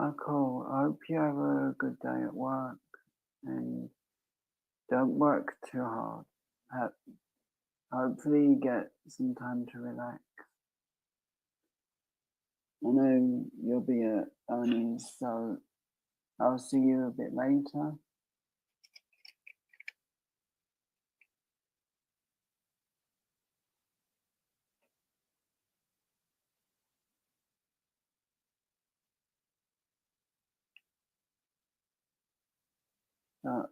Oh, cool. I hope you have a good day at work and don't work too hard. Hopefully you get some time to relax. I know you'll be at earnings, so I'll see you a bit later.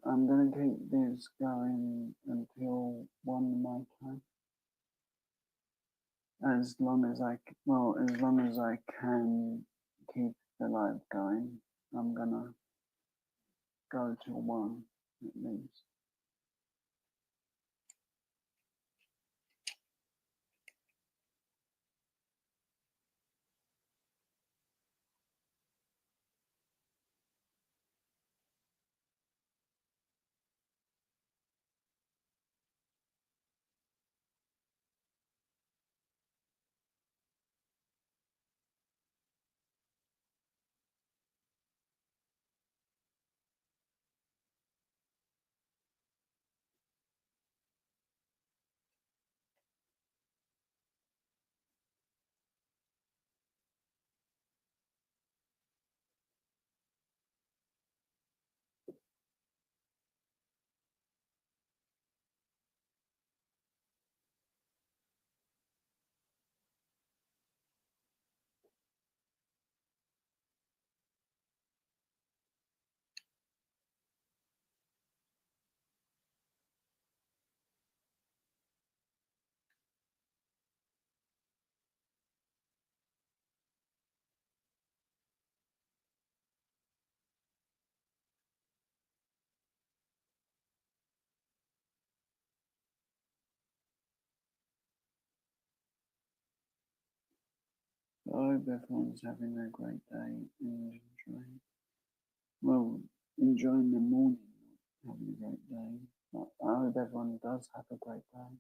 I'm gonna keep this going until 1 my time. As long as as long as I can keep the live going, I'm gonna go till 1 at least. I hope everyone's having a great day and well, enjoying the morning, having a great day. But I hope everyone does have a great day.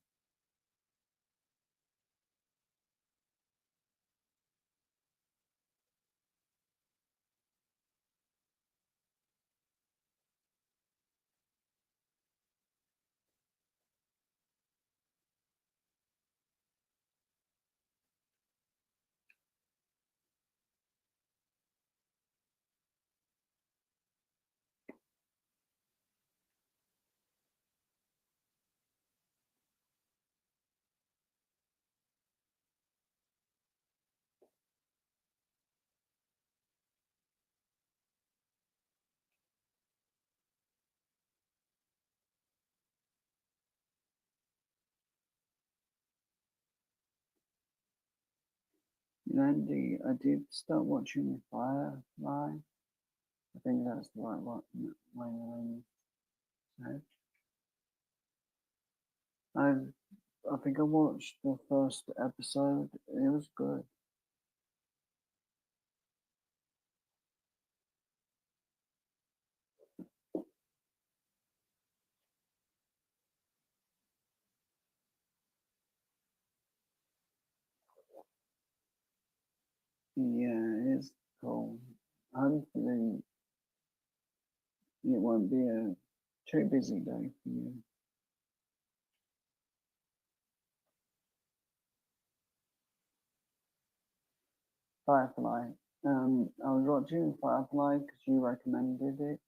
Andy, I did start watching Firefly. I think that's the right one. My name said. I think I watched the first episode. It was good. Yeah, it's cool. Hopefully, it won't be a too busy day for you. Firefly. I was watching Firefly because you recommended it.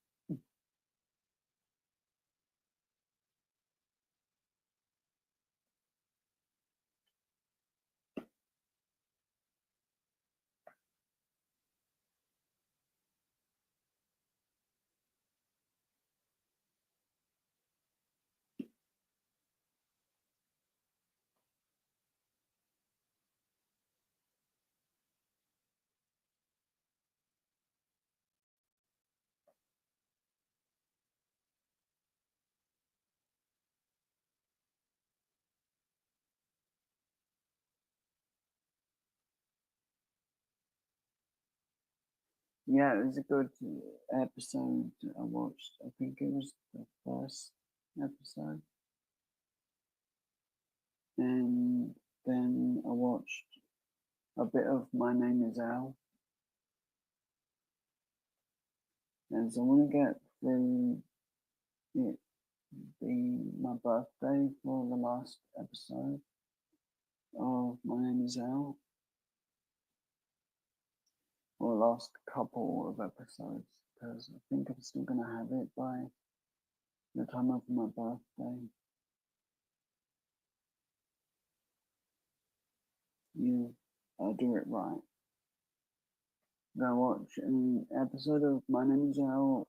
Yeah, it was a good episode I watched. I think it was the first episode. And then I watched a bit of My Name is Al. And so I want to get through it be my birthday for the last episode of My Name is Al, or last couple of episodes, because I think I'm still going to have it by the time of my birthday. You do it right. Go watch an episode of My Name is Al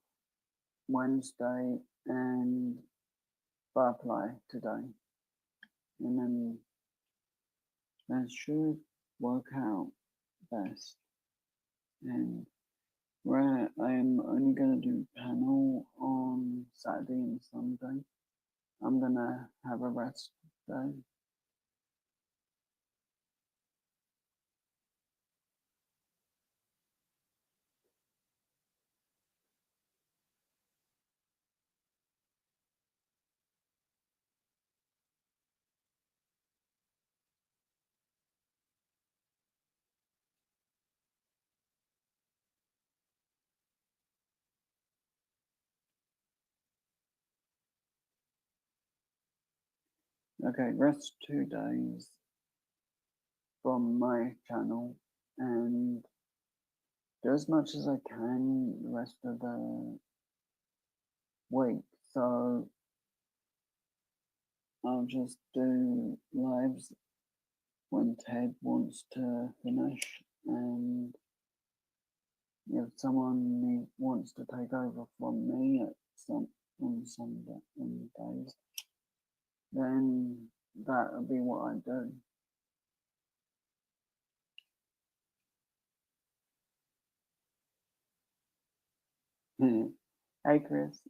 Wednesday and Firefly today. And then that should work out best. And where I am only going to do panel on Saturday and Sunday, I'm going to have a rest day. Okay, rest 2 days from my channel and do as much as I can the rest of the week. So I'll just do lives when Ted wants to finish, and if someone wants to take over from me at some days, then that'll be what I do. Hey, Chris.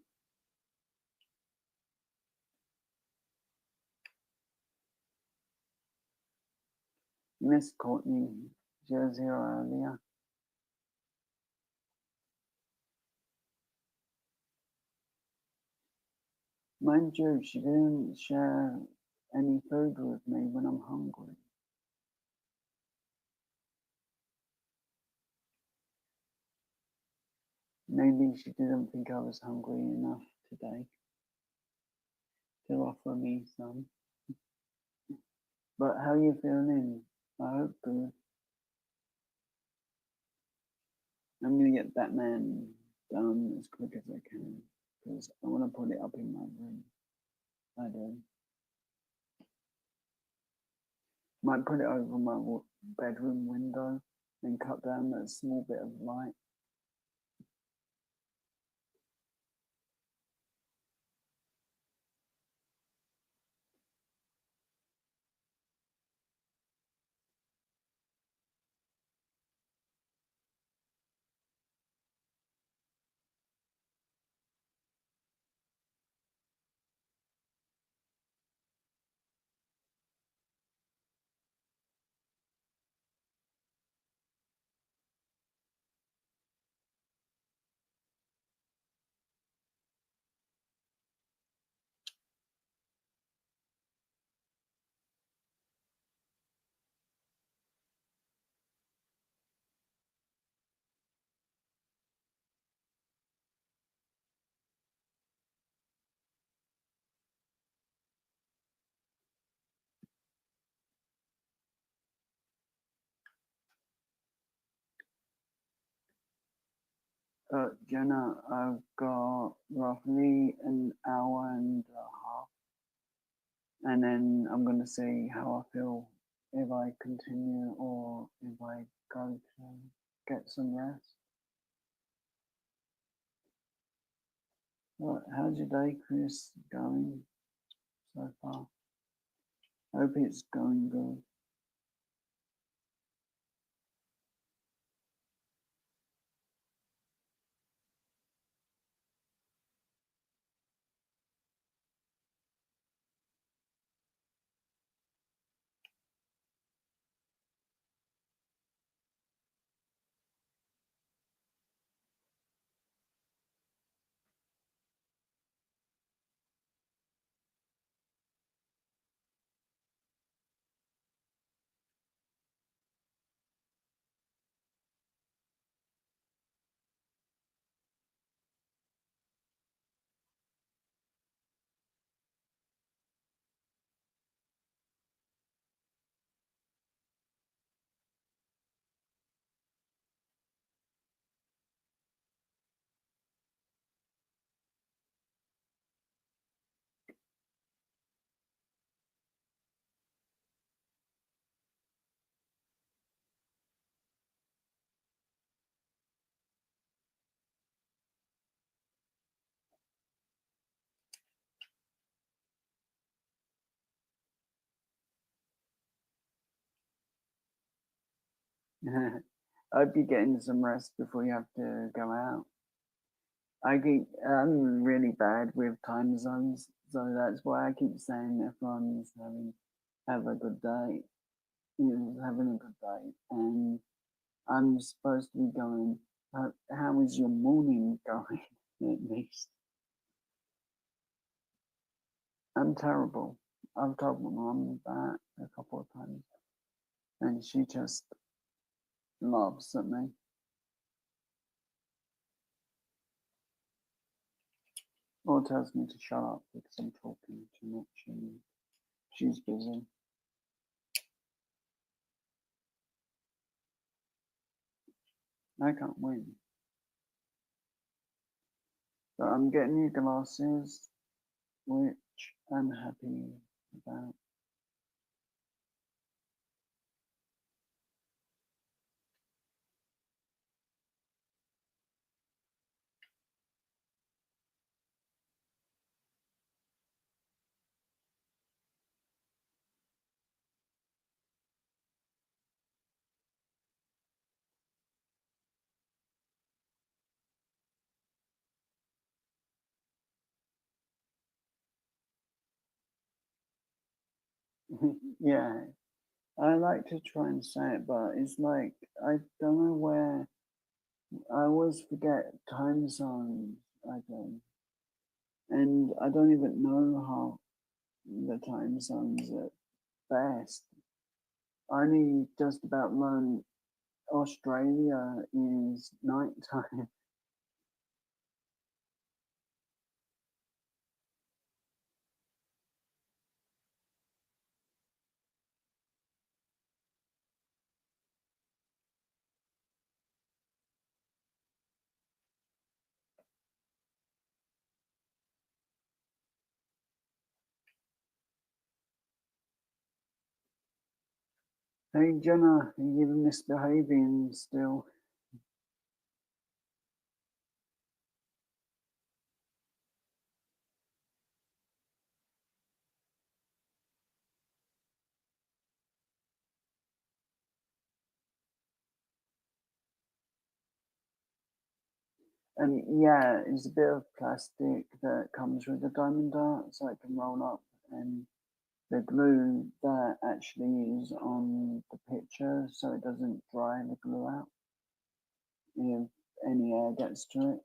Miss Courtney. She was here earlier. Mind you, she didn't share any food with me when I'm hungry. Maybe she didn't think I was hungry enough today to offer me some. But how are you feeling? I hope good. I'm gonna get that man done as quick as I can because I want to put it up in my room. I do. Might put it over my bedroom window and cut down that small bit of light. Jenna, I've got roughly an hour and a half, and then I'm going to see how I feel if I continue or if I go to get some rest. How's your day, Chris, going so far? I hope it's going good. I hope you're getting some rest before you have to go out. I'm really bad with time zones, so that's why I keep saying everyone's have a good day, having a good day, and I'm supposed to be going. How is your morning going? At least I'm terrible. I've told my mum that a couple of times, and she just laughs at me. Or tells me to shut up because I'm talking too much and she's busy. I can't win. But I'm getting new glasses, which I'm happy about. Yeah, I like to try and say it, but it's like I don't know where. I always forget time zones. I don't, and I don't even know how the time zones at best. I only just about learned Australia is nighttime. Hey Jenna, are you misbehaving still? And yeah, it's a bit of plastic that comes with the diamond dart, so it can roll up, and the glue that actually is on the picture, so it doesn't dry the glue out if any air gets to it,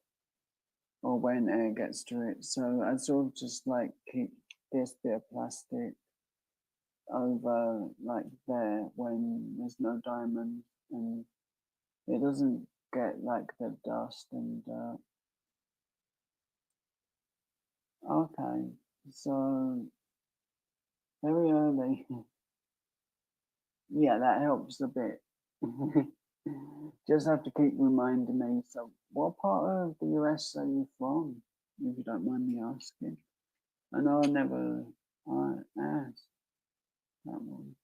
or when air gets to it. So I sort of just like keep this bit of plastic over like there when there's no diamond, and it doesn't get like the dust and okay, so very early. Yeah, that helps a bit. Just have to keep reminding me. So, what part of the US are you from, if you don't mind me asking? I know I never asked that one.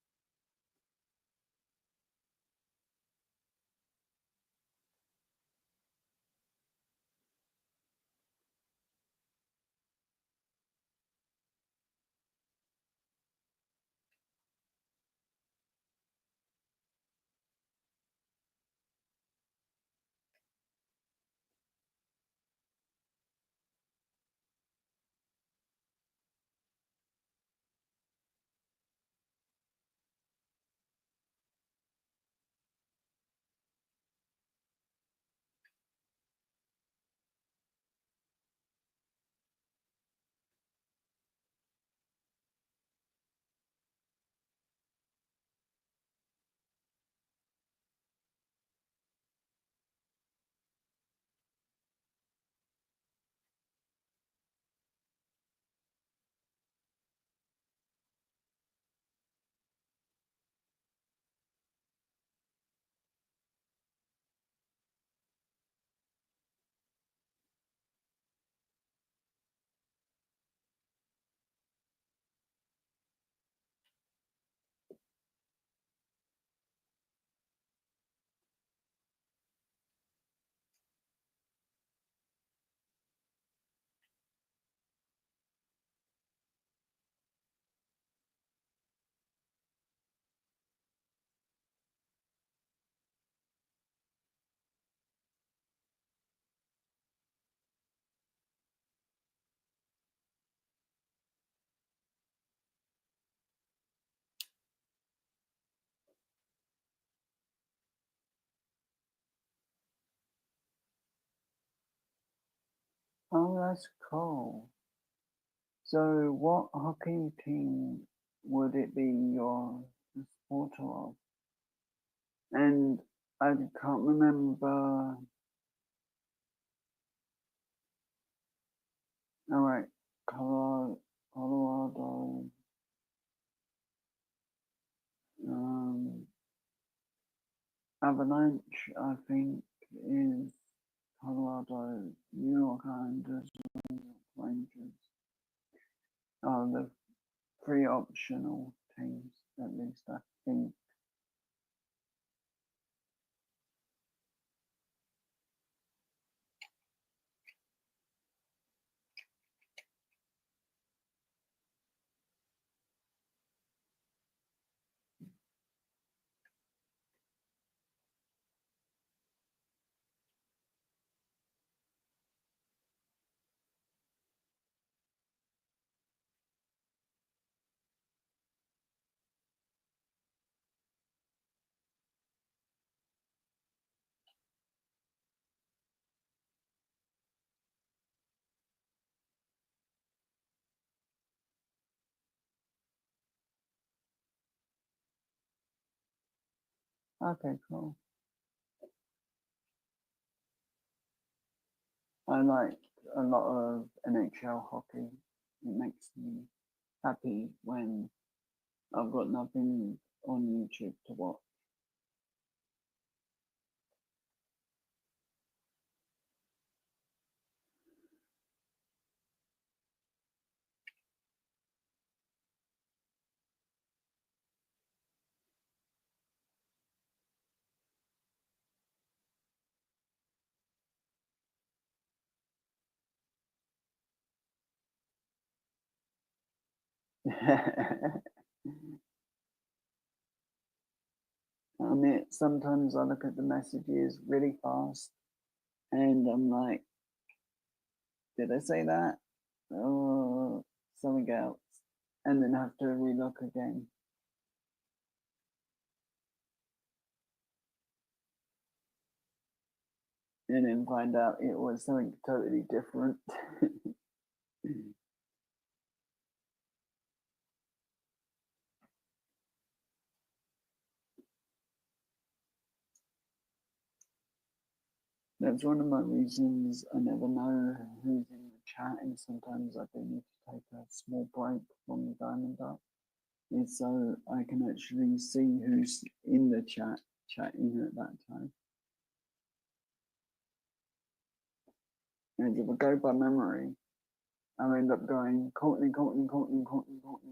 Oh, that's cool. So, what hockey team would it be you're a supporter of? And I can't remember. All right, Colorado, um, Avalanche, I think, is Colorado, New York Islanders, New York Rangers are the three optional teams, at least I think. Okay, cool. I like a lot of NHL hockey. It makes me happy when I've got nothing on YouTube to watch. I mean, sometimes I look at the messages really fast and I'm like, did I say that? Or something else? And then have to relook again. And then find out it was something totally different. That's one of my reasons I never know who's in the chat, and sometimes I do need to take a small break from the Diamond Up, is so I can actually see who's in the chat chatting at that time. And if I go by memory, I end up going Courtney, Courtney, Courtney, Courtney, Courtney,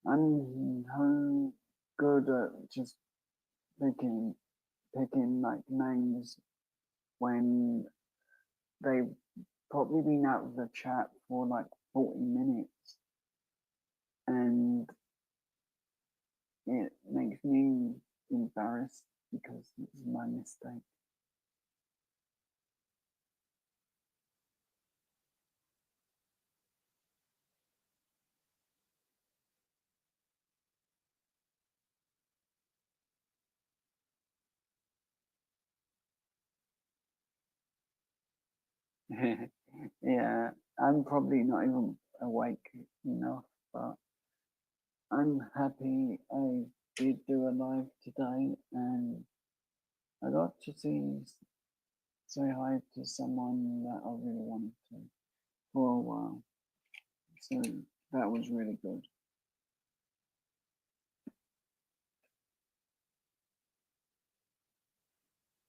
and I'm so good at just picking like names when they've probably been out of the chat for like 40 minutes, and it makes me embarrassed because it's my mistake. Yeah, I'm probably not even awake enough, but I'm happy I did do a live today, and I got to say hi to someone that I really wanted to for a while. So that was really good.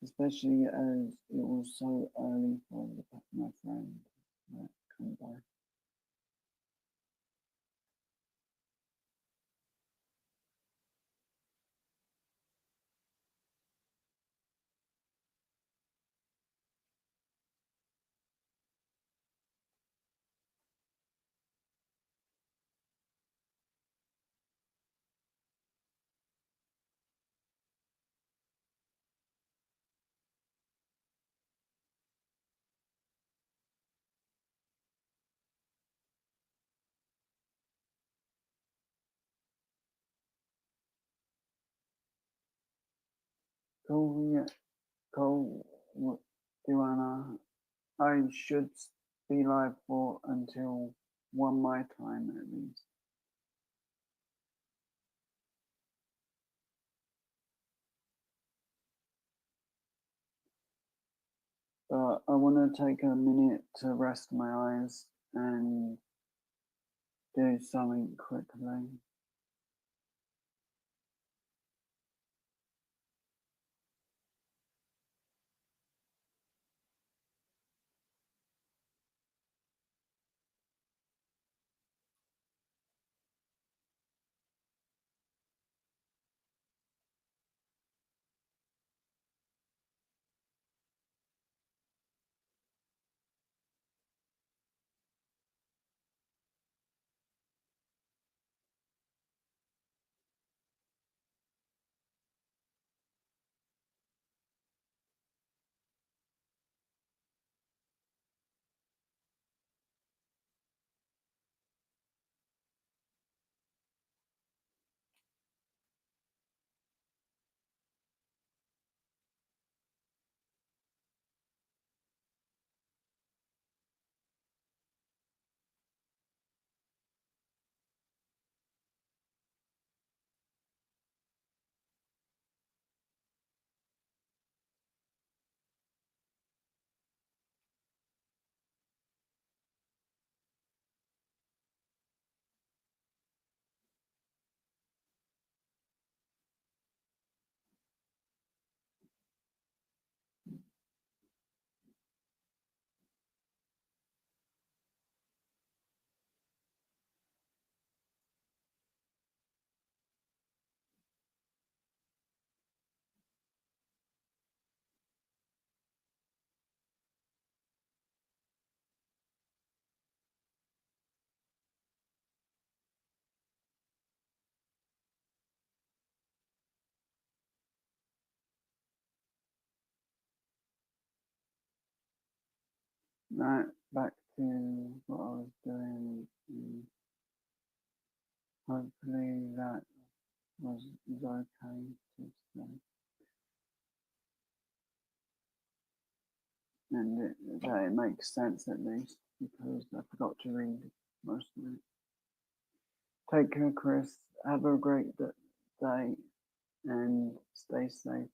Especially as it was so early for my friend that come by. Cool, yeah, cool. Joanna, I should be live for until 1 my time at least. But I want to take a minute to rest my eyes and do something quickly. Right, back to what I was doing. Hopefully that is okay to say. And that it makes sense at least, because I forgot to read most of it. Take care, Chris. Have a great day and stay safe.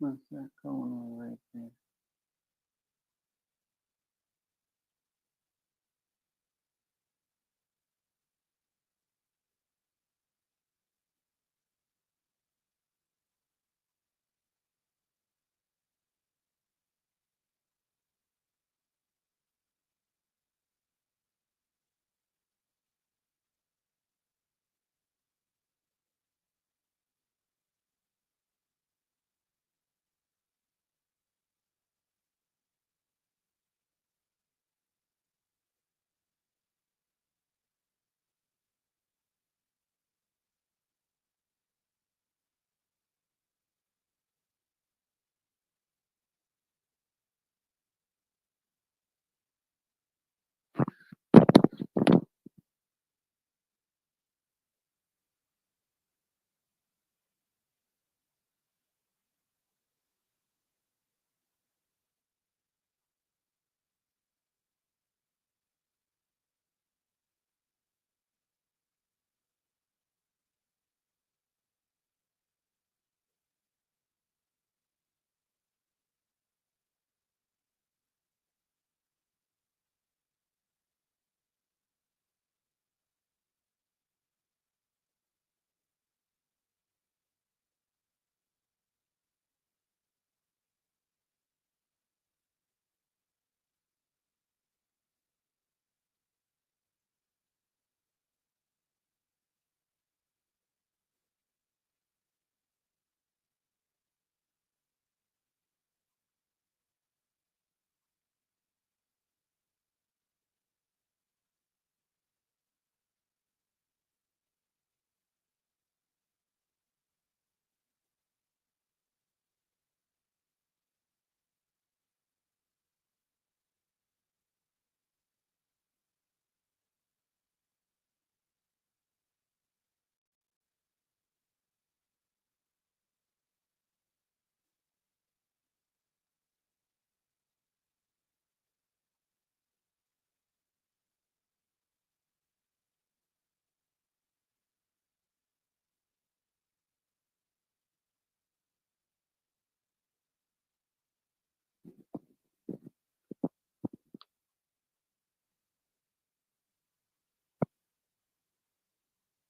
What's that going on right there?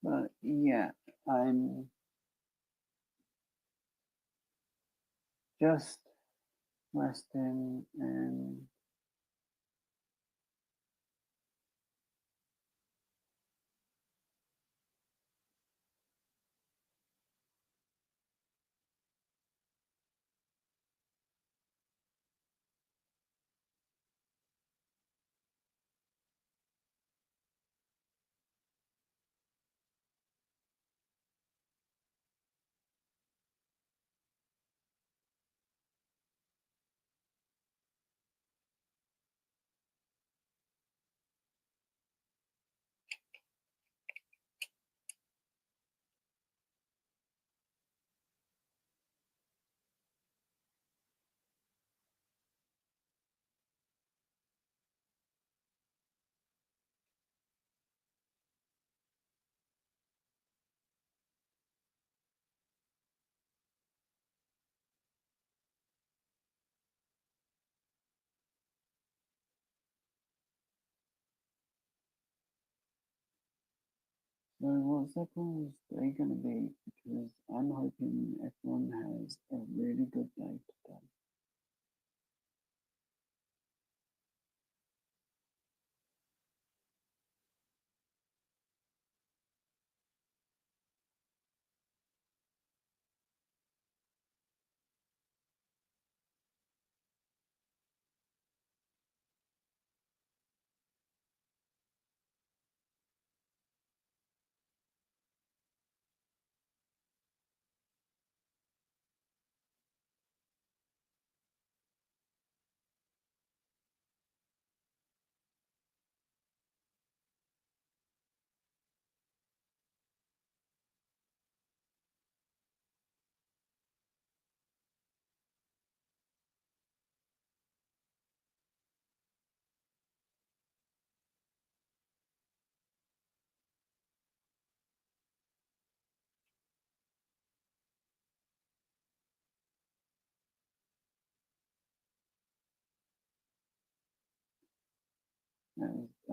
But yeah, I'm just resting and so what's everyone's day gonna be? Because I'm hoping everyone has a really good day today.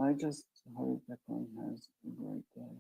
I just hope everyone has a great day.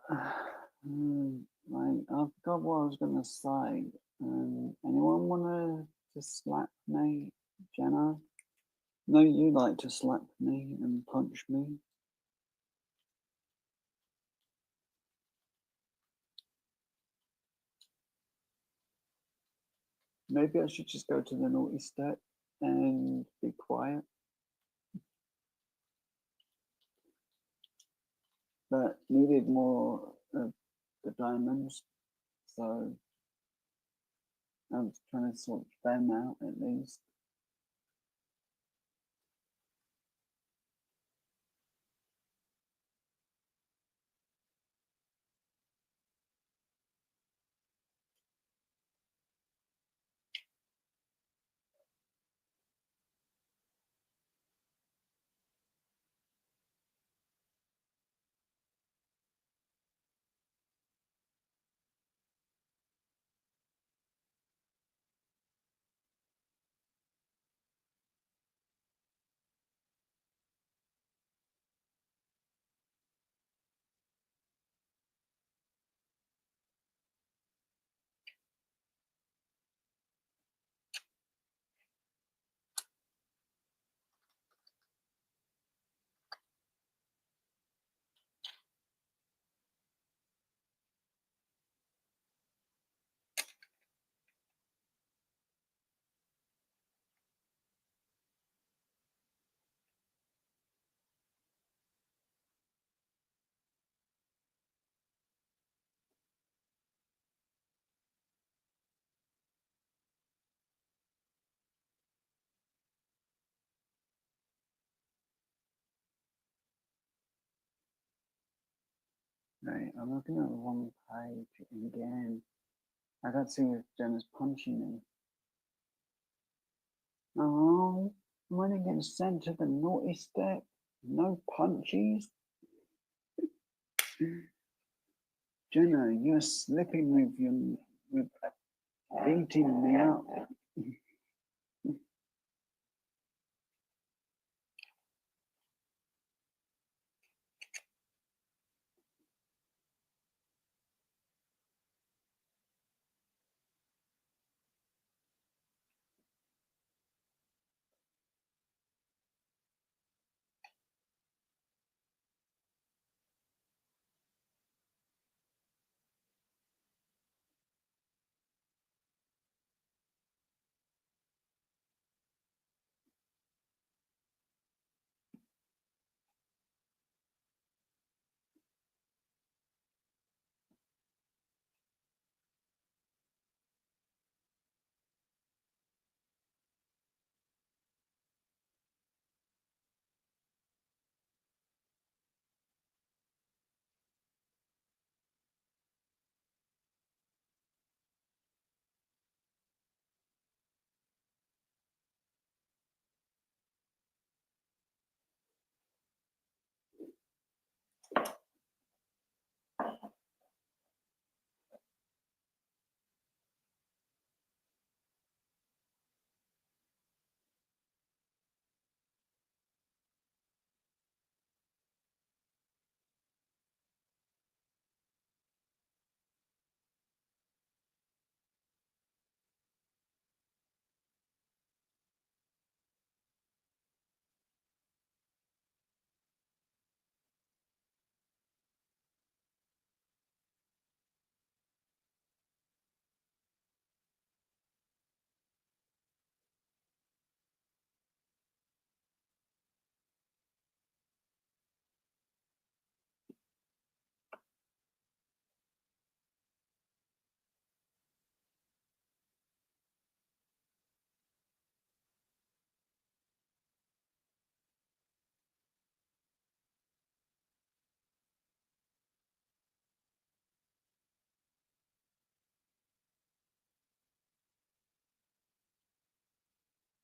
Like, I forgot what I was gonna say. Anyone wanna just slap me, Jenna? No, you like to slap me and punch me. Maybe I should just go to the naughty step and be quiet. But needed more of the diamonds, so I was trying to sort them out at least. Right, I'm looking at the wrong page again. I can't see if Jenna's punching me. Oh, I'm only getting sent to the naughty step. No punchies. Jenna, you're slipping with beating me up.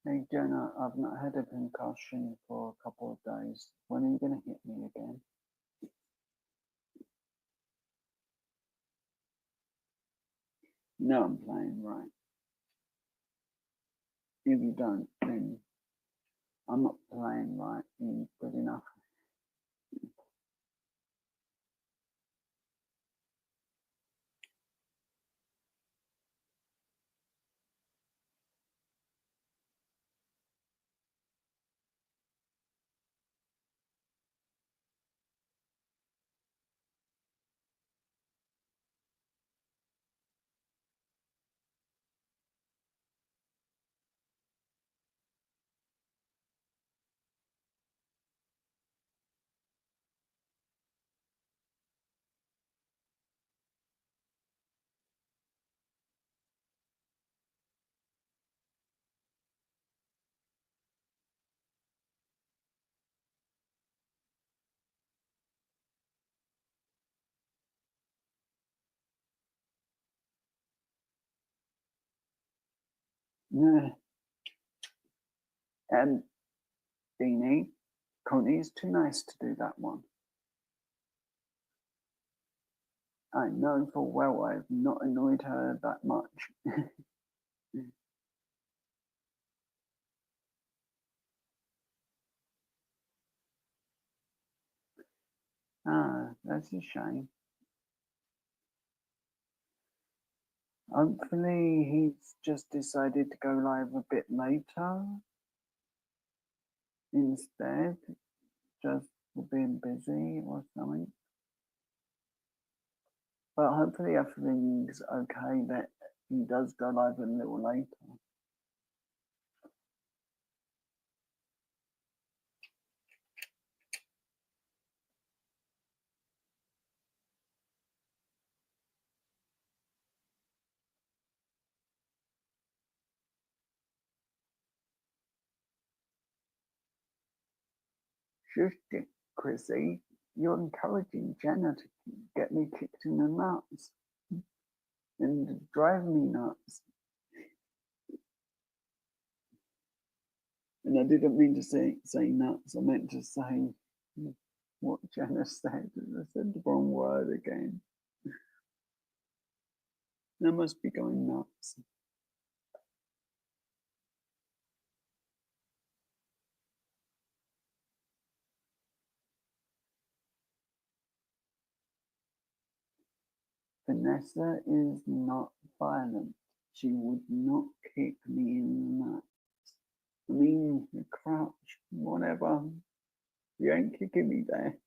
Hey Jenna, I've not had a concussion for a couple of days. When are you going to hit me again? No, I'm playing right. If you don't, then I'm not playing right. You good enough? Yeah. And Beanie, Courtney is too nice to do that one. I know full well I've not annoyed her that much. That's a shame. Hopefully he's just decided to go live a bit later instead, just for being busy or something. But hopefully everything's okay that he does go live a little later. Shush it, Chrissy. You're encouraging Jenna to get me kicked in the nuts and drive me nuts. And I didn't mean to say nuts. I meant to say what Jenna said. I said the wrong word again. I must be going nuts. Vanessa is not violent. She would not kick me in the nuts. I mean, the crotch, whatever. You ain't kicking me there.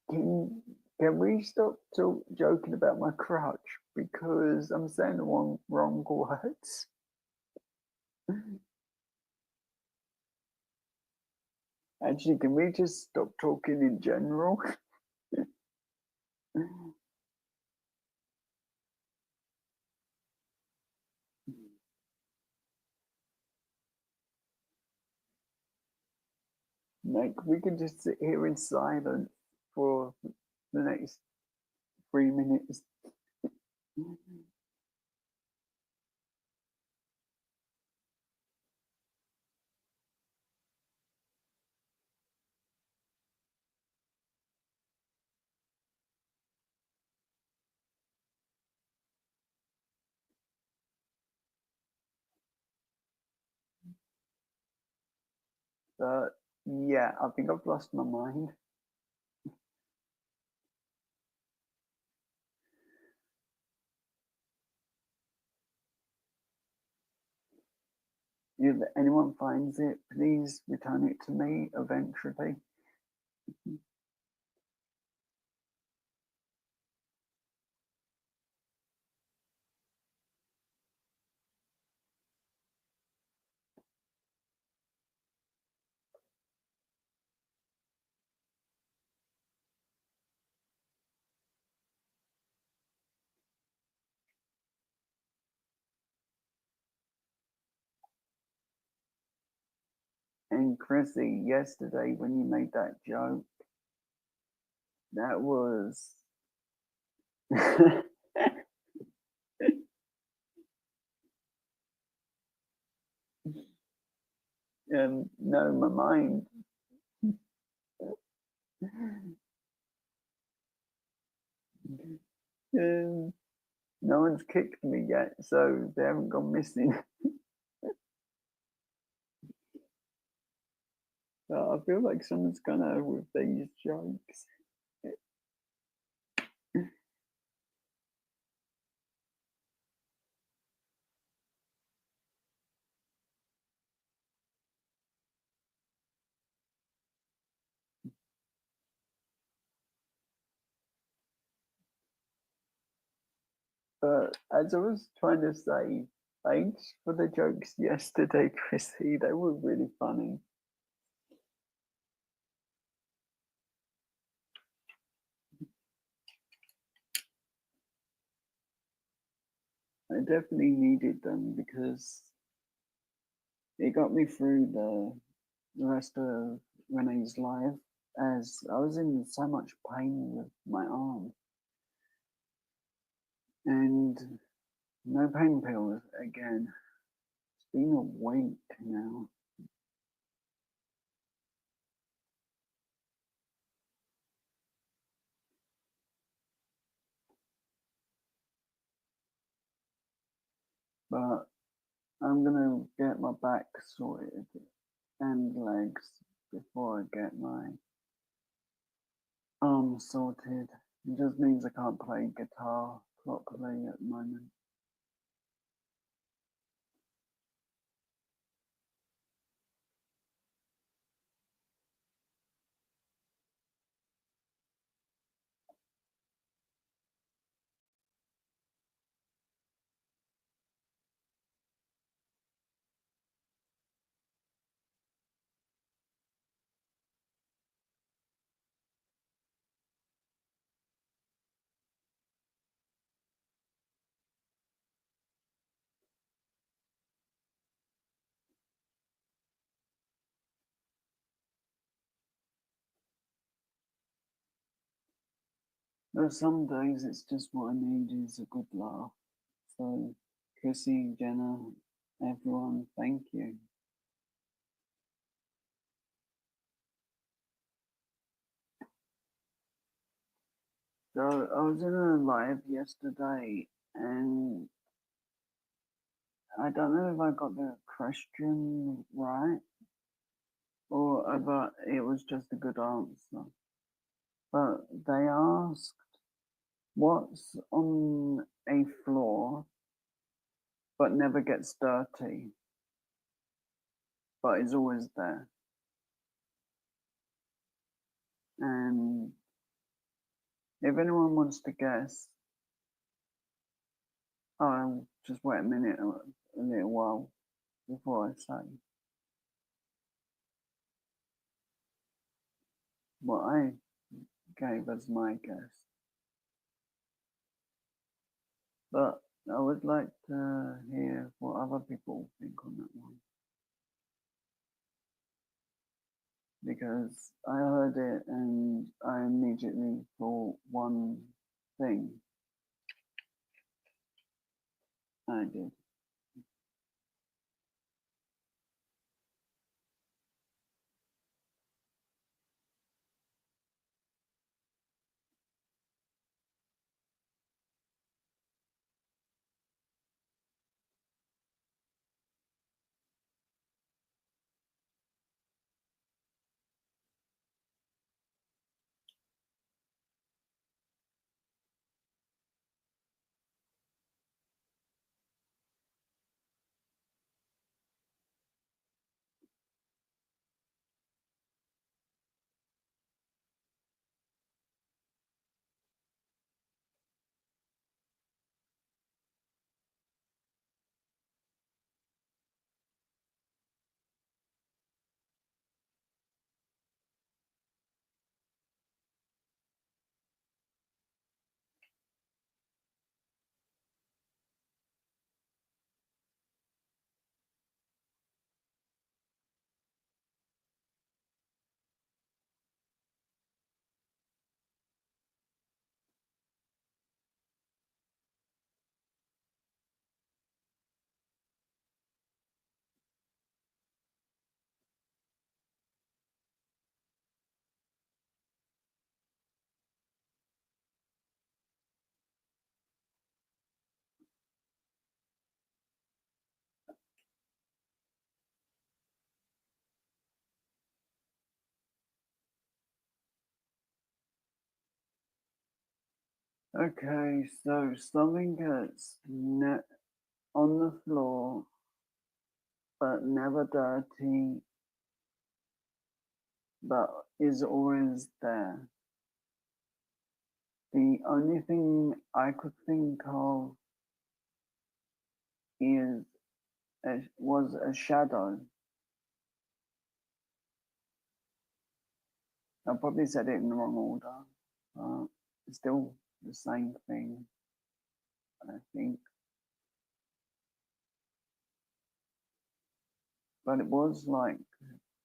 Can we stop joking about my crotch? Because I'm saying the wrong words. Actually, can we just stop talking in general? Like, we can just sit here in silence for the next 3 minutes. But yeah, I think I've lost my mind. If anyone finds it, please return it to me eventually. And Chrissy, yesterday when you made that joke, that was no, my mind. No one's kicked me yet, so they haven't gone missing. I feel like someone's gonna with these jokes. But as I was trying to say, thanks for the jokes yesterday, Chrissy. They were really funny. I definitely needed them because it got me through the rest of Renee's live. as I was in so much pain with my arm, and no pain pills again. It's been a week now. But I'm gonna get my back sorted and legs before I get my arm sorted. It just means I can't play guitar properly at the moment. But some days it's just what I need is a good laugh. So, Chrissy, Jenna, everyone, thank you. So I was in a live yesterday, and I don't know if I got the question right or but it was just a good answer. But they asked what's on a floor but never gets dirty, but is always there. And if anyone wants to guess, I'll just wait a minute, a little while before I say what I gave as my guess. But I would like to hear what other people think on that one. Because I heard it and I immediately thought one thing. I did. Okay, so something that's on the floor but never dirty, but is always there. The only thing I could think of is was a shadow. I probably said it in the wrong order, but it's still the same thing, I think. But it was like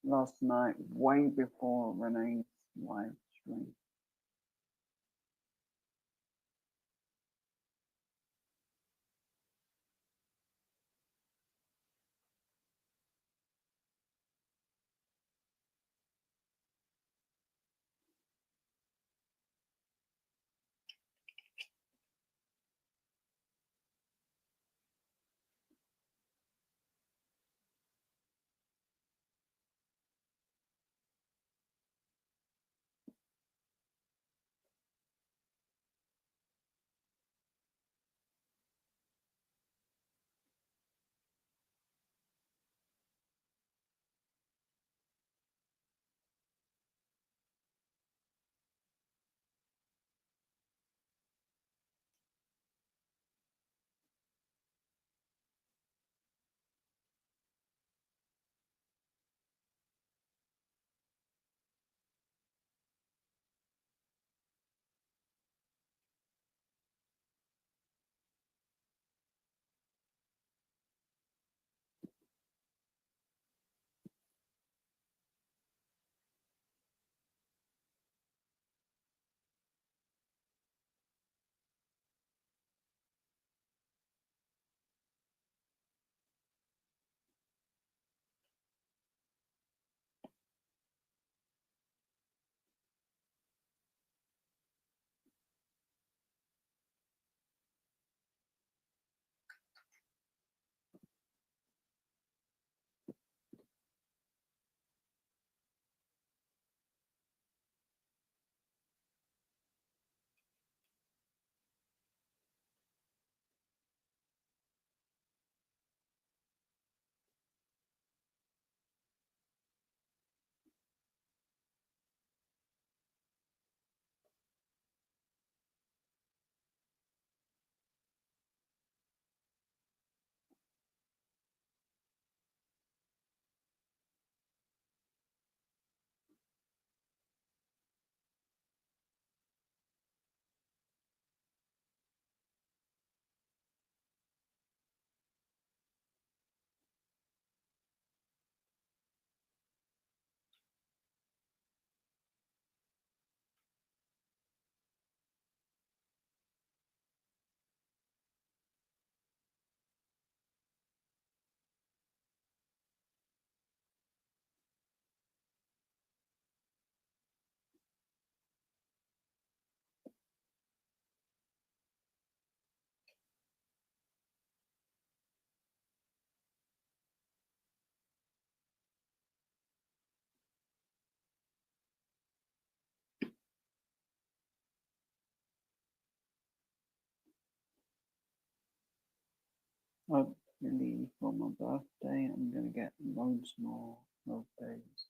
last night, way before Renee's live stream. Hopefully for my birthday, I'm going to get loads more birthdays.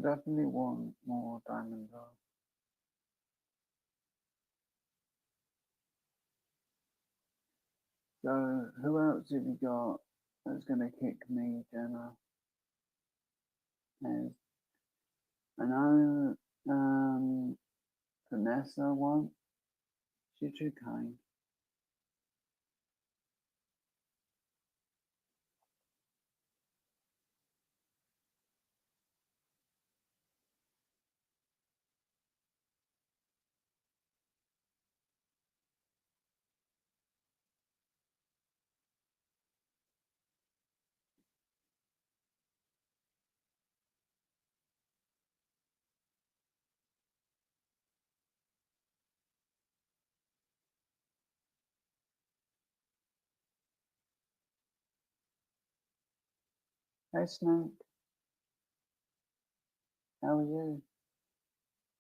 definitely want more diamond art. So who else have you got that's gonna kick me, Jenna? There's, I know Vanessa won't. She's too kind. Hey Snake, how are you?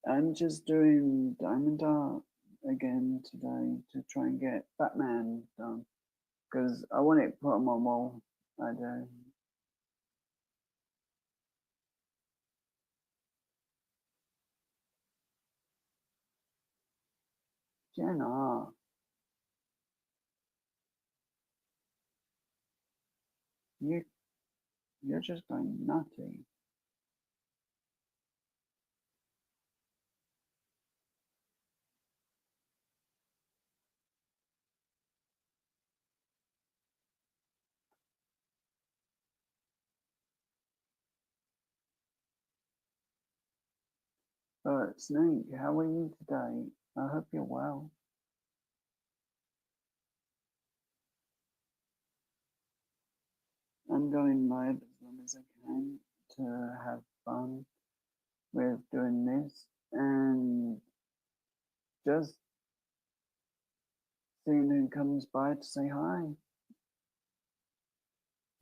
I'm just doing diamond art again today to try and get Batman done because I want it put on my wall. I do. Jenna, you you're just going nutty. But Snake, how are you today? I hope you're well. I'm going live as long as I can to have fun with doing this and just seeing who comes by to say hi.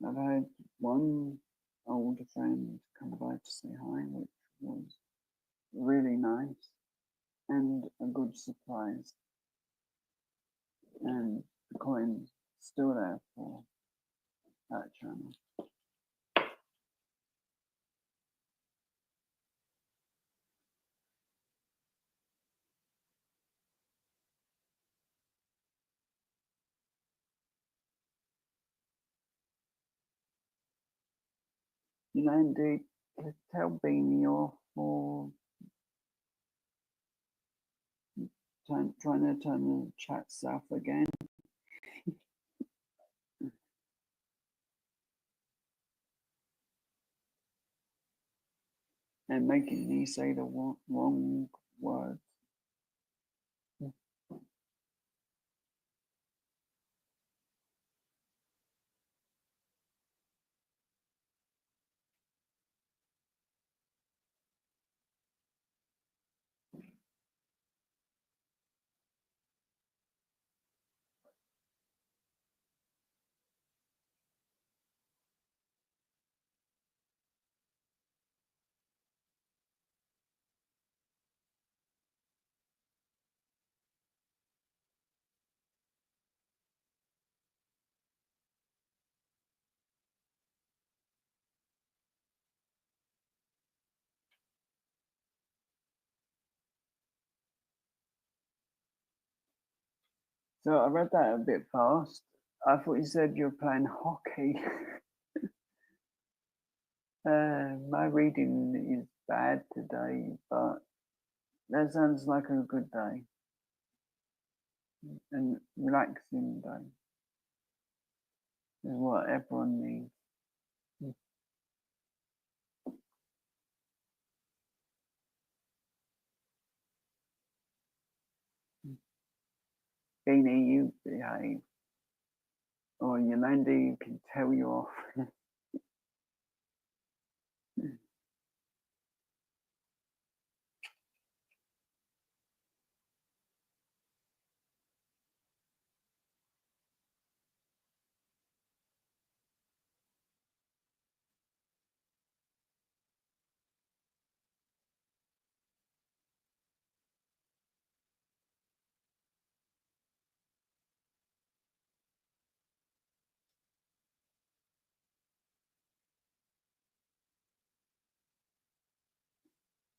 I've had one older friend come by to say hi, which was really nice and a good surprise. And the coin's still there for that channel. You know, indeed, tell Beanie off for trying to turn the chat south again and making me say the wrong words. So I read that a bit fast. I thought you said you were playing hockey. My reading is bad today, but that sounds like a good day and relaxing day is what everyone needs. Beanie, you behave, or Yolandi can tell you off.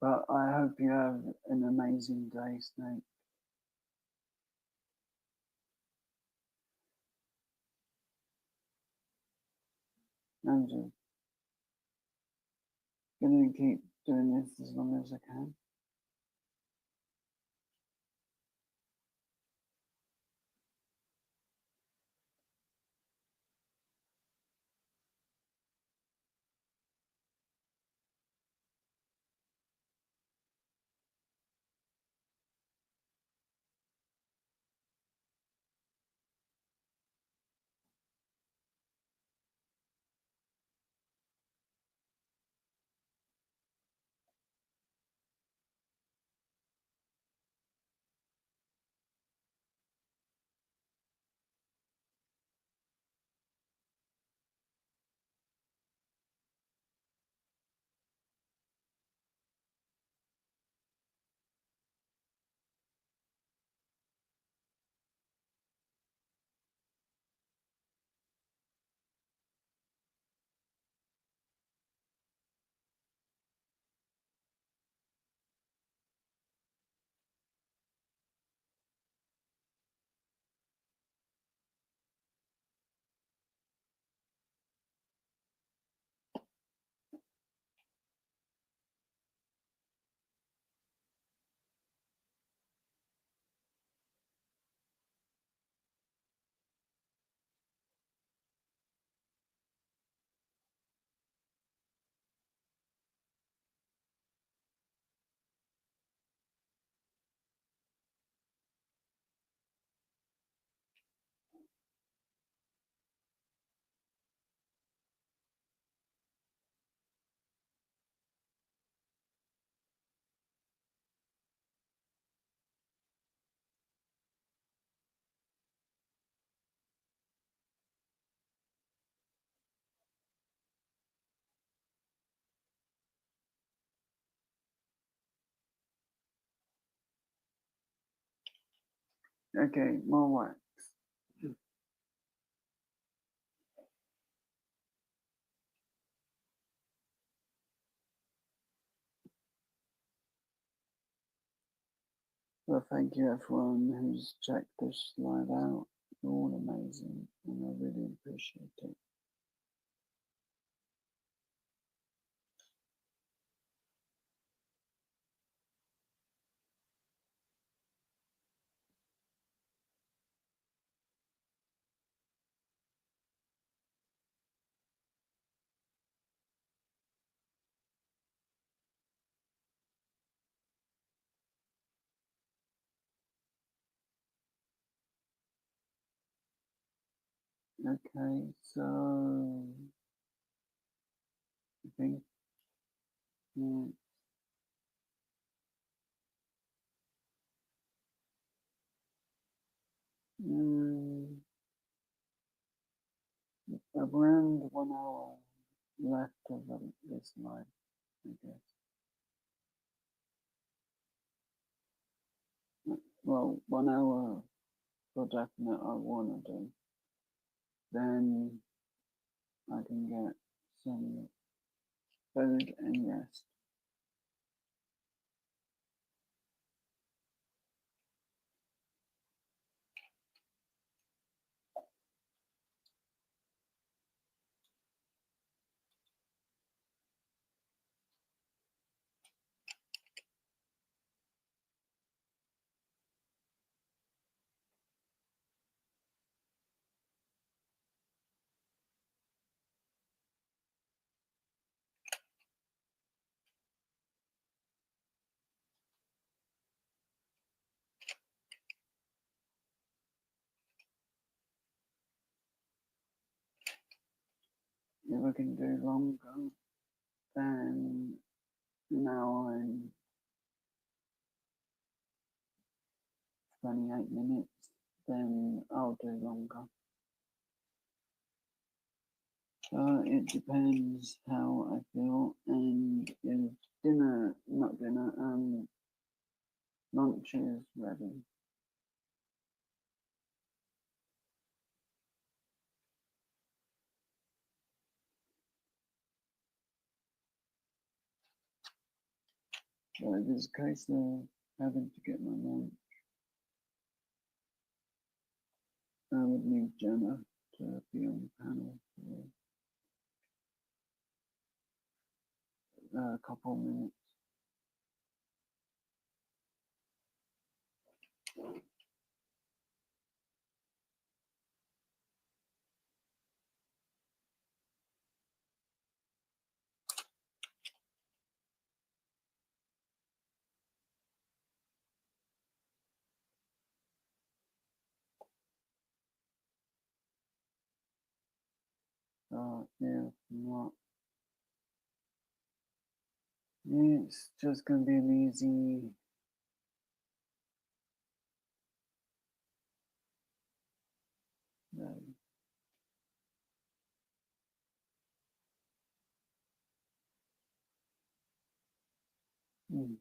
But I hope you have an amazing day, Snake. I'm just gonna keep doing this as long as I can. Okay, more wax. Well, thank you everyone who's checked this live out. You're all amazing, and I really appreciate it. Okay, so I think yeah, mm, around 1 hour left of this live, I guess. Well, 1 hour for definite I want to do. Then I can get some food and rest. If I can do longer than an hour and 28 minutes, then I'll do longer. So it depends how I feel, and if lunch is ready. So it is a case of having to get my lunch. I would need Jenna to be on the panel for a couple of minutes. Yeah, not. It's just going to be an easy day. Mm.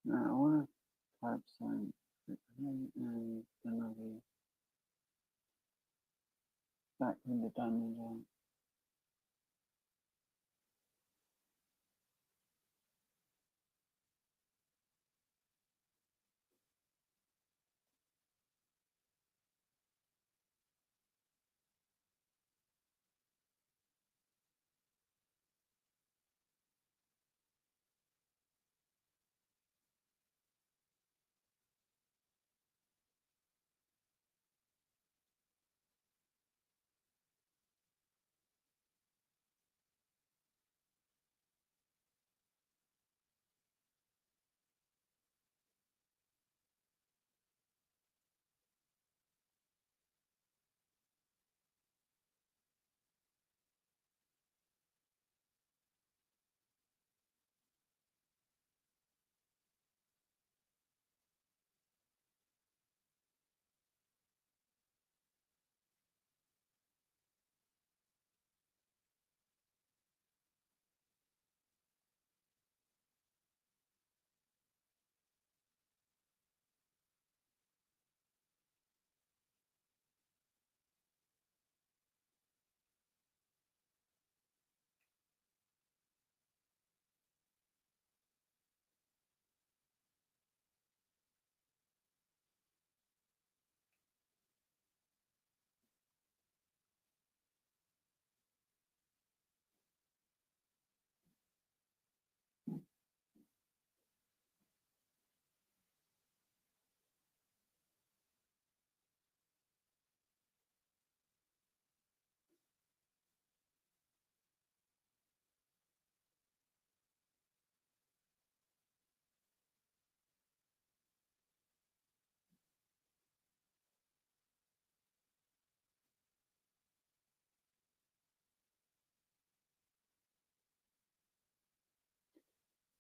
Now, I want to type something quickly and then I'll be back when the done is on.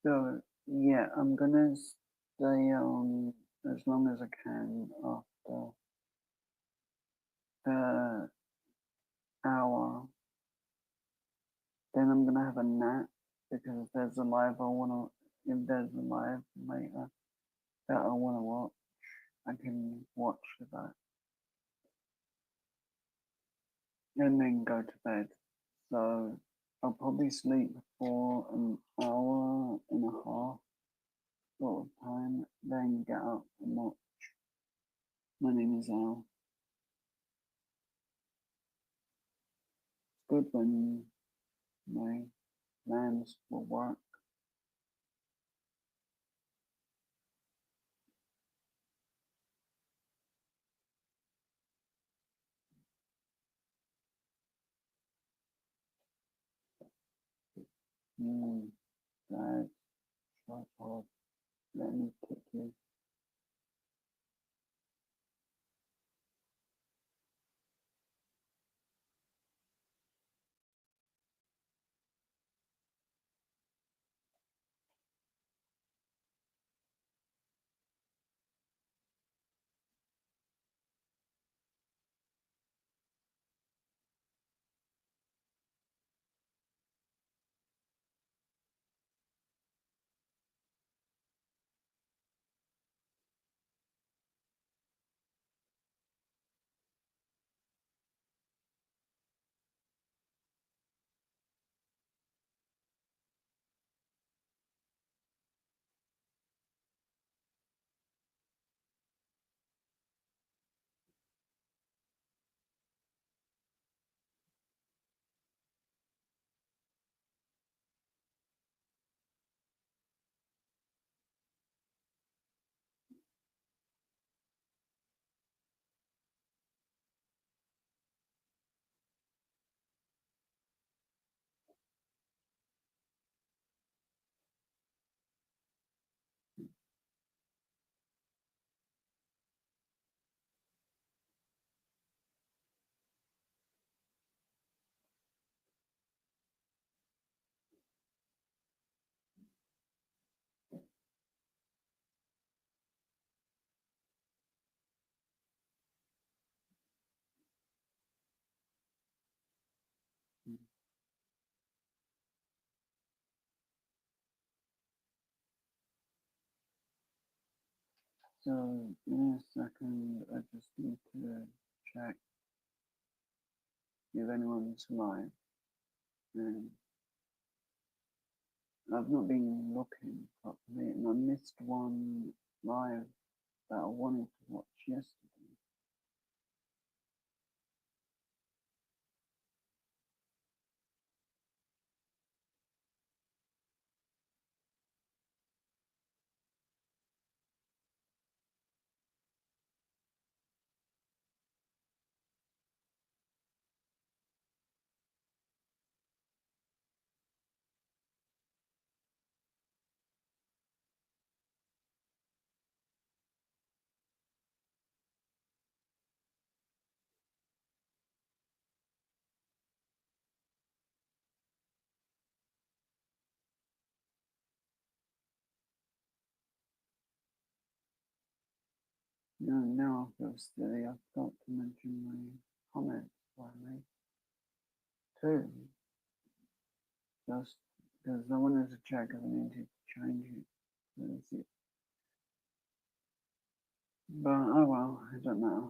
So, yeah, I'm going to stay on as long as I can after the hour. Then I'm going to have a nap because there's a live I want to, if there's a live later that I want to watch, I can watch that and then go to bed. So I'll probably sleep for an hour and a half sort of time, then get up and watch. My name is Al. It's good when my plans will work. Sad. tripod. Let me kick you. So in a second, I just need to check if anyone's live. And I've not been looking properly, and I missed one live that I wanted to watch yesterday. No, now I feel silly. I forgot to mention my comments finally too. Just because I wanted to check if I needed to change it. But oh well, it doesn't matter.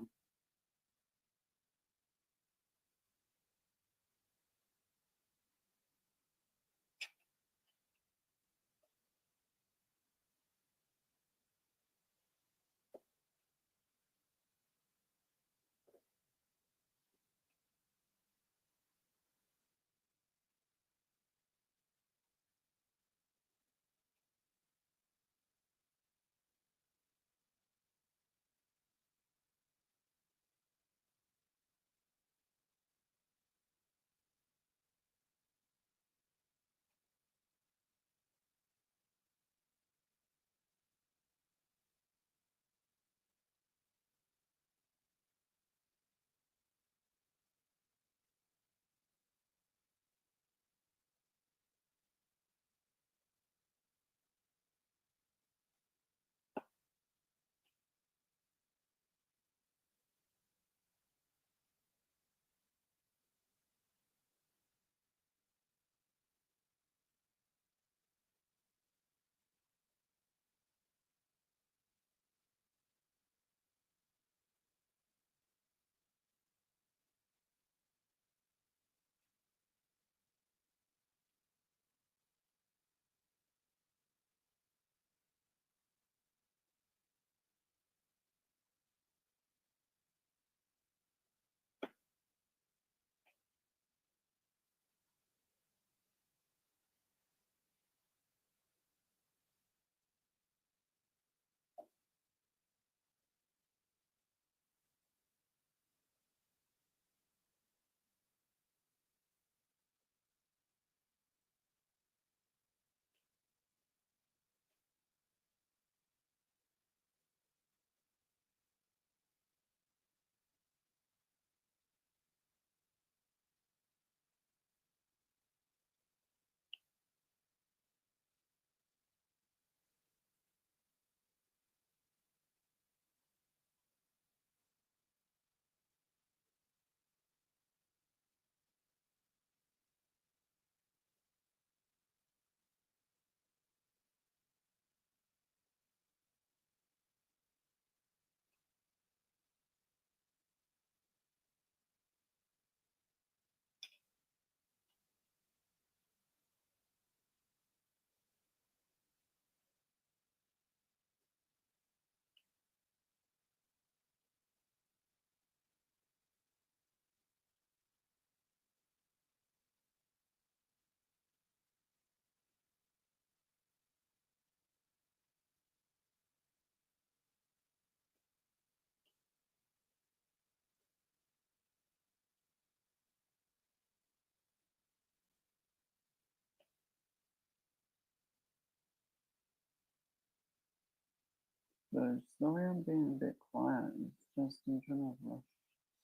So sorry I'm being a bit quiet. It's just I'm trying to rush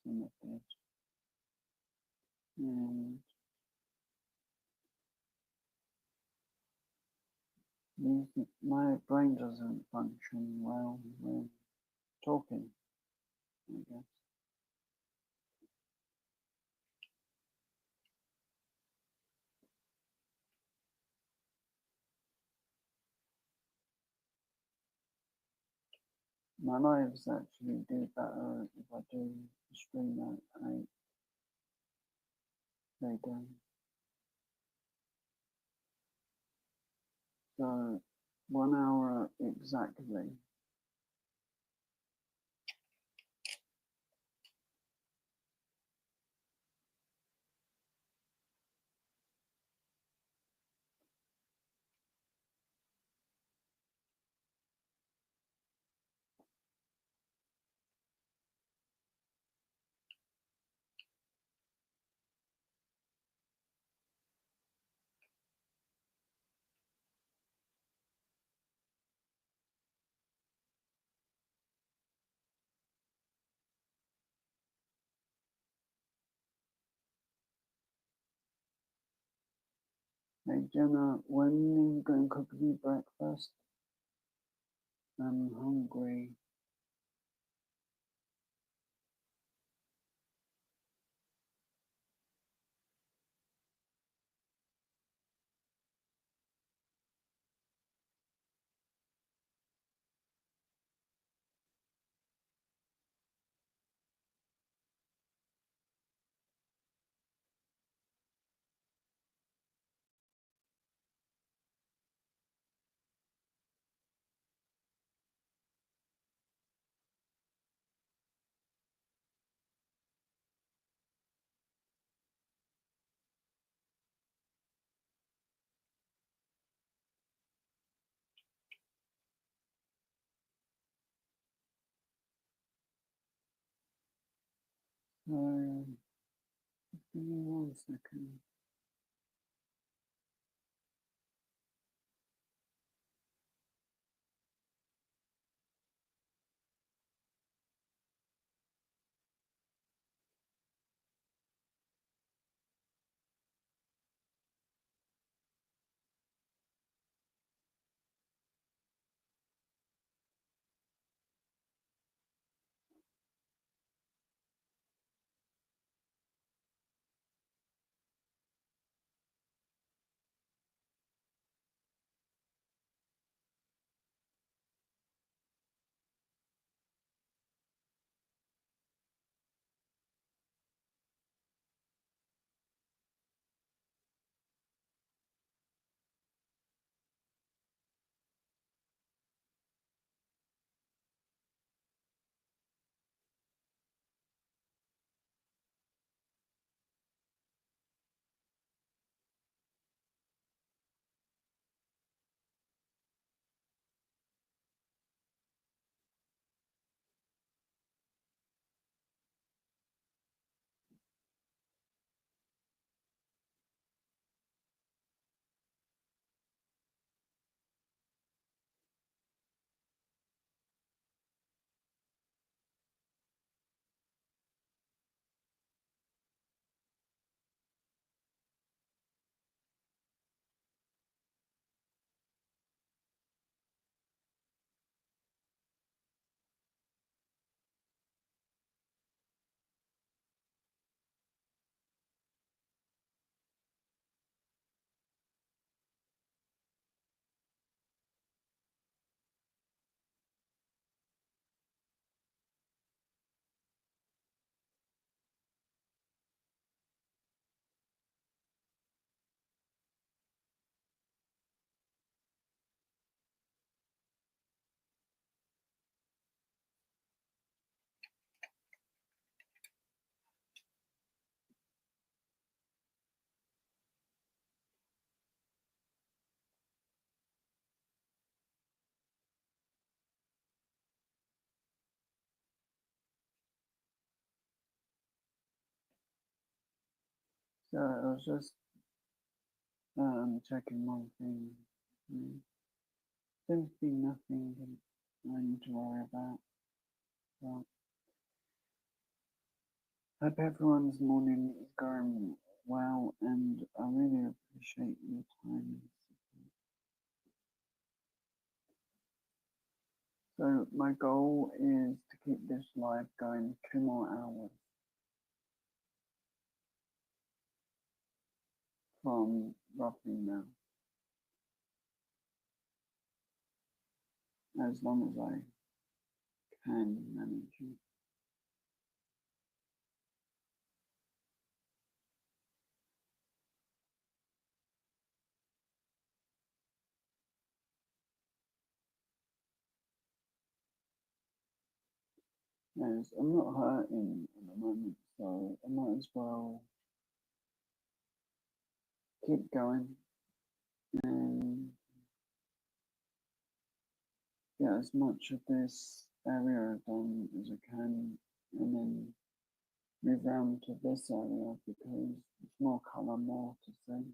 some of this. And my brain doesn't function well when talking, I guess. My lives actually do better if I do the stream at 8. They don't. So 1 hour exactly. Hey Jenna, when are you going to cook me breakfast? I'm hungry. So, give me 1 second. So I was just checking one thing. Seems to be nothing. I need to worry about. But hope everyone's morning is going well, and I really appreciate your time. So my goal is to keep this live going 2 more hours from roughly now, as long as I can manage it. As I'm not hurting at the moment, so I might as well keep going and get as much of this area done as I can, and then move around to this area because it's more colour, more to see.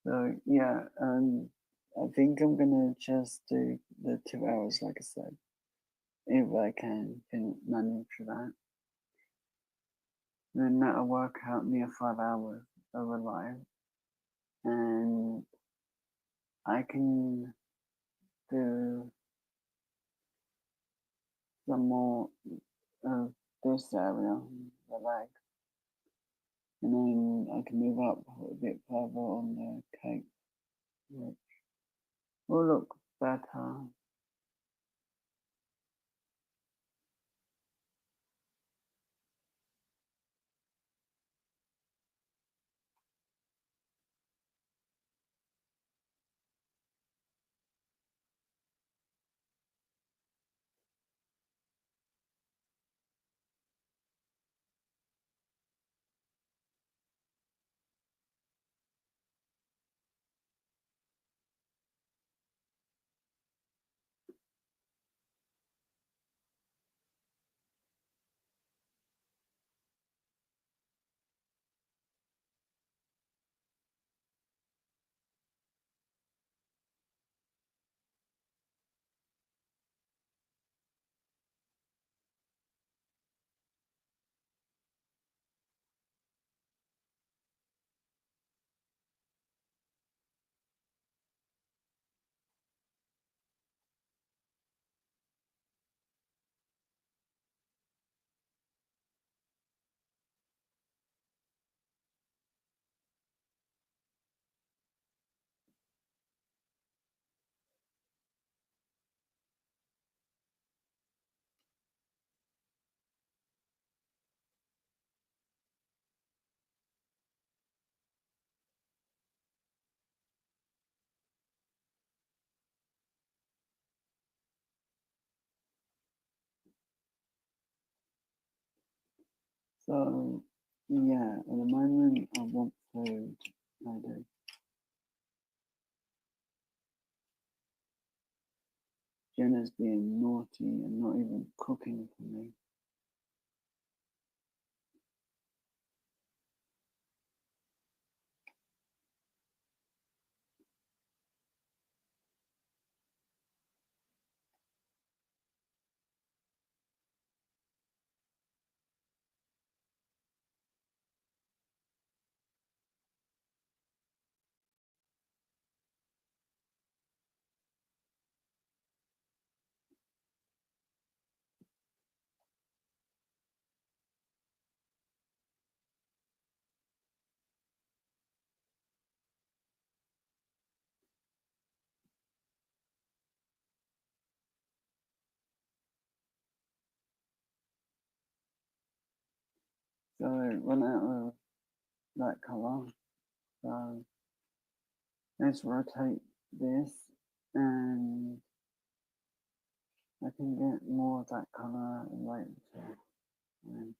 So yeah, I think I'm gonna just do the 2 hours, like I said, if I can manage that. Then that'll work out near 5 hours of a live, and I can do some more of this area, the leg, and then I can move up a bit further on the cake, which will look better. So yeah, at the moment I want food. I do. Jenna's being naughty and not even cooking for me. So run out of that colour. So let's rotate this and I can get more of that colour later when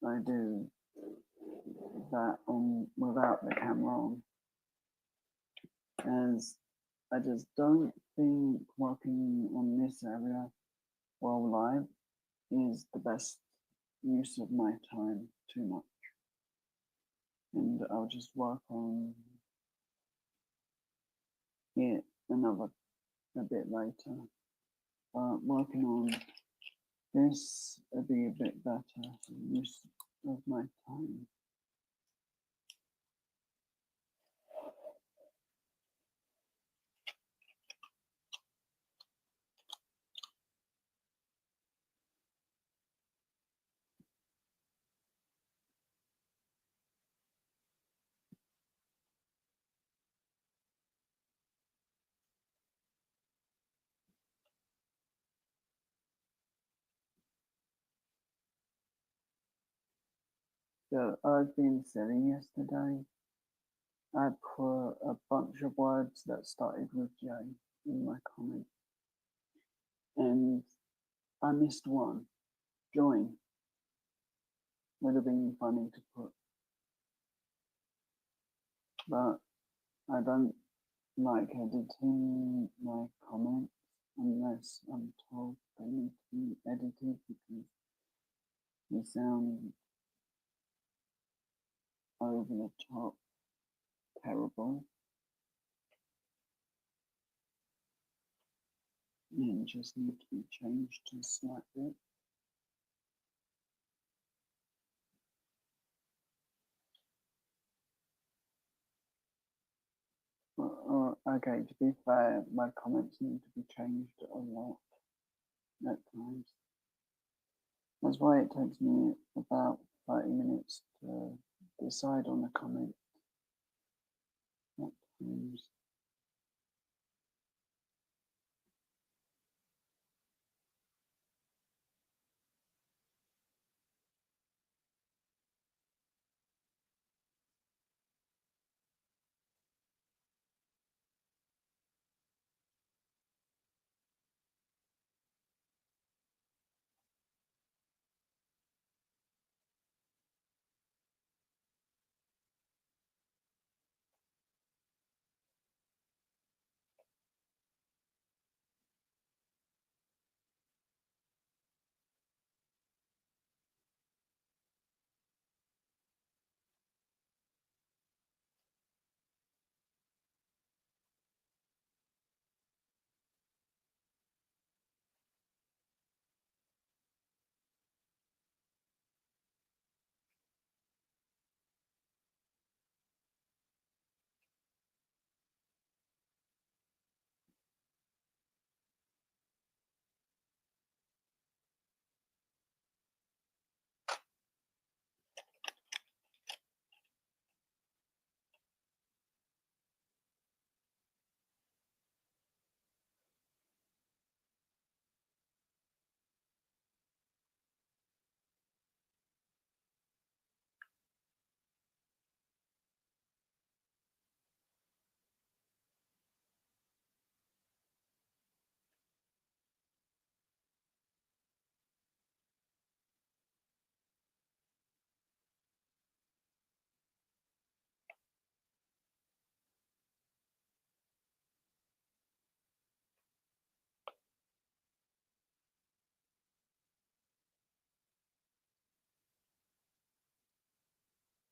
I do that on without the camera on, as I just don't think working on this area while live is the best use of my time too much, and I'll just work on it a bit later. But working on this would be a bit better use of my time. So I've been silly yesterday. I put a bunch of words that started with J in my comment, and I missed one. Join would have been funny to put, but I don't like editing my comments unless I'm told they need to be edited because they sound over the top terrible and just need to be changed a slight bit. Okay, to be fair, my comments need to be changed a lot at times. That's why it takes me about 30 minutes to decide on a comment at times.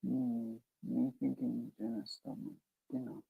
Me thinking Jenna stole my dinner.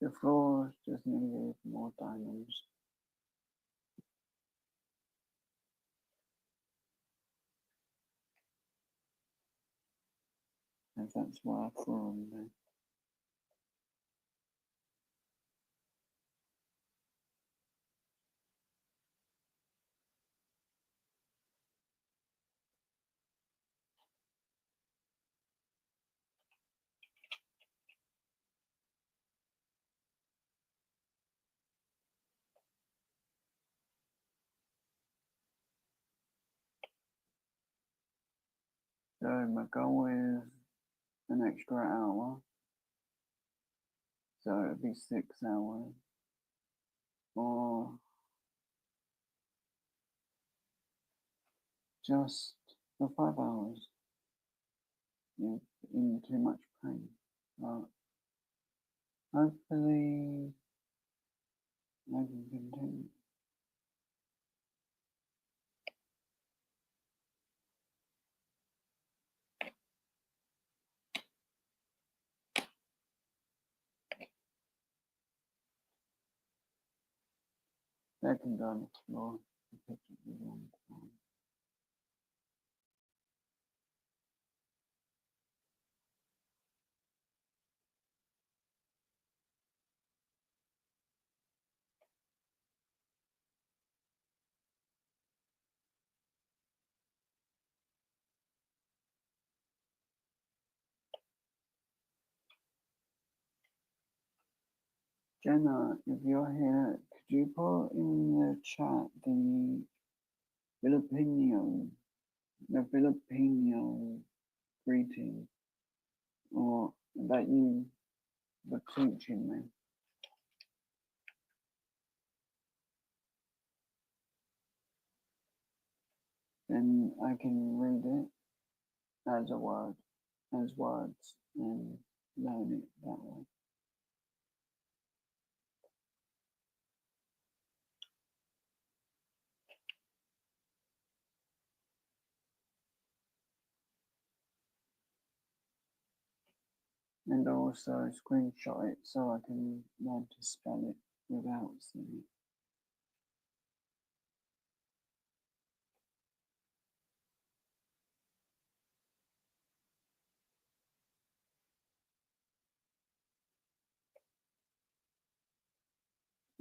The floors just needed more diamonds. And that's why I threw them there. So my goal is an extra hour. So it'd be 6 hours. Or just for 5 hours. You're in too much pain. But hopefully I can continue. That can go on the floor. It takes a long time. Jenna, if you're here, could you put in the chat Filipino, the Filipino greeting, or that you were teaching me? Then I can read it as a word, as words, and learn it that way. And also screenshot it so I can learn to spell it without seeing it.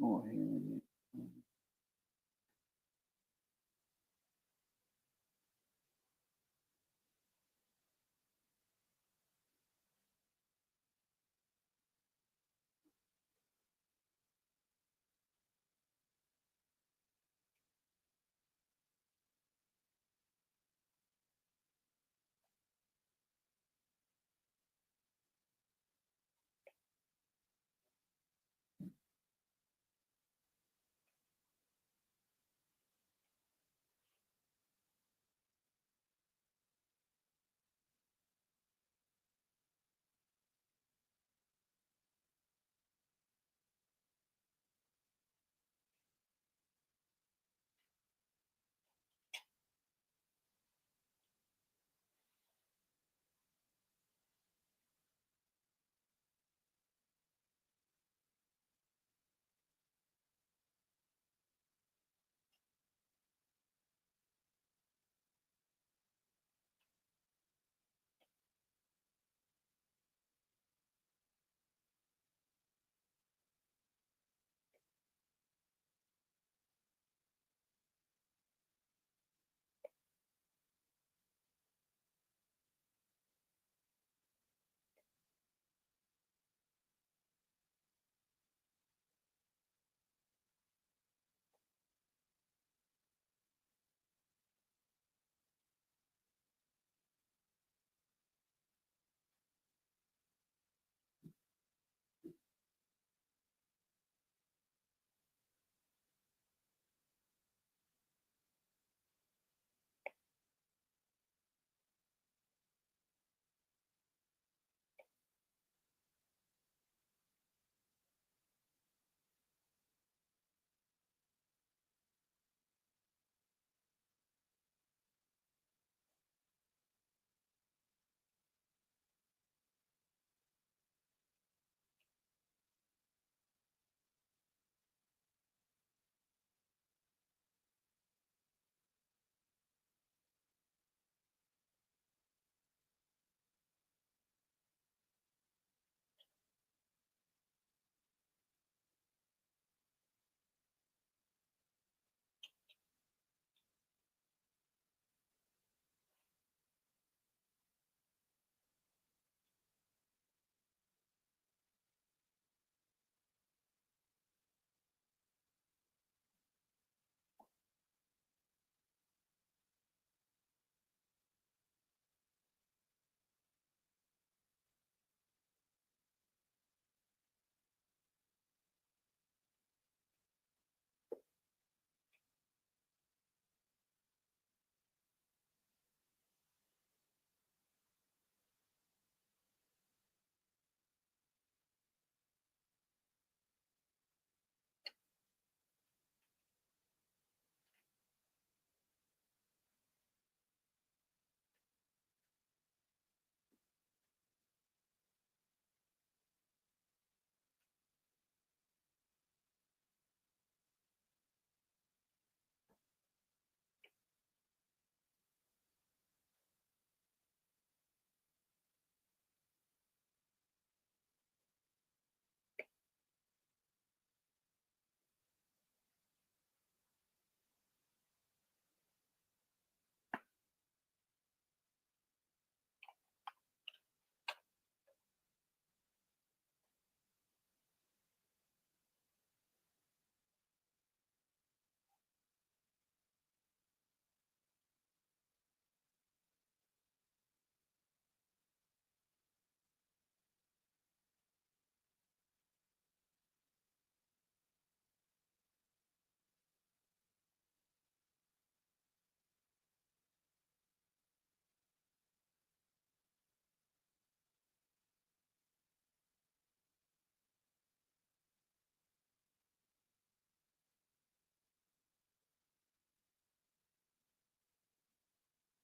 Or hearing it.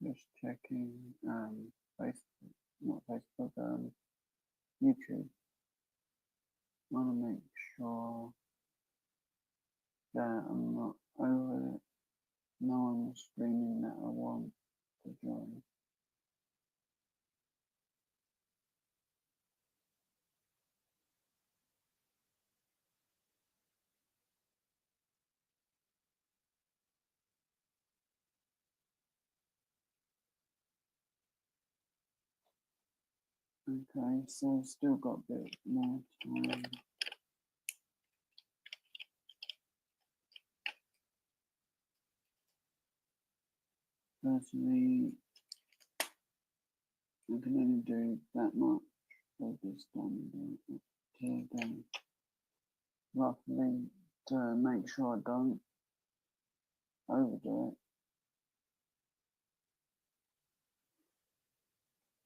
just checking Facebook, not Facebook, YouTube. Want to make sure that I'm not over it. No one's streaming that I want to join. Okay, so still got a bit more time. Personally, I can only do that much of this done today. Roughly to make sure I don't overdo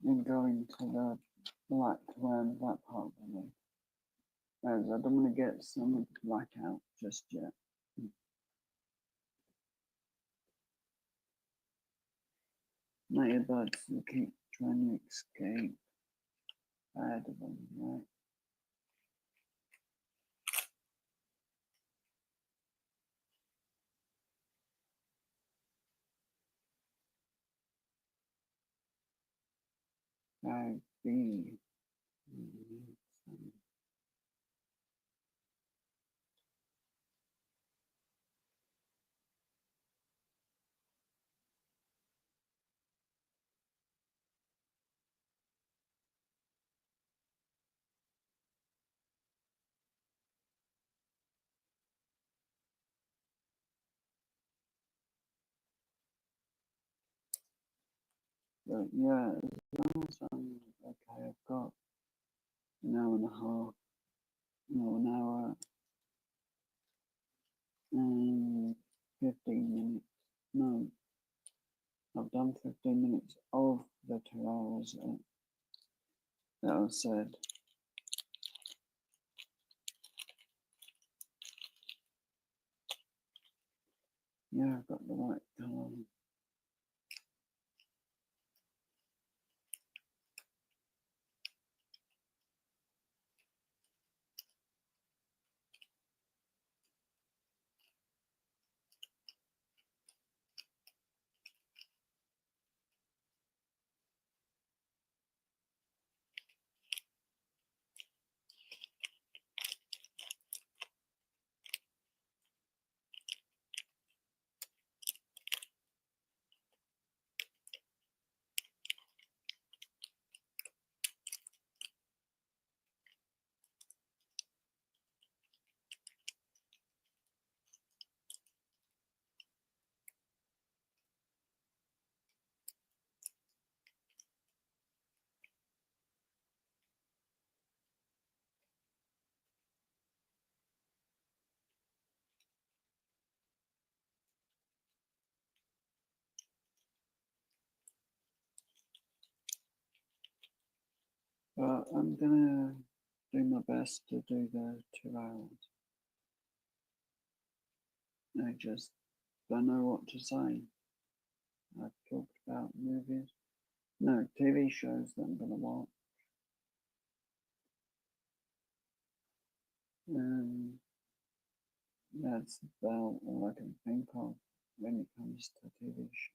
it and go into the black around that part of the leg. As I don't want to get some of the black out just yet. Native birds will keep trying to escape ahead of them, right? Tag B. But yeah, as long as I'm okay, I've got an hour and a half, no, an hour and 15 minutes. No, I've done 15 minutes of the 2 hours that I said. Yeah, I've got the right colour. But I'm gonna do my best to do the 2 hours. I just don't know what to say. I've talked about movies. No, TV shows that I'm gonna watch. That's about all I can think of when it comes to TV shows.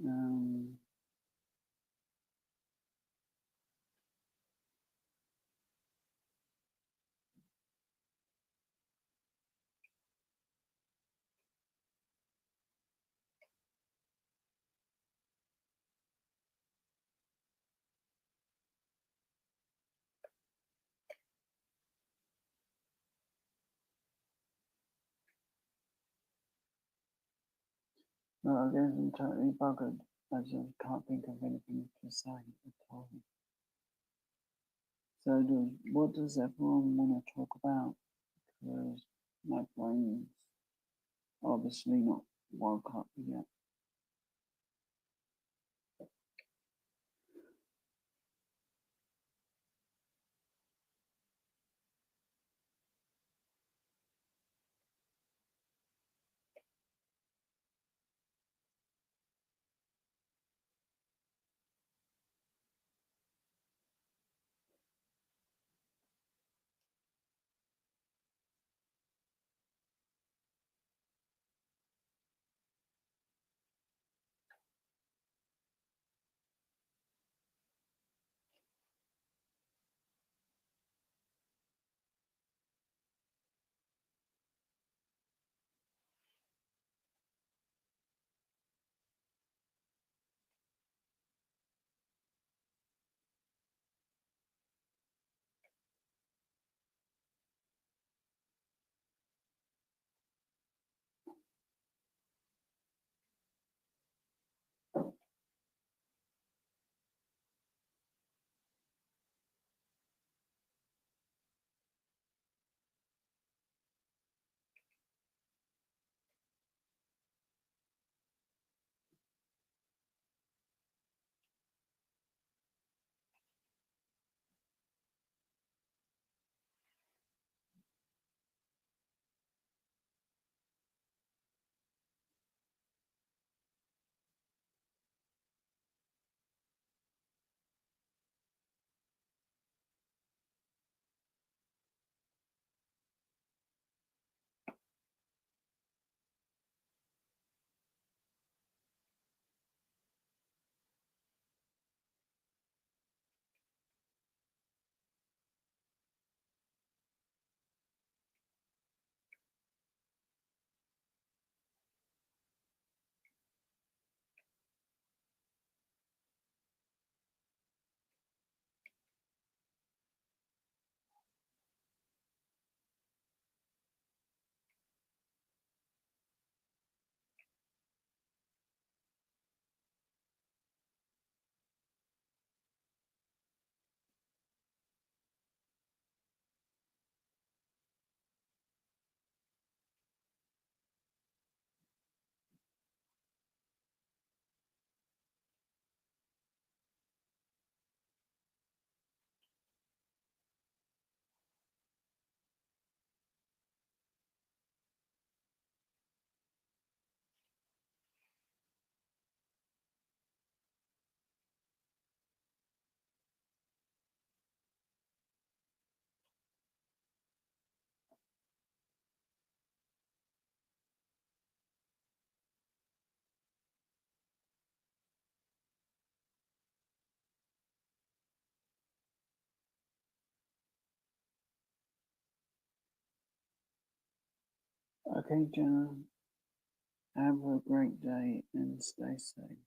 Um, no, I guess I'm totally buggered as I can't think of anything to say at all. So, what does everyone want to talk about? Because my brain's obviously not woke up yet. Okay, Jenna. Have a great day and stay safe.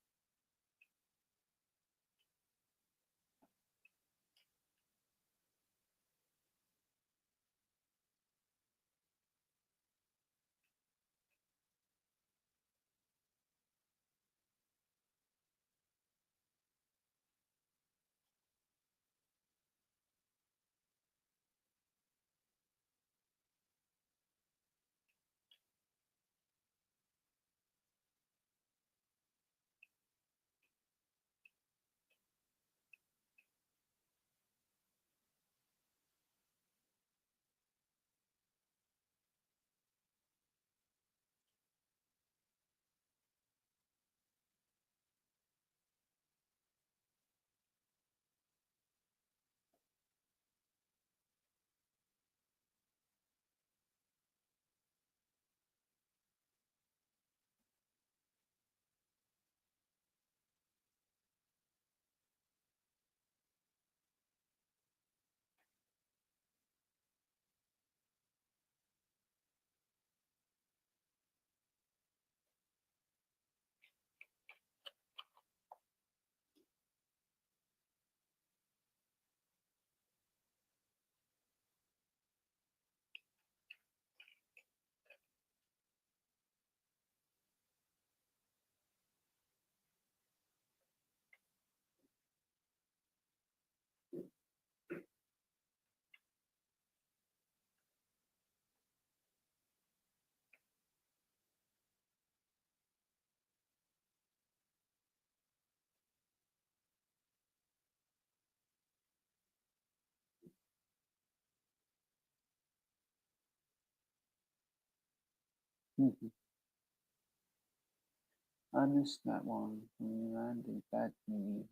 I missed that one from you, Andy. Bad news.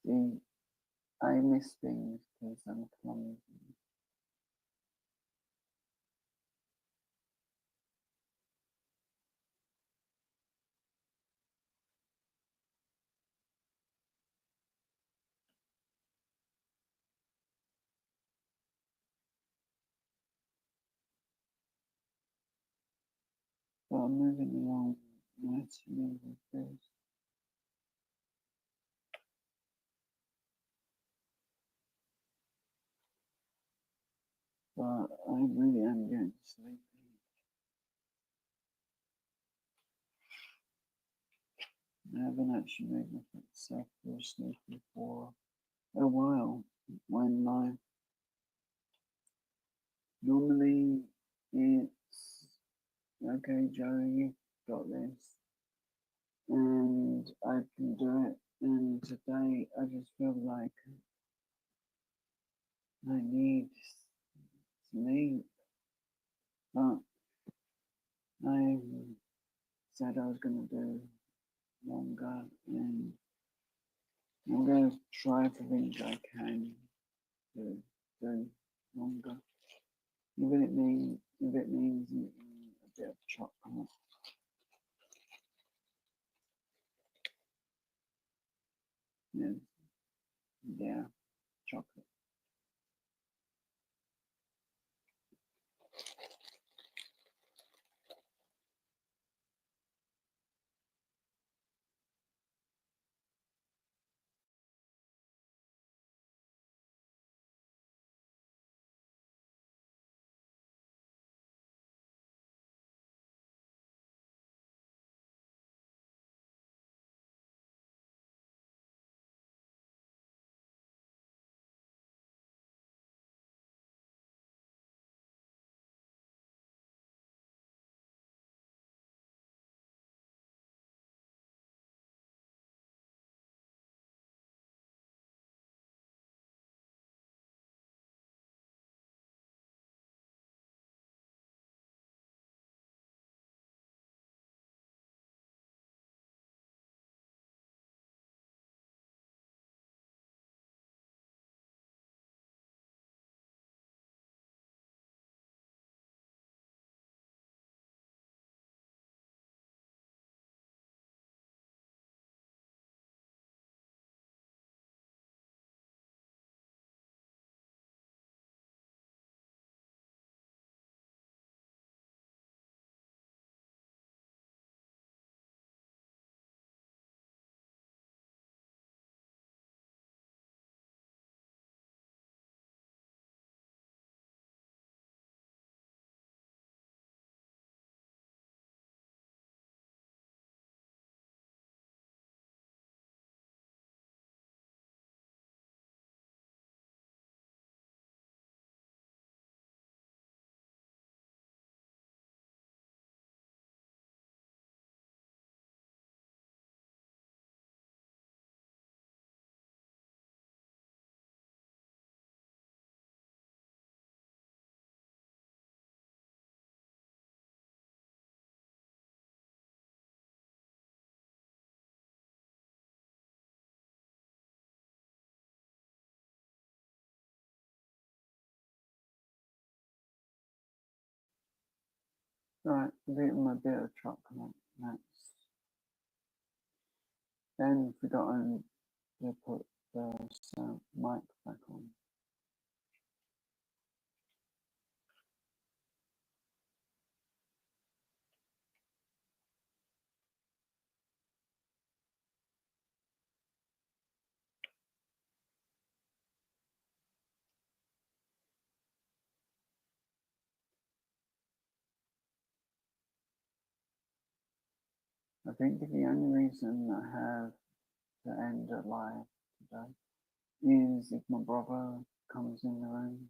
See, I miss things because I'm clumsy. But I'm moving along nicely with this. But I really am getting sleepy. I haven't actually made myself feel sleepy for a while. When I normally it's okay, Joe, you got this, and I can do it. And today I just feel like I need sleep, but I said I was going to do longer, and I'm going to try everything I can to do longer. If it means eating a bit of chocolate. Yeah, yeah, chocolate. Right, I've eaten my bit of chocolate. Then forgotten to put the mic back on. I think the only reason I have to end it live today is if my brother comes in the room.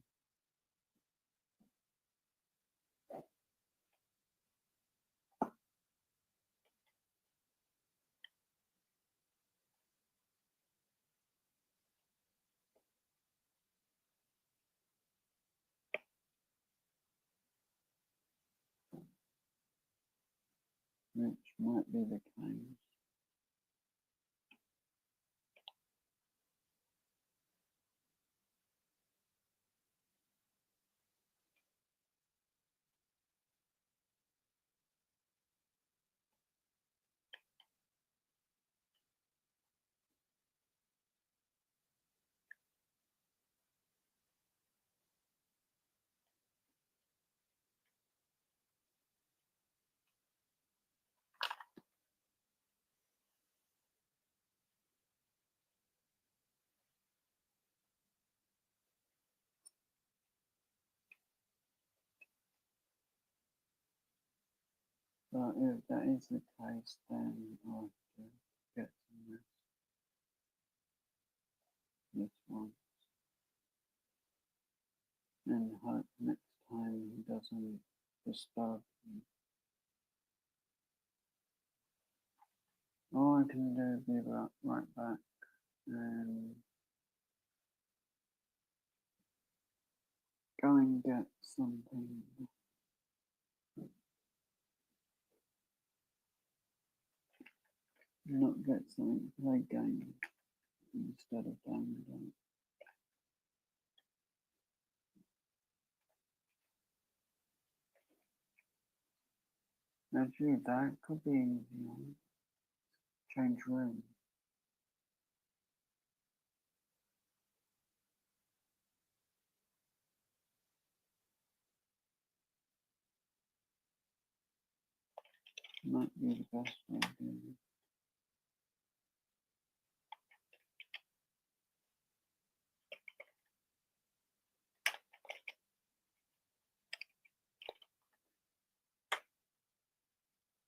Which might be the case. But if that is the case, then I'll have to get some rest this one. And hope next time he doesn't disturb me. All I can do is be right back and go and get something. Not get something, play game instead of download. Actually, that could be, change room. Might be the best way of doing it.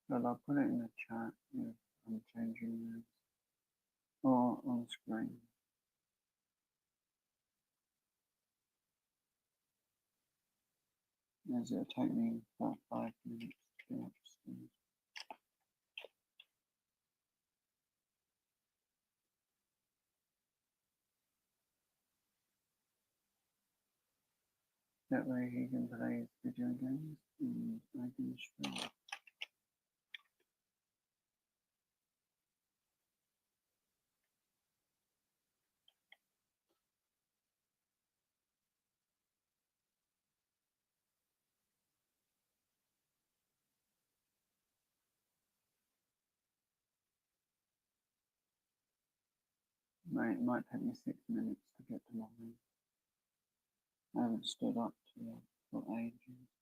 But I'll put it in the chat if I'm changing this, or on screen. As it'll take me about 5 minutes to get upstairs. That way he can play video games and I can stream. It might take me 6 minutes to get to my room. I haven't stood up to it for ages.